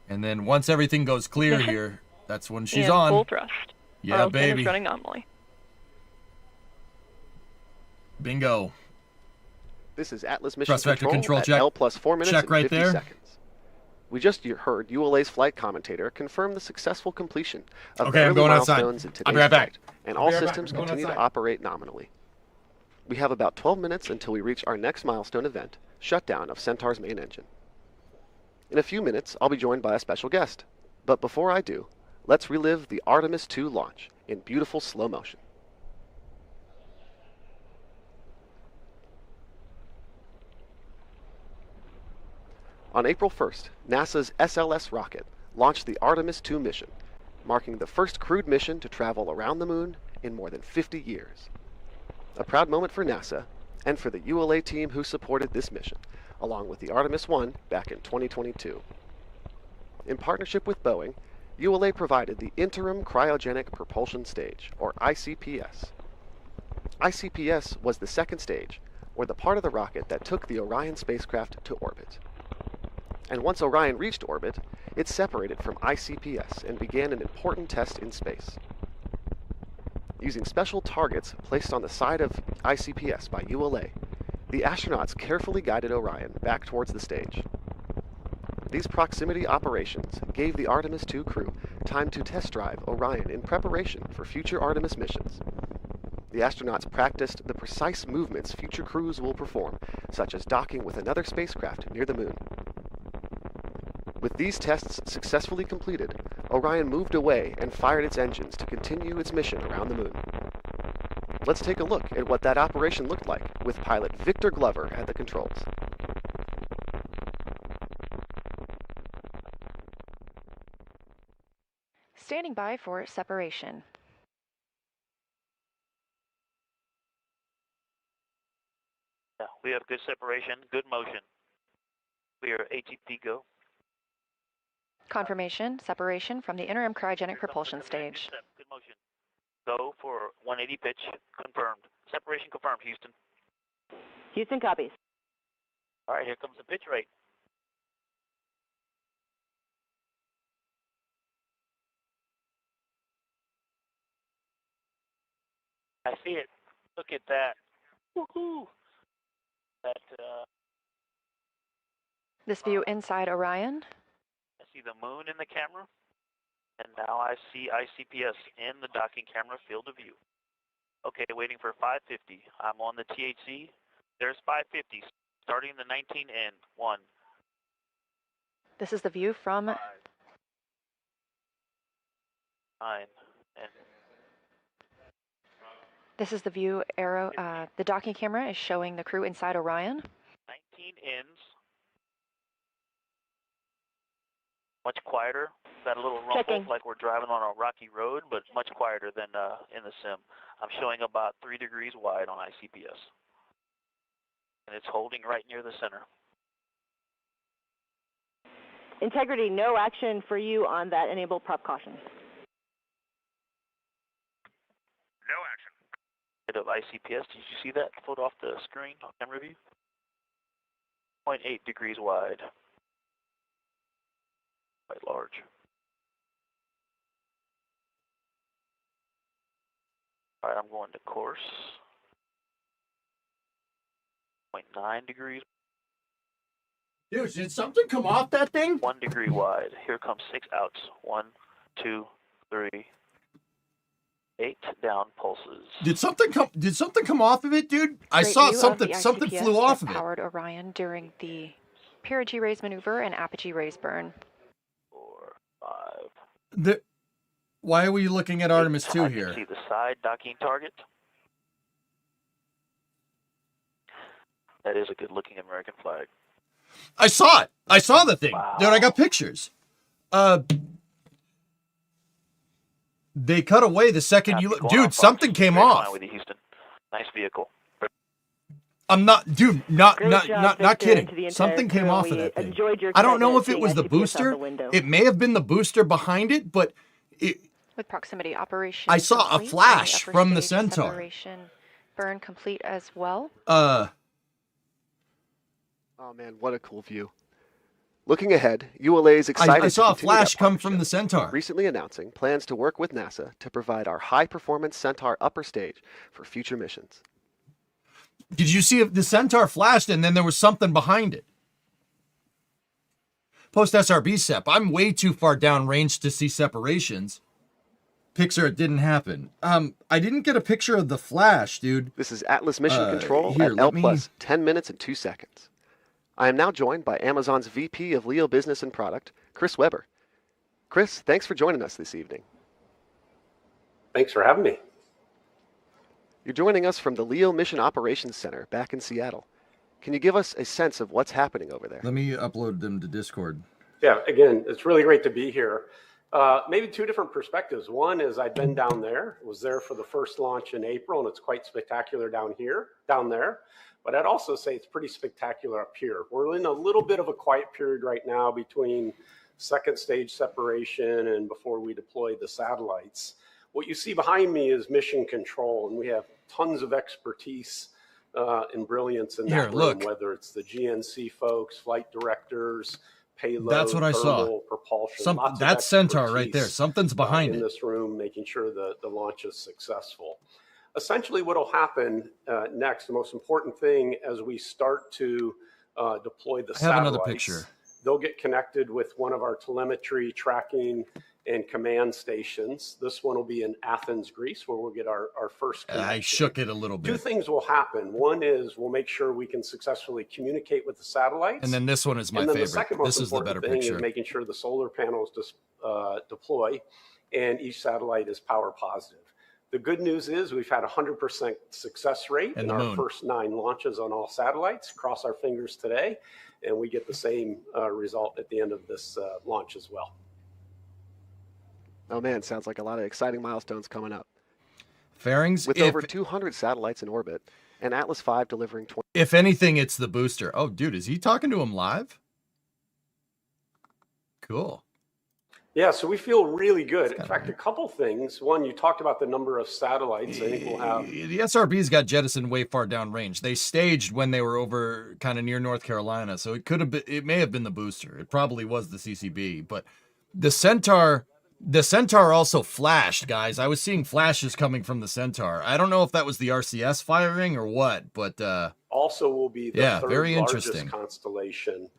Speaker 1: And then once everything goes clear
Speaker 16: Ignition.
Speaker 1: here, that's when she's
Speaker 16: and
Speaker 1: on.
Speaker 16: full thrust.
Speaker 1: Yeah,
Speaker 16: RL10
Speaker 1: baby.
Speaker 16: is running nominally.
Speaker 1: Bingo.
Speaker 12: This is Atlas mission
Speaker 1: Thrust vector
Speaker 12: control,
Speaker 1: control
Speaker 12: at
Speaker 1: check.
Speaker 12: L plus 4 minutes
Speaker 1: Check
Speaker 12: and
Speaker 1: right
Speaker 12: 50
Speaker 1: there.
Speaker 12: seconds. We just heard ULA's flight commentator confirm the successful completion of
Speaker 1: Okay,
Speaker 12: the
Speaker 1: I'm
Speaker 12: early
Speaker 1: going outside.
Speaker 12: milestones in today's
Speaker 1: I'll be right back.
Speaker 12: flight, and
Speaker 1: I'll
Speaker 12: all
Speaker 1: be right back.
Speaker 12: systems
Speaker 1: I'm going
Speaker 12: continue to
Speaker 1: outside.
Speaker 12: operate nominally. We have about 12 minutes until we reach our next milestone event, shutdown of Centaur's main engine. In a few minutes, I'll be joined by a special guest. But before I do, let's relive the Artemis II launch in beautiful slow motion. On April 1st, NASA's SLS rocket launched the Artemis II mission, marking the first crewed mission to travel around the moon in more than 50 years. A proud moment for NASA and for the ULA team who supported this mission, along with the Artemis I back in 2022. In partnership with Boeing, ULA provided the Interim Cryogenic Propulsion Stage, or ICPS. ICPS was the second stage, or the part of the rocket that took the Orion spacecraft to orbit. And once Orion reached orbit, it separated from ICPS and began an important test in space. Using special targets placed on the side of ICPS by ULA, the astronauts carefully guided Orion back towards the stage. These proximity operations gave the Artemis II crew time to test drive Orion in preparation for future Artemis missions. The astronauts practiced the precise movements future crews will perform, such as docking with another spacecraft near the moon. With these tests successfully completed, Orion moved away and fired its engines to continue its mission around the moon. Let's take a look at what that operation looked like with pilot Victor Glover at the controls.
Speaker 18: Standing by for separation.
Speaker 17: Yeah, we have good separation, good motion. We are ATP go.
Speaker 18: Confirmation, separation from the interim cryogenic propulsion stage.
Speaker 17: Good motion. Go for 180 pitch, confirmed. Separation confirmed, Houston.
Speaker 7: Houston copies.
Speaker 17: All right, here comes the pitch rate. I see it. Look at that. Woohoo! That,
Speaker 18: This view inside Orion.
Speaker 17: I see the moon in the camera, and now I see ICPS in the docking camera field of view. Okay, waiting for 550. I'm on the THC. There's 550, starting the 19N. 1.
Speaker 18: This is the view from
Speaker 17: 5, 9, and
Speaker 18: This is the view arrow. The docking camera is showing the crew inside Orion.
Speaker 17: 19 ends. Much quieter. Got a little rumble,
Speaker 7: Checking.
Speaker 17: like we're driving on a rocky road, but much quieter than in the sim. I'm showing about 3 degrees wide on ICPS. And it's holding right near the center.
Speaker 7: Integrity, no action for you on that enable prop caution.
Speaker 17: No action. Bit of ICPS. Did you see that photo off the screen on camera view? 0.8 degrees wide. Quite large. All right, I'm going to course. 0.9 degrees.
Speaker 1: Dude, did something come off that thing?
Speaker 17: 1 degree wide. Here comes 6 outs. 1, 2, 3, 8 down pulses.
Speaker 1: Did something come off of it, dude? I
Speaker 18: Great
Speaker 1: saw
Speaker 18: view of
Speaker 1: something.
Speaker 18: the
Speaker 1: Something
Speaker 18: ICPS
Speaker 1: flew off of
Speaker 18: that
Speaker 1: it.
Speaker 18: powered Orion during the perigee raise maneuver and apogee raise burn.
Speaker 17: 4, 5.
Speaker 1: Why are we looking at Artemis 2
Speaker 17: I
Speaker 1: here?
Speaker 17: can see the side docking target. That is a good looking American flag.
Speaker 1: I saw it. I saw the thing.
Speaker 17: Wow.
Speaker 1: Dude, I got pictures. They cut away the second you look. Dude, something came off.
Speaker 17: Fine with you, Houston. Nice vehicle.
Speaker 1: I'm not, dude, not
Speaker 7: Victor,
Speaker 1: kidding.
Speaker 7: and to the entire
Speaker 1: Something came
Speaker 7: crew.
Speaker 1: off of
Speaker 7: We
Speaker 1: that thing.
Speaker 7: enjoyed your
Speaker 1: I don't know if it
Speaker 7: commitment
Speaker 1: was the
Speaker 7: seeing ICPS out
Speaker 1: booster.
Speaker 7: the window.
Speaker 1: It may have been the booster behind it, but
Speaker 18: With proximity operation
Speaker 1: I saw a
Speaker 18: complete,
Speaker 1: flash
Speaker 18: and the upper
Speaker 1: from the
Speaker 18: stage
Speaker 1: Centaur.
Speaker 18: separation burn complete as well.
Speaker 12: Oh man, what a cool view. Looking ahead, ULA is excited
Speaker 1: I saw a
Speaker 12: to continue
Speaker 1: flash
Speaker 12: that
Speaker 1: come from the
Speaker 12: partnership,
Speaker 1: Centaur.
Speaker 12: recently announcing plans to work with NASA to provide our high-performance Centaur upper stage for future missions.
Speaker 1: Did you see if the Centaur flashed and then there was something behind it? Post SRB SEP. I'm way too far down range to see separations. Picture it didn't happen. I didn't get a picture of the flash, dude.
Speaker 12: This is Atlas Mission Control
Speaker 1: here,
Speaker 12: at L
Speaker 1: let me-
Speaker 12: plus 10 minutes and 2 seconds. I am now joined by Amazon's VP of LEO Business and Product, Chris Weber. Chris, thanks for joining us this evening.
Speaker 19: Thanks for having me.
Speaker 12: You're joining us from the LEO Mission Operations Center back in Seattle. Can you give us a sense of what's happening over there?
Speaker 1: Let me upload them to Discord.
Speaker 19: Yeah, again, it's really great to be here. Maybe 2 different perspectives. One is I'd been down there, was there for the first launch in April, and it's quite spectacular down there. But I'd also say it's pretty spectacular up here. We're in a little bit of a quiet period right now between second stage separation and before we deploy the satellites. What you see behind me is mission control, and we have tons of expertise and brilliance in that room,
Speaker 1: look.
Speaker 19: whether it's the GNC folks, flight directors, payload,
Speaker 1: That's what I saw.
Speaker 19: thermal, propulsion. Lots of
Speaker 1: That's Centaur right there.
Speaker 19: expertise,
Speaker 1: Something's behind
Speaker 19: in
Speaker 1: it.
Speaker 19: this room, making sure the launch is successful. Essentially, what will happen next, the most important thing as we start to deploy the
Speaker 1: I have
Speaker 19: satellites,
Speaker 1: another picture.
Speaker 19: they'll get connected with one of our telemetry, tracking, and command stations. This one will be in Athens, Greece, where we'll get our first connection.
Speaker 1: I shook it a little
Speaker 19: 2
Speaker 1: bit.
Speaker 19: things will happen. One is we'll make sure we can successfully communicate with the satellites.
Speaker 1: And then this one is my
Speaker 19: and then
Speaker 1: favorite.
Speaker 19: The second most
Speaker 1: This is the
Speaker 19: important
Speaker 1: better
Speaker 19: thing
Speaker 1: picture.
Speaker 19: is making sure the solar panels deploy and each satellite is power positive. The good news is we've had 100% success rate
Speaker 1: And
Speaker 19: in
Speaker 1: the
Speaker 19: our
Speaker 1: moon.
Speaker 19: first 9 launches on all satellites. Cross our fingers today, and we get the same result at the end of this launch as well.
Speaker 12: Oh man, sounds like a lot of exciting milestones coming up.
Speaker 1: Fairings,
Speaker 12: With over 200 satellites in orbit and Atlas V delivering 20.
Speaker 1: if anything, it's the booster. Oh, dude, is he talking to him live? Cool.
Speaker 19: Yeah, so we feel really good. In fact, a couple things. One, you talked about the number of satellites. I think we'll have...
Speaker 1: The SRBs got jettisoned way far downrange. They staged when they were over kind of near North Carolina, so it could have been, it may have been the booster. It probably was the CCB, but the Centaur also flashed, guys. I was seeing flashes coming from the Centaur. I don't know if that was the RCS firing or what, but
Speaker 19: also will be the third
Speaker 1: very
Speaker 19: largest
Speaker 1: interesting
Speaker 19: constellation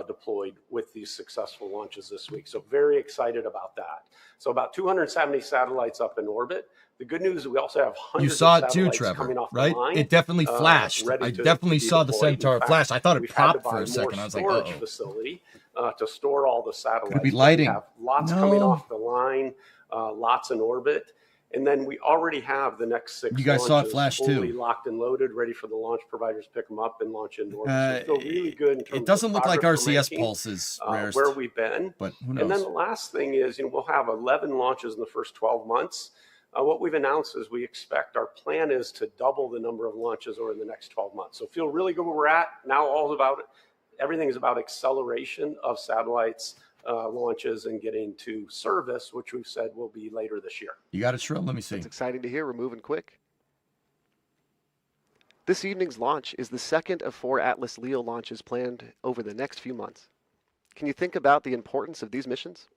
Speaker 19: deployed with these successful launches this week. So very excited about that. So about 270 satellites up in orbit. The good news is we also have hundreds
Speaker 1: you saw
Speaker 19: of
Speaker 1: it too,
Speaker 19: satellites
Speaker 1: Trevor,
Speaker 19: coming off
Speaker 1: right?
Speaker 19: the line.
Speaker 1: It definitely flashed. I definitely saw the Centaur flash. I thought it popped for a second. I was like,
Speaker 19: storage facility to store all the satellites.
Speaker 1: Could it be lighting?
Speaker 19: We have lots coming off the line, lots in orbit. And then we already have the next 6
Speaker 1: You guys saw it flash
Speaker 19: fully
Speaker 1: too.
Speaker 19: locked and loaded, ready for the launch providers to pick them up and launch into orbit. So we feel really good in terms
Speaker 1: It doesn't
Speaker 19: of
Speaker 1: look like
Speaker 19: progress we're
Speaker 1: RCS
Speaker 19: making,
Speaker 1: pulses,
Speaker 19: where we've been.
Speaker 1: But who knows?
Speaker 19: And then the last thing is, we'll have 11 launches in the first 12 months. What we've announced is we expect our plan is to double the number of launches over the next 12 months. So feel really good where we're at. Now everything is about acceleration of satellites, launches, and getting to service, which we've said will be later this year.
Speaker 1: You got it, Shrill? Let me see.
Speaker 12: It's exciting to hear. We're moving quick. This evening's launch is the second of 4 Atlas LEO launches planned over the next few months. Can you think about the importance of these missions?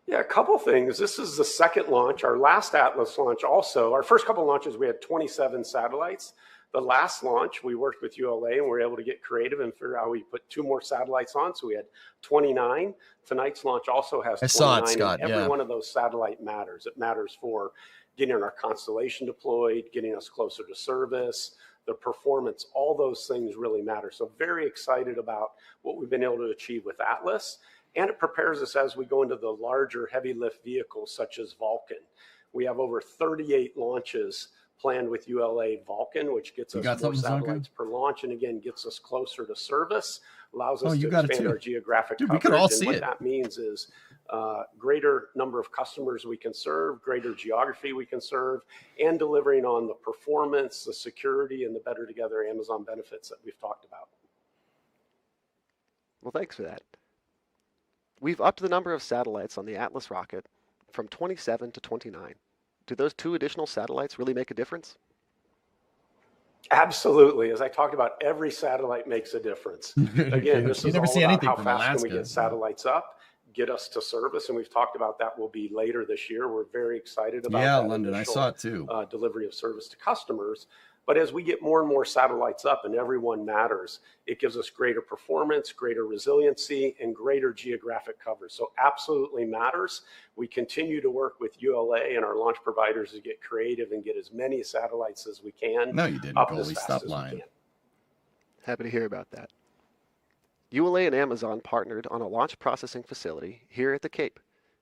Speaker 19: Yeah, a couple things. This is the second launch. Our last Atlas launch also, our first couple launches, we had 27 satellites. The last launch, we worked with ULA and we were able to get creative and figure out how we put 2 more satellites on. So we had 29. Tonight's launch also has 29.
Speaker 1: I saw it, Scott.
Speaker 19: Every one of those satellite matters. It matters for getting our constellation deployed, getting us closer to service, the performance, all those things really matter. So very excited about what we've been able to achieve with Atlas. And it prepares us as we go into the larger heavy lift vehicles such as Vulcan. We have over 38 launches planned with ULA Vulcan, which gets us more satellites per launch, and again gets us closer to service, allows us to expand our geographic coverage.
Speaker 1: We could all see
Speaker 19: and what that means is greater number of customers we can serve, greater geography we can serve, and delivering on the performance, the security, and the better together Amazon benefits that we've talked about.
Speaker 12: Well, thanks for that. We've upped the number of satellites on the Atlas rocket from 27 to 29. Do those 2 additional satellites really make a difference?
Speaker 19: Absolutely. As I talked about, every satellite makes a difference. Again, this is all about how fast can we get satellites up, get us to service, and we've talked about that will be later this year. We're very excited about that
Speaker 1: London, I saw it too.
Speaker 19: Delivery of service to customers. But as we get more and more satellites up, and everyone matters, it gives us greater performance, greater resiliency, and greater geographic coverage. So absolutely matters. We continue to work with ULA and our launch providers to get creative and get as many satellites as we can.
Speaker 1: No, you didn't, Goalie. Stop lying.
Speaker 12: Happy to hear about that. ULA and Amazon partnered on a launch processing facility here at the Cape.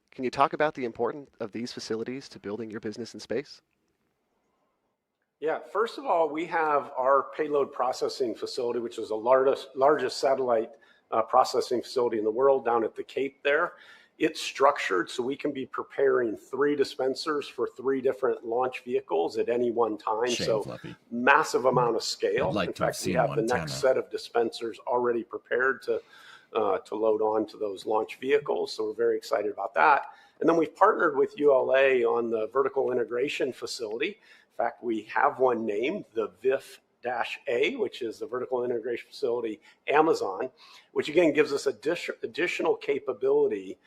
Speaker 12: Can you talk about the importance of these facilities to building your business in space?
Speaker 19: Yeah, first of all, we have our payload processing facility, which is the largest satellite processing facility in the world down at the Cape there. It's structured so we can be preparing 3 dispensers for 3 different launch vehicles at any one time.
Speaker 1: Fluffy.
Speaker 19: Massive amount of scale.
Speaker 1: In
Speaker 19: fact, we have the next set of dispensers already prepared to load on to those launch vehicles. So we're very excited about that. And then we've partnered with ULA on the vertical integration facility. In fact, we have one named the VIF-A, which is the Vertical Integration Facility Amazon, which again gives us additional capability,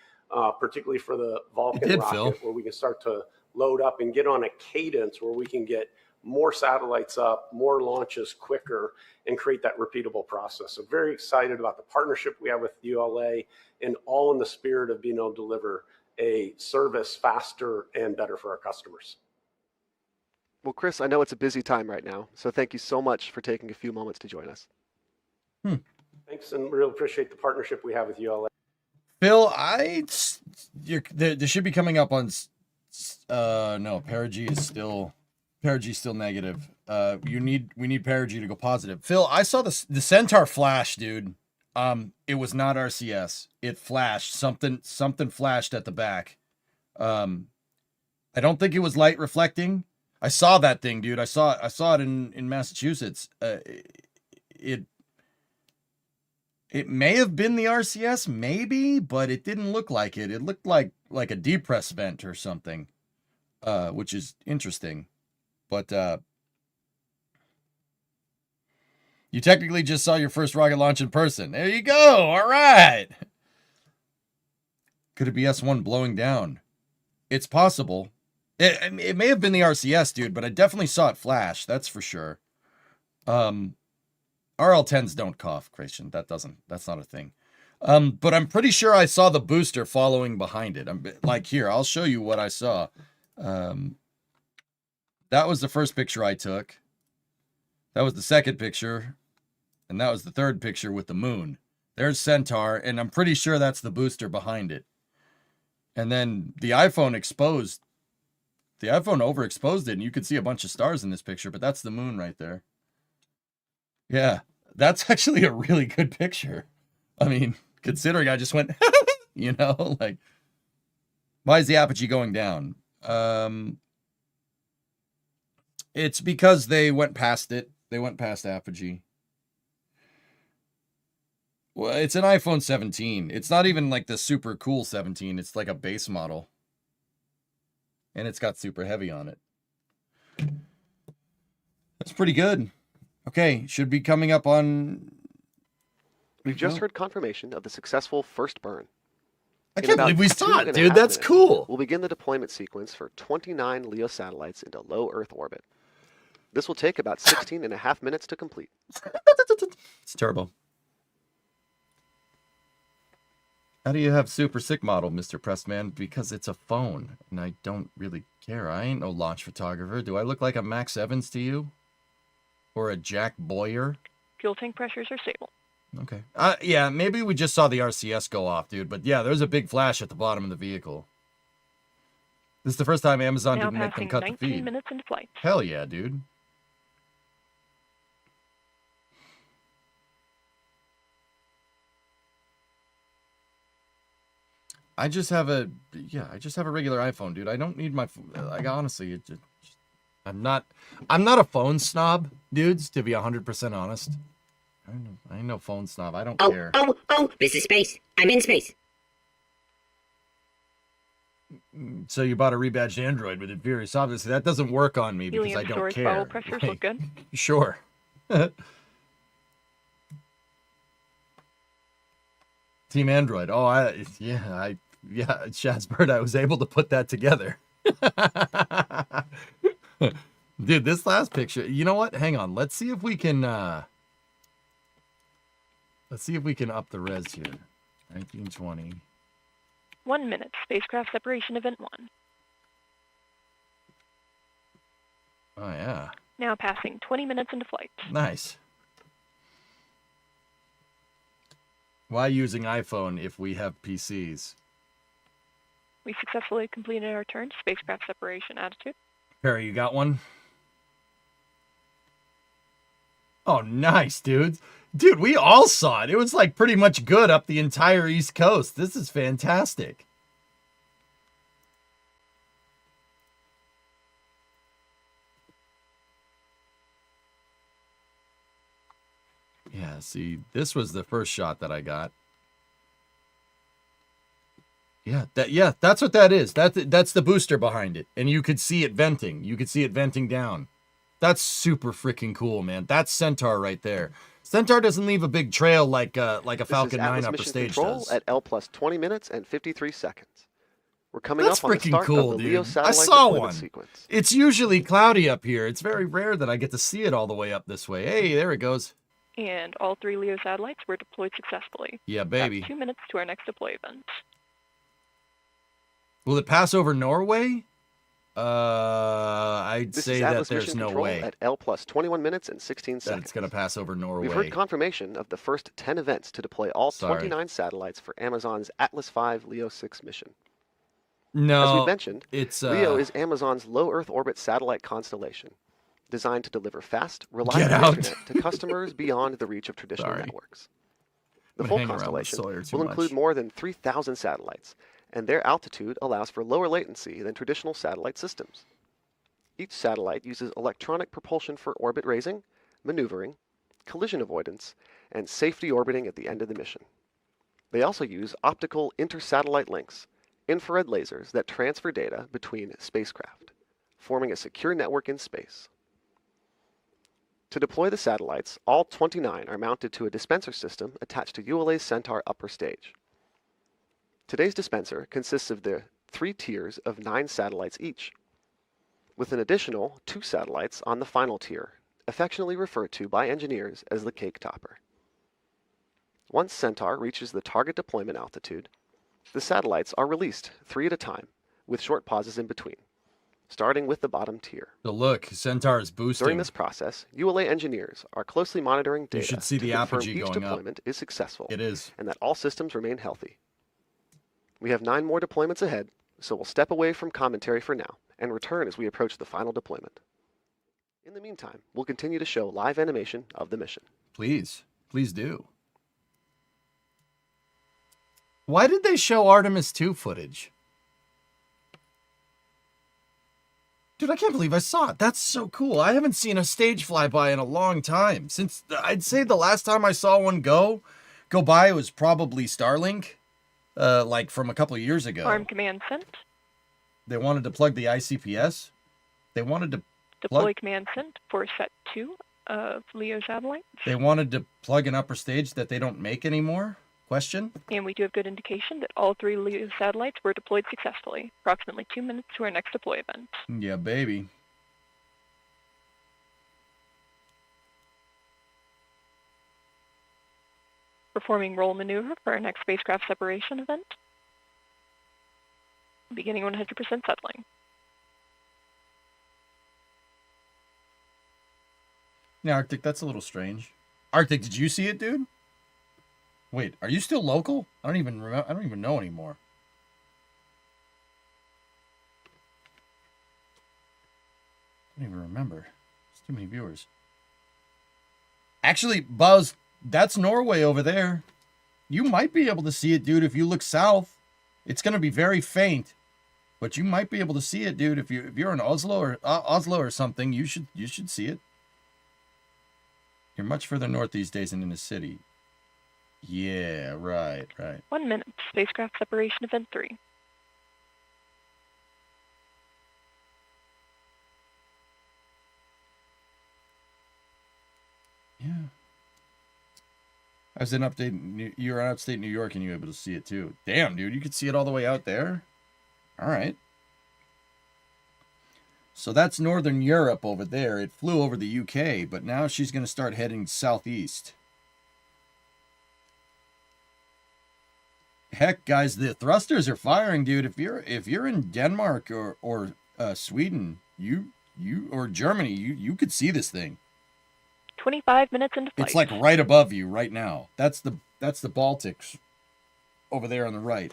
Speaker 19: particularly for the Vulcan rocket, where we can start to load up and get on a cadence where we can get more satellites up, more launches quicker, and create that repeatable process. So very excited about the partnership we have with ULA, and all in the spirit of being able to deliver a service faster and better for our customers.
Speaker 12: Well, Chris, I know it's a busy time right now, so thank you so much for taking a few moments to join us.
Speaker 19: Thanks, and really appreciate the partnership we have with ULA.
Speaker 1: Phil, this should be coming up on. No, Perigee is still negative. We need Perigee to go positive. Phil, I saw the Centaur flash, dude. It was not RCS. It flashed. Something flashed at the back. I don't think it was light reflecting. I saw that thing, dude. I saw it in Massachusetts. It may have been the RCS, maybe, but it didn't look like it. It looked like a depress vent or something, which is interesting. But you technically just saw your first rocket launch in person. There you go. All right. Could it be S1 blowing down? It's possible. It may have been the RCS, dude, but I definitely saw it flash. That's for sure. RL-10s don't cough, Christian. That's not a thing. But I'm pretty sure I saw the booster following behind it. Like here, I'll show you what I saw. That was the first picture I took. That was the second picture. And that was the third picture with the moon. There's Centaur, and I'm pretty sure that's the booster behind it. And then the iPhone overexposed it, and you could see a bunch of stars in this picture, but that's the moon right there. Yeah, that's actually a really good picture. I mean, considering I just went, you know, like, why is the apogee going down? It's because they went past it. They went past apogee. Well, it's an iPhone 17. It's not even like the super cool 17. It's like a base model. And it's got super heavy on it. That's pretty good. Okay, should be coming up on...
Speaker 12: We've just heard confirmation of the successful first burn.
Speaker 1: I can't believe we saw it, dude. That's cool.
Speaker 12: We'll begin the deployment sequence for 29 LEO satellites into low Earth orbit. This will take about 16 and a half minutes to complete.
Speaker 1: It's terrible. How do you have super sick model, Mr. Pressman? Because it's a phone, and I don't really care. I ain't no launch photographer. Do I look like a Max Evans to you? Or a Jack Boyer?
Speaker 16: Fuel tank pressures are stable.
Speaker 1: Okay. Yeah, maybe we just saw the RCS go off, dude. But yeah, there's a big flash at the bottom of the vehicle. This is the first time Amazon
Speaker 16: Now
Speaker 1: didn't make them cut the feed.
Speaker 16: 19 minutes into flight.
Speaker 1: Hell yeah, dude. I just have a regular iPhone, dude. I don't need my, like, honestly, I'm not a phone snob, dudes, to be 100% honest. I ain't no phone snob. I don't care.
Speaker 20: Oh, this is space. I'm in space.
Speaker 1: So you bought a rebadged Android with Inferius. Obviously, that doesn't work on me because
Speaker 16: Helium
Speaker 1: I don't
Speaker 16: storage
Speaker 1: care.
Speaker 16: bottle pressures look good.
Speaker 1: Sure. Team Android. Oh, yeah, Shazbird, I was able to put that together. Dude, this last picture, you know what? Hang on. Let's see if we can up the res here. 1920.
Speaker 16: 1 minute. Spacecraft separation event 1.
Speaker 1: Oh, yeah.
Speaker 16: Now passing 20 minutes into flight.
Speaker 1: Nice. Why using iPhone if we have PCs?
Speaker 16: We successfully completed our turn to spacecraft separation attitude.
Speaker 1: Perry, you got one? Oh, nice, dudes. Dude, we all saw it. It was like pretty much good up the entire East Coast. This is fantastic. Yeah, see, this was the first shot that I got. Yeah, that's what that is. That's the booster behind it. And you could see it venting. You could see it venting down. That's super freaking cool, man. That's Centaur right there. Centaur doesn't leave a big trail like a Falcon 9 upper stage does.
Speaker 12: At L plus 20 minutes and 53 seconds. We're coming
Speaker 1: That's
Speaker 12: up on the
Speaker 1: freaking
Speaker 12: start
Speaker 1: cool,
Speaker 12: of the LEO
Speaker 1: dude.
Speaker 12: satellite
Speaker 1: I saw
Speaker 12: deployment
Speaker 1: one.
Speaker 12: sequence.
Speaker 1: It's usually cloudy up here. It's very rare that I get to see it all the way up this way. Hey, there it goes.
Speaker 16: And all 3 LEO satellites were deployed successfully.
Speaker 1: Yeah, baby.
Speaker 16: That's 2 minutes to our next deploy event.
Speaker 1: Will it pass over Norway? I'd
Speaker 12: This
Speaker 1: say
Speaker 12: is
Speaker 1: that
Speaker 12: Atlas
Speaker 1: there's
Speaker 12: Mission
Speaker 1: no
Speaker 12: Control
Speaker 1: way
Speaker 12: at L plus 21 minutes and 16 seconds.
Speaker 1: that it's going to pass over Norway.
Speaker 12: We've heard confirmation of the first 10 events to deploy all
Speaker 1: Sorry.
Speaker 12: 29 satellites for Amazon's Atlas V LEO-06 mission.
Speaker 1: No,
Speaker 12: As we mentioned,
Speaker 1: it's
Speaker 12: LEO is Amazon's low Earth orbit satellite constellation, designed to deliver fast, reliable
Speaker 1: out.
Speaker 12: internet to customers beyond the reach of traditional
Speaker 1: Sorry.
Speaker 12: networks. The
Speaker 1: I'm
Speaker 12: full
Speaker 1: hanging around with
Speaker 12: constellation
Speaker 1: Sawyer too
Speaker 12: will
Speaker 1: much.
Speaker 12: include more than 3,000 satellites, and their altitude allows for lower latency than traditional satellite systems. Each satellite uses electronic propulsion for orbit raising, maneuvering, collision avoidance, and safety orbiting at the end of the mission. They also use optical inter-satellite links, infrared lasers that transfer data between spacecraft, forming a secure network in space. To deploy the satellites, all 29 are mounted to a dispenser system attached to ULA's Centaur upper stage. Today's dispenser consists of the 3 tiers of 9 satellites each, with an additional 2 satellites on the final tier, affectionately referred to by engineers as the cake topper. Once Centaur reaches the target deployment altitude, the satellites are released 3 at a time, with short pauses in between, starting with the bottom tier.
Speaker 1: So look, Centaur is boosting.
Speaker 12: During this process, ULA engineers are closely monitoring data
Speaker 1: you should see
Speaker 12: to
Speaker 1: the
Speaker 12: confirm
Speaker 1: apogee
Speaker 12: each
Speaker 1: going
Speaker 12: deployment
Speaker 1: up.
Speaker 12: is successful.
Speaker 1: It is.
Speaker 12: And that all systems remain healthy. We have 9 more deployments ahead, so we'll step away from commentary for now and return as we approach the final deployment. In the meantime, we'll continue to show live animation of the mission.
Speaker 1: Please. Please do. Why did they show Artemis 2 footage? Dude, I can't believe I saw it. That's so cool. I haven't seen a stage flyby in a long time. Since, I'd say the last time I saw one go by, it was probably Starlink, like from a couple of years ago.
Speaker 16: Arm command sent.
Speaker 1: They wanted to plug the ICPS. They wanted to
Speaker 16: Deploy command sent for set 2 of LEO satellites.
Speaker 1: They wanted to plug an upper stage that they don't make anymore? Question?
Speaker 16: And we do have good indication that all 3 LEO satellites were deployed successfully. Approximately 2 minutes to our next deploy event.
Speaker 1: Yeah, baby.
Speaker 16: Performing roll maneuver for our next spacecraft separation event. Beginning 100% settling.
Speaker 1: Yeah, Arctic, that's a little strange. Arctic, did you see it, dude? Wait, are you still local? I don't even know anymore. I don't even remember. There's too many viewers. Actually, Buzz, that's Norway over there. You might be able to see it, dude, if you look south. It's going to be very faint, but you might be able to see it, dude. If you're in Oslo or something, you should see it. You're much further north these days than in the city. Yeah, right.
Speaker 16: 1 minute. Spacecraft separation event 3.
Speaker 1: Yeah. I was in you were in upstate New York and you were able to see it too. Damn, dude, you could see it all the way out there? All right. So that's Northern Europe over there. It flew over the UK, but now she's going to start heading southeast. Heck, guys, the thrusters are firing, dude. If you're in Denmark or Sweden, you or Germany, you could see this thing.
Speaker 16: 25 minutes into flight.
Speaker 1: It's like right above you right now. That's the Baltics over there on the right.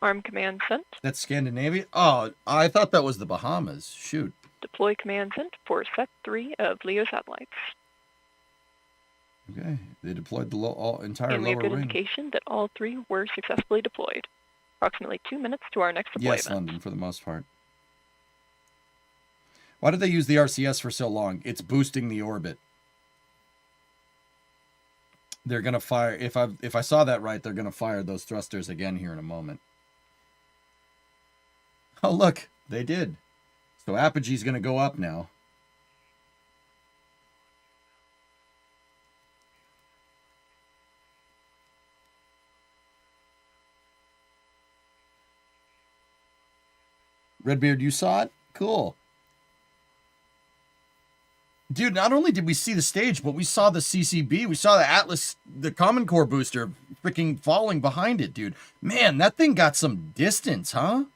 Speaker 16: Arm command sent.
Speaker 1: That's Scandinavia? Oh, I thought that was the Bahamas. Shoot.
Speaker 16: Deploy command sent for set 3 of LEO satellites.
Speaker 1: Okay, they deployed the entire
Speaker 16: and we have
Speaker 1: lower
Speaker 16: good
Speaker 1: ring.
Speaker 16: indication that all 3 were successfully deployed. Approximately 2 minutes to our next deployment.
Speaker 1: Yes, London, for the most part. Why did they use the RCS for so long? It's boosting the orbit. They're gonna fire if I saw that right. They're gonna fire those thrusters again here in a moment. Oh look, they did. So apogee's gonna go up now. Redbeard, you saw it? Cool. Dude, not only did we see the stage, but we saw the CCB. We saw the Atlas, the Common Core booster freaking falling behind it, dude. Man, that thing got some distance, huh?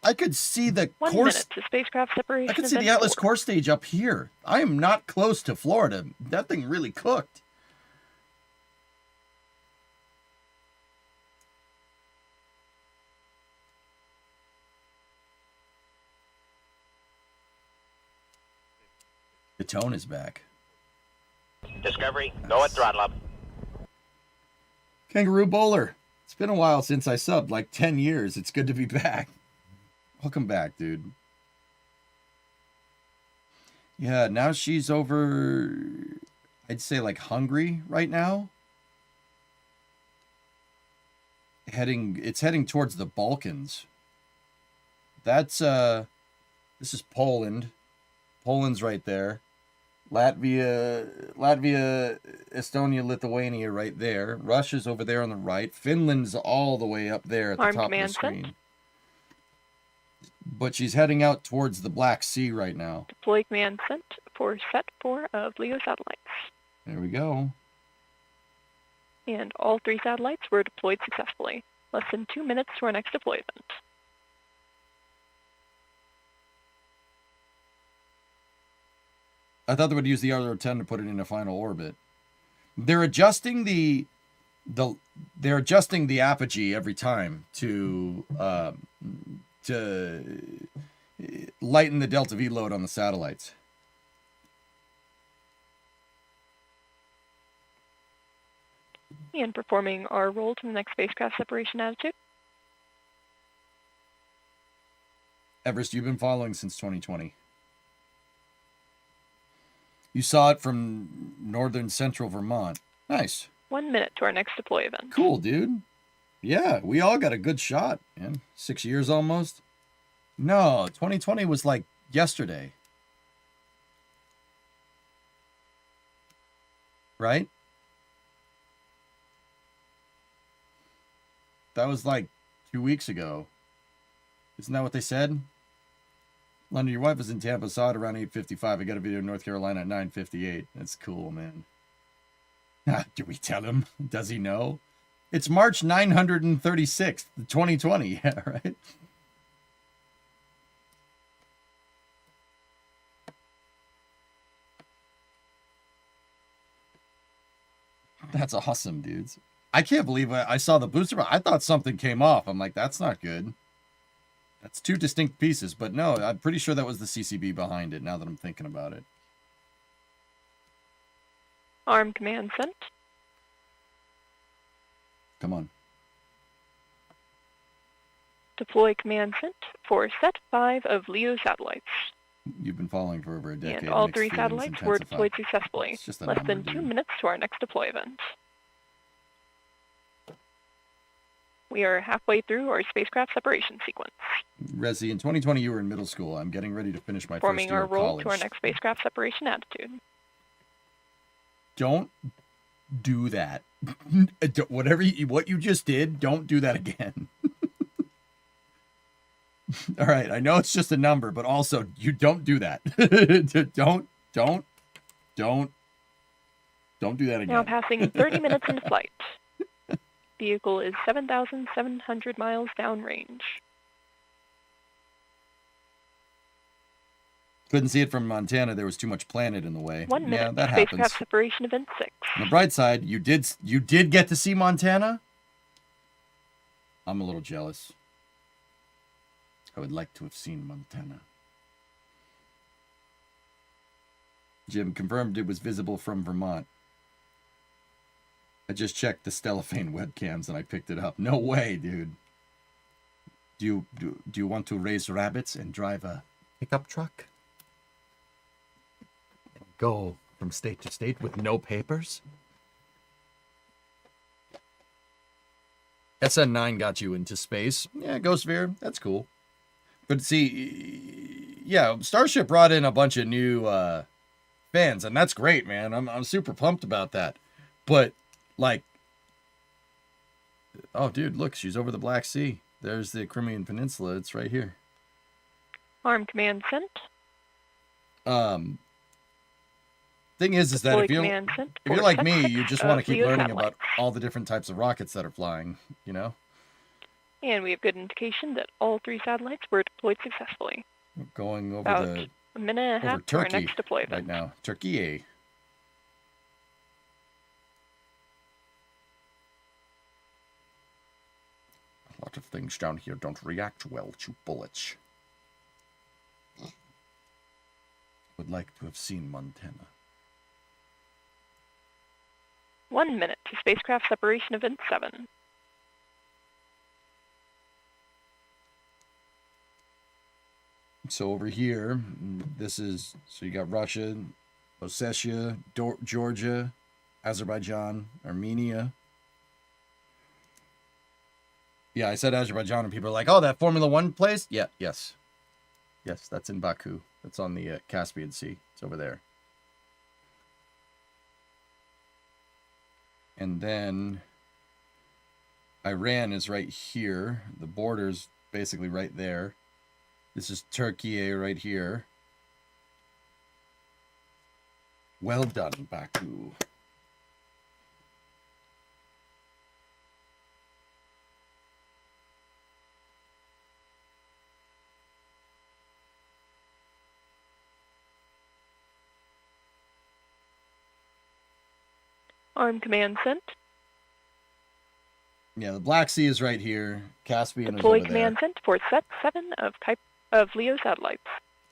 Speaker 1: I could see the
Speaker 16: 1
Speaker 1: core...
Speaker 16: minute to spacecraft separation.
Speaker 1: I could see the Atlas core stage up here. I am not close to Florida. That thing really cooked. The tone is back.
Speaker 9: Discovery, go at throttle up.
Speaker 1: Kangaroo Bowler. It's been a while since I subbed, like 10 years. It's good to be back. Welcome back, dude. Yeah, now she's over, I'd say like Hungary right now. It's heading towards the Balkans. That's, this is Poland. Poland's right there. Latvia, Estonia, Lithuania right there. Russia's over there on the right. Finland's all the way up there at the top of the screen. But she's heading out towards the Black Sea right now.
Speaker 16: Deploy command sent for set 4 of LEO satellites.
Speaker 1: There we go.
Speaker 16: And all 3 satellites were deployed successfully. Less than 2 minutes to our next deployment.
Speaker 1: I thought they would use the R10 to put it in a final orbit. They're adjusting the apogee every time to lighten the delta V load on the satellites.
Speaker 16: And performing our roll to the next spacecraft separation attitude.
Speaker 1: Everest, you've been following since 2020. You saw it from northern central Vermont. Nice.
Speaker 16: 1 minute to our next deploy event.
Speaker 1: Cool, dude. Yeah, we all got a good shot, man. 6 years almost. No, 2020 was like yesterday. Right? That was like 2 weeks ago. Isn't that what they said? London, your wife was in Tampa, saw it around 8:55. I got a video in North Carolina at 9:58. That's cool, man. Do we tell him? Does he know? It's March 936, 2020. Yeah, right? That's awesome, dudes. I can't believe I saw the booster. I thought something came off. I'm like, that's not good. That's 2 distinct pieces. But no, I'm pretty sure that was the CCB behind it, now that I'm thinking about it.
Speaker 16: Arm command sent.
Speaker 1: Come on.
Speaker 16: Deploy command sent for set 5 of LEO satellites.
Speaker 1: You've been following for over a decade.
Speaker 16: And all 3 satellites were deployed successfully. Less than 2 minutes to our next deploy event. We are halfway through our spacecraft separation sequence.
Speaker 1: Resi, in 2020 you were in middle school. I'm getting ready to finish my first year of college.
Speaker 16: Forming our roll to our next spacecraft separation attitude.
Speaker 1: Don't do that. What you just did, don't do that again. All right, I know it's just a number, but also you don't do that. don't do that again.
Speaker 16: Now passing 30 minutes into flight. Vehicle is 7,700 miles downrange.
Speaker 1: Couldn't see it from Montana. There was too much planet in the way.
Speaker 16: 1 minute.
Speaker 1: Yeah, that
Speaker 16: Spacecraft
Speaker 1: happens.
Speaker 16: separation event 6.
Speaker 1: On the bright side, you did get to see Montana. I'm a little jealous. I would like to have seen Montana. Jim confirmed it was visible from Vermont. I just checked the Stellafane webcams and I picked it up. No way, dude. Do you want to raise rabbits and drive a pickup truck? Go from state to state with no papers? SN9 got you into space. Yeah, Ghost Sphere, that's cool. But see, yeah, Starship brought in a bunch of new fans, and that's great, man. I'm super pumped about that. But like, oh, dude, look, she's over the Black Sea. There's the Crimean Peninsula. It's right here.
Speaker 16: Arm command sent.
Speaker 1: Thing is that if you're like me, you just want to keep learning about all the different types of rockets that are flying, you know?
Speaker 16: And we have good indication that all 3 satellites were deployed successfully.
Speaker 1: We're going over
Speaker 16: about a minute and a half to our next deploy
Speaker 1: right now. Turkey. A lot of things down here don't react well to bullets. Would like to have seen Montana.
Speaker 16: 1 minute to spacecraft separation event 7.
Speaker 1: So over here, this is, so you got Russia, Ossetia, Georgia, Azerbaijan, Armenia. Yeah, I said Azerbaijan, and people are like, oh, that Formula One place? Yeah, yes. Yes, that's in Baku. That's on the Caspian Sea. It's over there. And then Iran is right here. The border's basically right there. This is Turkey right here. Well done, Baku.
Speaker 16: Arm command sent.
Speaker 1: Yeah, the Black Sea is right here. Caspian
Speaker 16: Deploy
Speaker 1: is over
Speaker 16: command
Speaker 1: there.
Speaker 16: sent for set 7 of LEO satellites.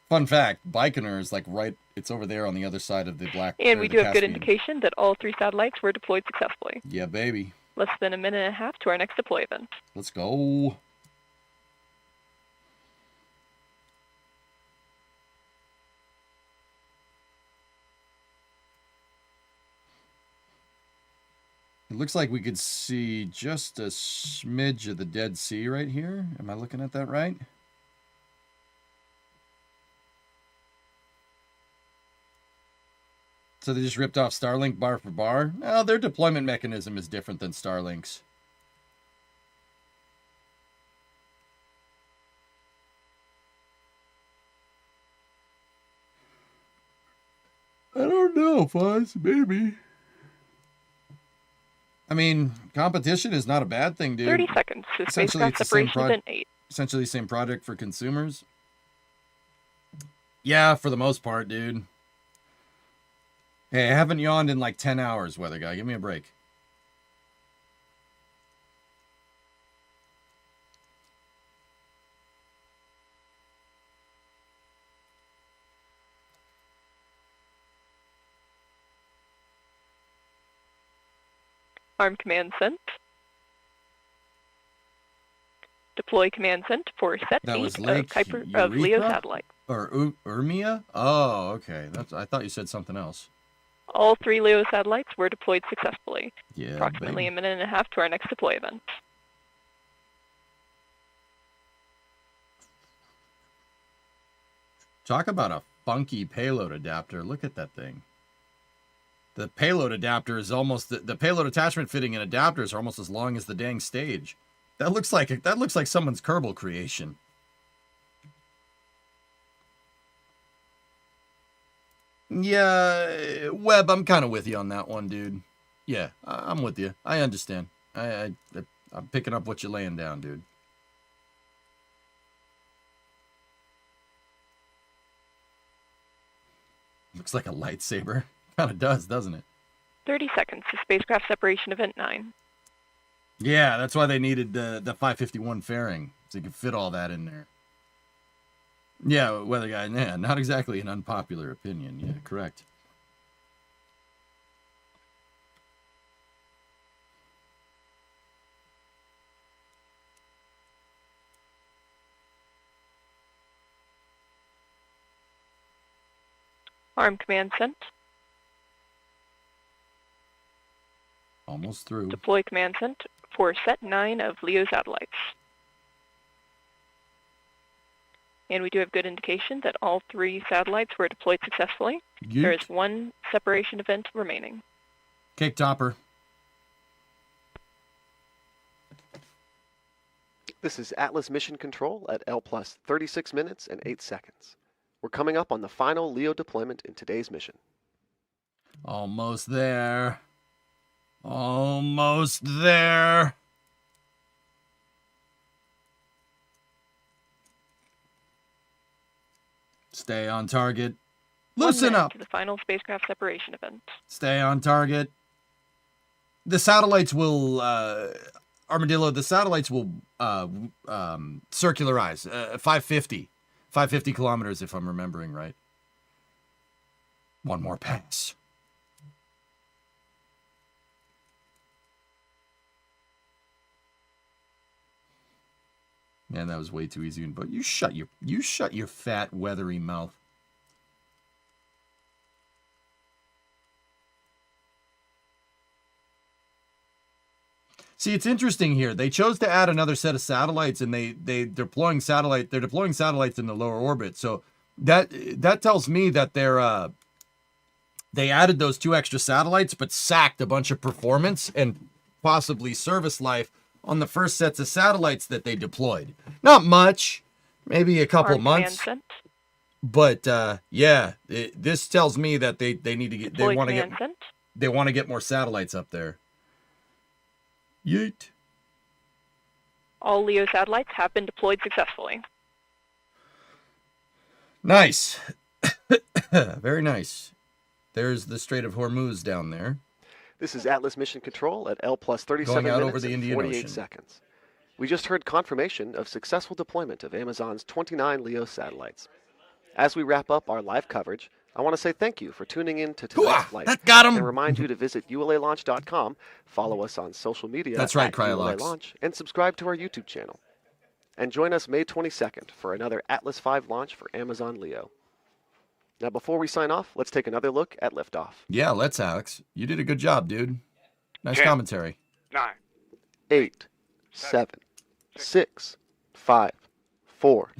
Speaker 1: Fun fact, Baikonur is like right, it's over there on the other side of the Black
Speaker 16: And we do have good
Speaker 1: Caspian.
Speaker 16: indication that all 3 satellites were deployed successfully.
Speaker 1: Yeah, baby.
Speaker 16: Less than a minute and a half to our next deploy event.
Speaker 1: Let's go. It looks like we could see just a smidge of the Dead Sea right here. Am I looking at that right? So they just ripped off Starlink bar for bar? No, their deployment mechanism is different than Starlink's. I don't know, Fuzz. Maybe. I mean, competition is not a bad thing, dude.
Speaker 16: 30 seconds to spacecraft separation event 8.
Speaker 1: Essentially the same project for consumers. Yeah, for the most part, dude. Hey, I haven't yawned in like 10 hours, weather guy. Give me a break.
Speaker 16: Arm command sent. Deploy command sent for set
Speaker 1: That
Speaker 16: 8
Speaker 1: was Lake
Speaker 16: of LEO
Speaker 1: Urethra?
Speaker 16: satellite.
Speaker 1: Or Urmia? Oh, okay. I thought you said something else.
Speaker 16: All 3 LEO satellites were deployed successfully.
Speaker 1: Yeah,
Speaker 16: Approximately
Speaker 1: baby.
Speaker 16: a minute and a half to our next deploy event.
Speaker 1: Talk about a funky payload adapter. Look at that thing. The payload adapter is almost the payload attachment fitting and adapters are almost as long as the dang stage. That looks like someone's Kerbal creation. Yeah, Webb, I'm kind of with you on that one, dude. Yeah, I'm with you. I understand. I'm picking up what you're laying down, dude. Looks like a lightsaber. Kind of does, doesn't it?
Speaker 16: 30 seconds to spacecraft separation event 9.
Speaker 1: Yeah, that's why they needed the 551 fairing, so you could fit all that in there. Yeah, weather guy, yeah, not exactly an unpopular opinion. Yeah, correct.
Speaker 16: Arm command sent.
Speaker 1: Almost through.
Speaker 16: Deploy command sent for set 9 of LEO satellites. And we do have good indication that all 3 satellites were deployed successfully.
Speaker 1: Yeet.
Speaker 16: There is 1 separation event remaining.
Speaker 1: Cake topper.
Speaker 12: This is Atlas Mission Control at L plus 36 minutes and 8 seconds. We're coming up on the final LEO deployment in today's mission.
Speaker 1: Almost there. Almost there. Stay on target.
Speaker 16: 1
Speaker 1: Loosen
Speaker 16: minute
Speaker 1: up.
Speaker 16: to the final spacecraft separation event.
Speaker 1: Stay on target. The satellites will, Armadillo, the satellites will circularize. 550 kilometers, if I'm remembering right. One more pass. Man, that was way too easy. But you shut your fat, weathery mouth. See, it's interesting here. They chose to add another set of satellites, and they're deploying satellites in the lower orbit. So that tells me that they added those 2 extra satellites, but sacked a bunch of performance and possibly service life on the first sets of satellites that they deployed. Not much, maybe a couple months. But yeah, this tells me that they need to get they want to get more satellites up there. Yeet.
Speaker 16: All LEO satellites have been deployed successfully.
Speaker 1: Nice. Very nice. There's the Strait of Hormuz down there.
Speaker 12: This is Atlas Mission Control at L plus 37
Speaker 1: Going out
Speaker 12: minutes
Speaker 1: over the
Speaker 12: and
Speaker 1: Indian
Speaker 12: 48
Speaker 1: Ocean.
Speaker 12: seconds. We just heard confirmation of successful deployment of Amazon's 29 LEO satellites. As we wrap up our live coverage, I want to say thank you for tuning in to tonight's flight.
Speaker 1: That got him.
Speaker 12: And remind you to visit ulalaunch.com, follow us on social media
Speaker 1: That's right,
Speaker 12: at
Speaker 1: Cryolox.
Speaker 12: Launch, and subscribe to our YouTube channel. And join us May 22nd for another Atlas V launch for Amazon LEO. Now, before we sign off, let's take another look at liftoff.
Speaker 1: Yeah, let's, Alex. You did a good job, dude. Nice
Speaker 15: 10,
Speaker 1: commentary.
Speaker 15: 9,
Speaker 12: 8, 7, 6, 5, 4,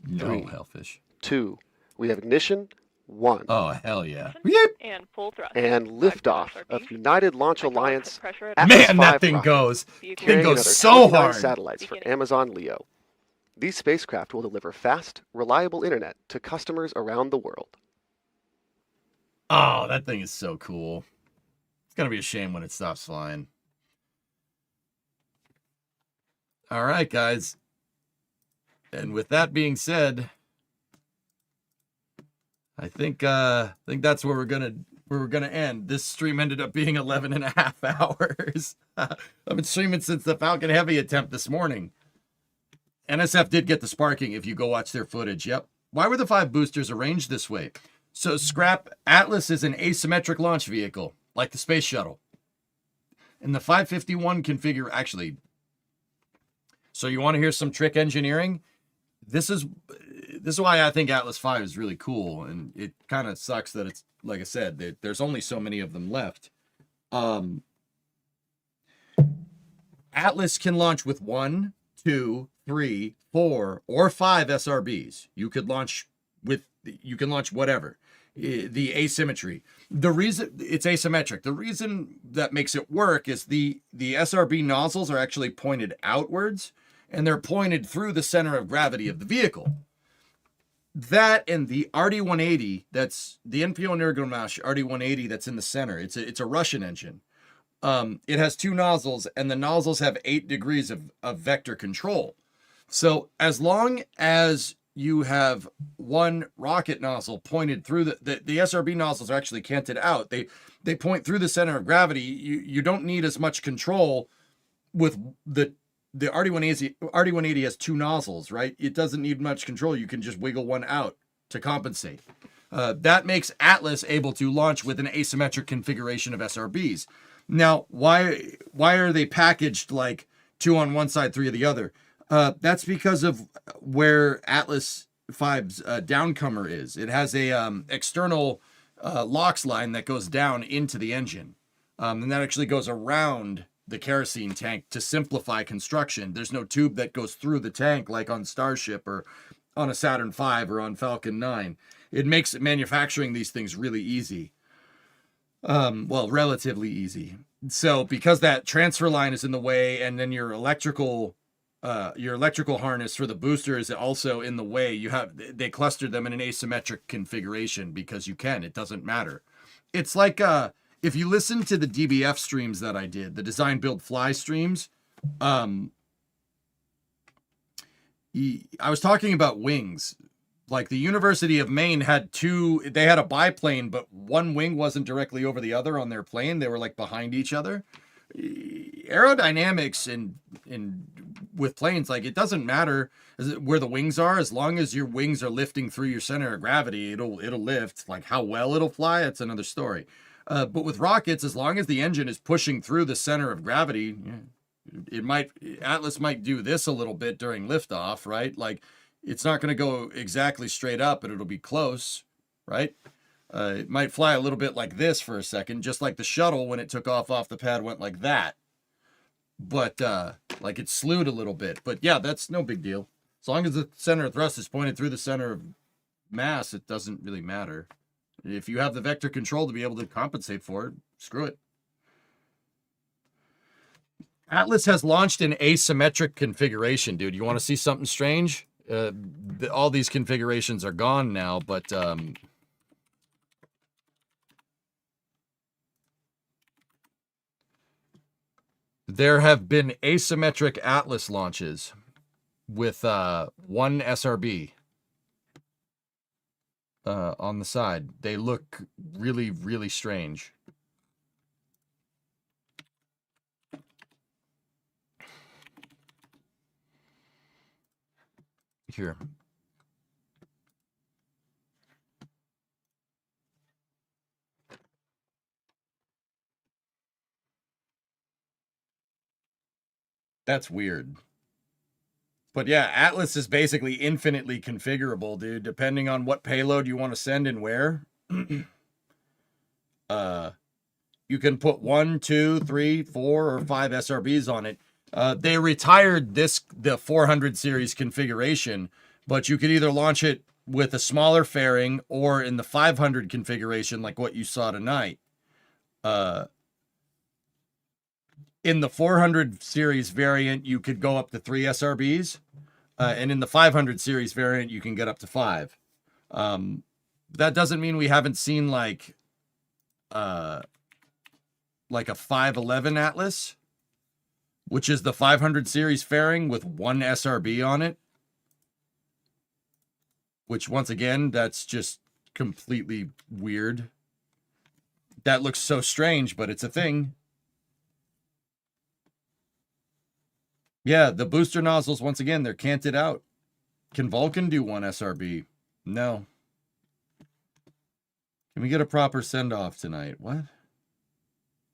Speaker 1: No,
Speaker 12: 3,
Speaker 1: hellfish.
Speaker 12: 2. We have ignition. 1.
Speaker 1: Oh, hell yeah.
Speaker 16: And full thrust.
Speaker 12: And liftoff of United Launch Alliance.
Speaker 1: Man, that thing goes. Thing goes so hard.
Speaker 12: Satellites for Amazon LEO. These spacecraft will deliver fast, reliable internet to customers around the world.
Speaker 1: Oh, that thing is so cool. It's going to be a shame when it stops flying. All right, guys. And with that being said, I think that's where we're gonna end. This stream ended up being 11 and a half hours. I've been streaming since the Falcon Heavy attempt this morning. NSF did get the sparking if you go watch their footage. Yep. Why were the 5 boosters arranged this way? So Scrap Atlas is an asymmetric launch vehicle, like the space shuttle. And the 551 configure actually. So you want to hear some trick engineering? This is why I think Atlas V is really cool, and it kind of sucks that it's, like I said, there's only so many of them left. Atlas can launch with 1, 2, 3, 4, or 5 SRBs. You can launch whatever. The asymmetry. The reason it's asymmetric, the reason that makes it work is the SRB nozzles are actually pointed outwards, and they're pointed through the center of gravity of the vehicle. That and the RD-180, that's the NPO Energomash RD-180 that's in the center. It's a Russian engine. It has 2 nozzles, and the nozzles have 8 degrees of vector control. So as long as you have one rocket nozzle pointed through the SRB nozzles are actually canted out. They point through the center of gravity. You don't need as much control with the RD-180 has 2 nozzles, right? It doesn't need much control. You can just wiggle one out to compensate. That makes Atlas able to launch with an asymmetric configuration of SRBs. Now, why are they packaged like 2 on one side, 3 on the other? That's because of where Atlas V's downcomer is. It has a external LOX line that goes down into the engine, and that actually goes around the kerosene tank to simplify construction. There's no tube that goes through the tank like on Starship or on a Saturn V or on Falcon 9. It makes manufacturing these things really easy. Well, relatively easy. So because that transfer line is in the way, and then your electrical harness for the booster is also in the way, they clustered them in an asymmetric configuration because you can. It doesn't matter. It's like if you listen to the DBF streams that I did, the Design Build Fly streams, I was talking about wings. Like the University of Maine had they had a biplane, but one wing wasn't directly over the other on their plane. They were like behind each other. Aerodynamics and with planes, like it doesn't matter where the wings are, as long as your wings are lifting through your center of gravity, it'll lift. Like how well it'll fly, that's another story. But with rockets, as long as the engine is pushing through the center of gravity, Atlas might do this a little bit during liftoff, right? Like, it's not going to go exactly straight up, but it'll be close, right? It might fly a little bit like this for a second, just like the shuttle when it took off the pad went like that. But, like it slewed a little bit. But yeah, that's no big deal. As long as the center of thrust is pointed through the center of mass, it doesn't really matter. If you have the vector control to be able to compensate for it, screw it. Atlas has launched in asymmetric configuration, dude. You want to see something strange? All these configurations are gone now, but there have been asymmetric Atlas launches with one SRB on the side. They look really, really strange. Here. That's weird. But yeah, Atlas is basically infinitely configurable, dude, depending on what payload you want to send and where. You can put 1, 2, 3, 4, or 5 SRBs on it. They retired the 400 series configuration, but you could either launch it with a smaller fairing or in the 500 configuration like what you saw tonight. In the 400 series variant, you could go up to 3 SRBs. And in the 500 series variant, you can get up to 5. That doesn't mean we haven't seen like a 511 Atlas, which is the 500 series fairing with 1 SRB on it. Which, once again, that's just completely weird. That looks so strange, but it's a thing. Yeah, the booster nozzles, once again, they're canted out. Can Vulcan do 1 SRB? No. Can we get a proper send-off tonight? What?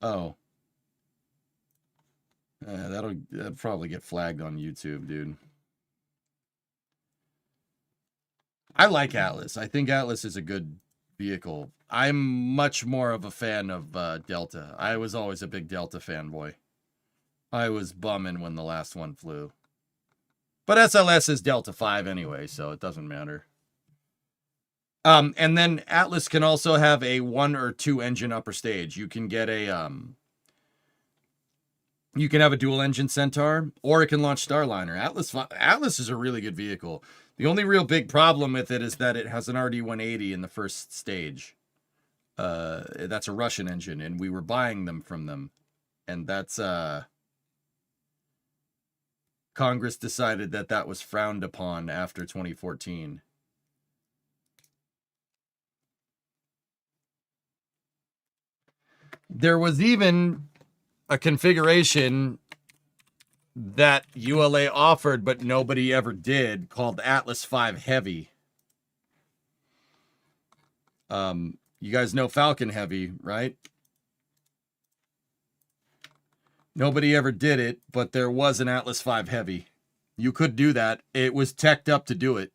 Speaker 1: Oh. That'll probably get flagged on YouTube, dude. I like Atlas. I think Atlas is a good vehicle. I'm much more of a fan of Delta. I was always a big Delta fanboy. I was bumming when the last one flew. But SLS is Delta 5 anyway, so it doesn't matter. And then Atlas can also have a 1 or 2 engine upper stage. You can get a you can have a dual engine Centaur, or it can launch Starliner. Atlas is a really good vehicle. The only real big problem with it is that it has an RD-180 in the first stage. That's a Russian engine, and we were buying them from them. And that's Congress decided that that was frowned upon after 2014. There was even a configuration that ULA offered, but nobody ever did, called Atlas 5 Heavy. You guys know Falcon Heavy, right? Nobody ever did it, but there was an Atlas 5 Heavy. You could do that. It was teched up to do it.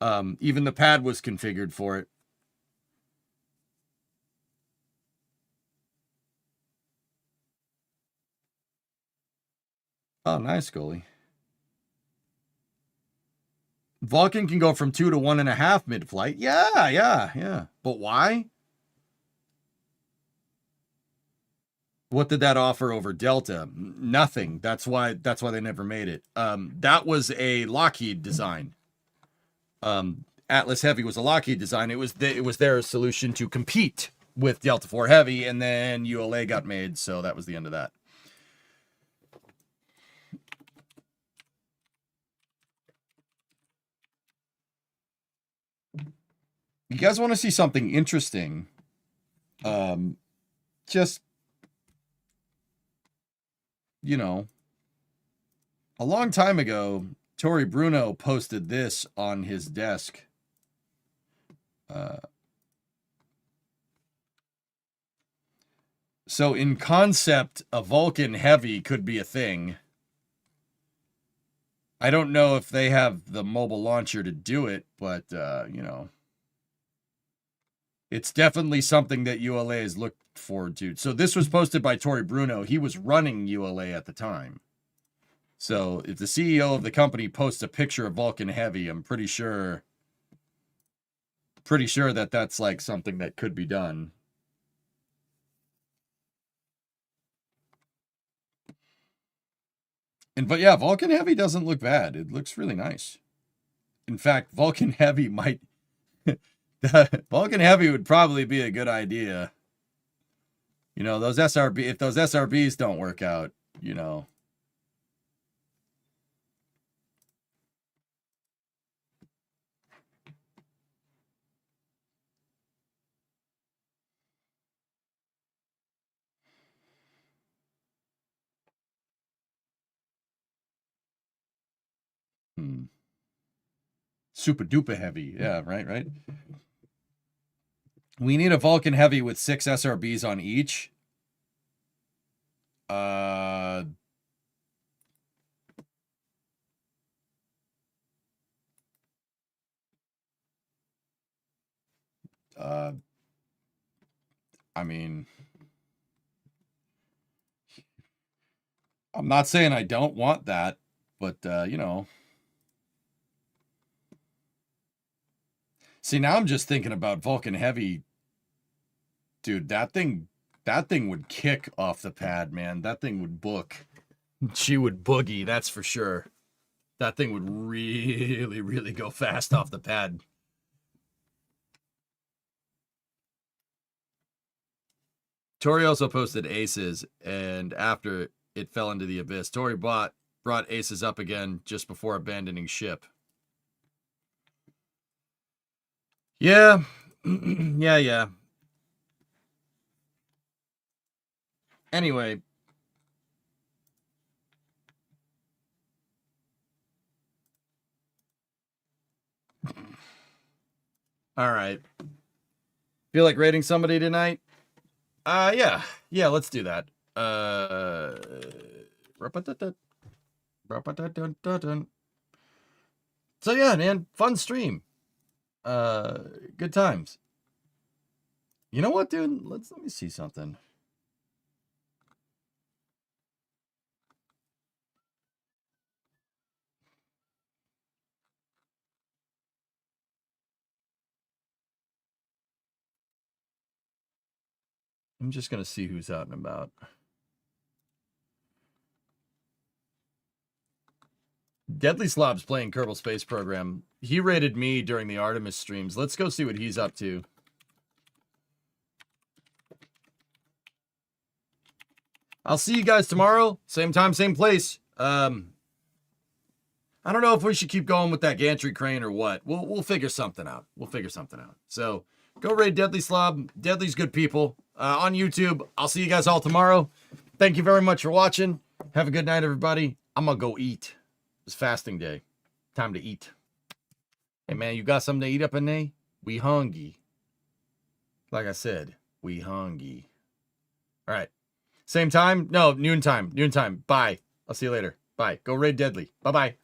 Speaker 1: Even the pad was configured for it. Oh, nice, goalie. Vulcan can go from 2 to 1.5 mid-flight. Yeah. But why? What did that offer over Delta? Nothing. That's why they never made it. That was a Lockheed design. Atlas Heavy was a Lockheed design. It was their solution to compete with Delta 4 Heavy, and then ULA got made, so that was the end of that. You guys want to see something interesting? Just, you know, a long time ago, Toru Bruno posted this on his desk. So in concept, a Vulcan Heavy could be a thing. I don't know if they have the mobile launcher to do it, but, you know, it's definitely something that ULA has looked forward to. So this was posted by Toru Bruno. He was running ULA at the time. So if the CEO of the company posts a picture of Vulcan Heavy, I'm pretty sure that that's like something that could be done. But yeah, Vulcan Heavy doesn't look bad. It looks really nice. In fact, Vulcan Heavy might... Vulcan Heavy would probably be a good idea. You know, those SRB, if those SRBs don't work out, you know. Super duper heavy. Yeah, right. We need a Vulcan Heavy with 6 SRBs on each. I mean, I'm not saying I don't want that, but, you know. See, now I'm just thinking about Vulcan Heavy. Dude, that thing would kick off the pad, man. That thing would book. She would boogie, that's for sure. That thing would really, really go fast off the pad. Tori also posted aces, and after it fell into the abyss, Tori brought aces up again just before abandoning ship. Yeah. Yeah. Anyway. All right. Feel like rating somebody tonight? Yeah, let's do that. So yeah, man, fun stream. Good times. You know what, dude? Let me see something. I'm just gonna see who's out and about. Deadly Slob's playing Kerbal Space Program. He rated me during the Artemis streams. Let's go see what he's up to. I'll see you guys tomorrow. Same time, same place. I don't know if we should keep going with that gantry crane or what. We'll figure something out. So go raid Deadly Slob. Deadly's good people. On YouTube. I'll see you guys all tomorrow. Thank you very much for watching. Have a good night, everybody. I'm gonna go eat. It's fasting day. Time to eat. Hey, man, you got something to eat up in there? We hungry. Like I said, we hungry. All right. Same time? No, noontime. Bye. I'll see you later. Bye. Go raid Deadly. Bye-bye.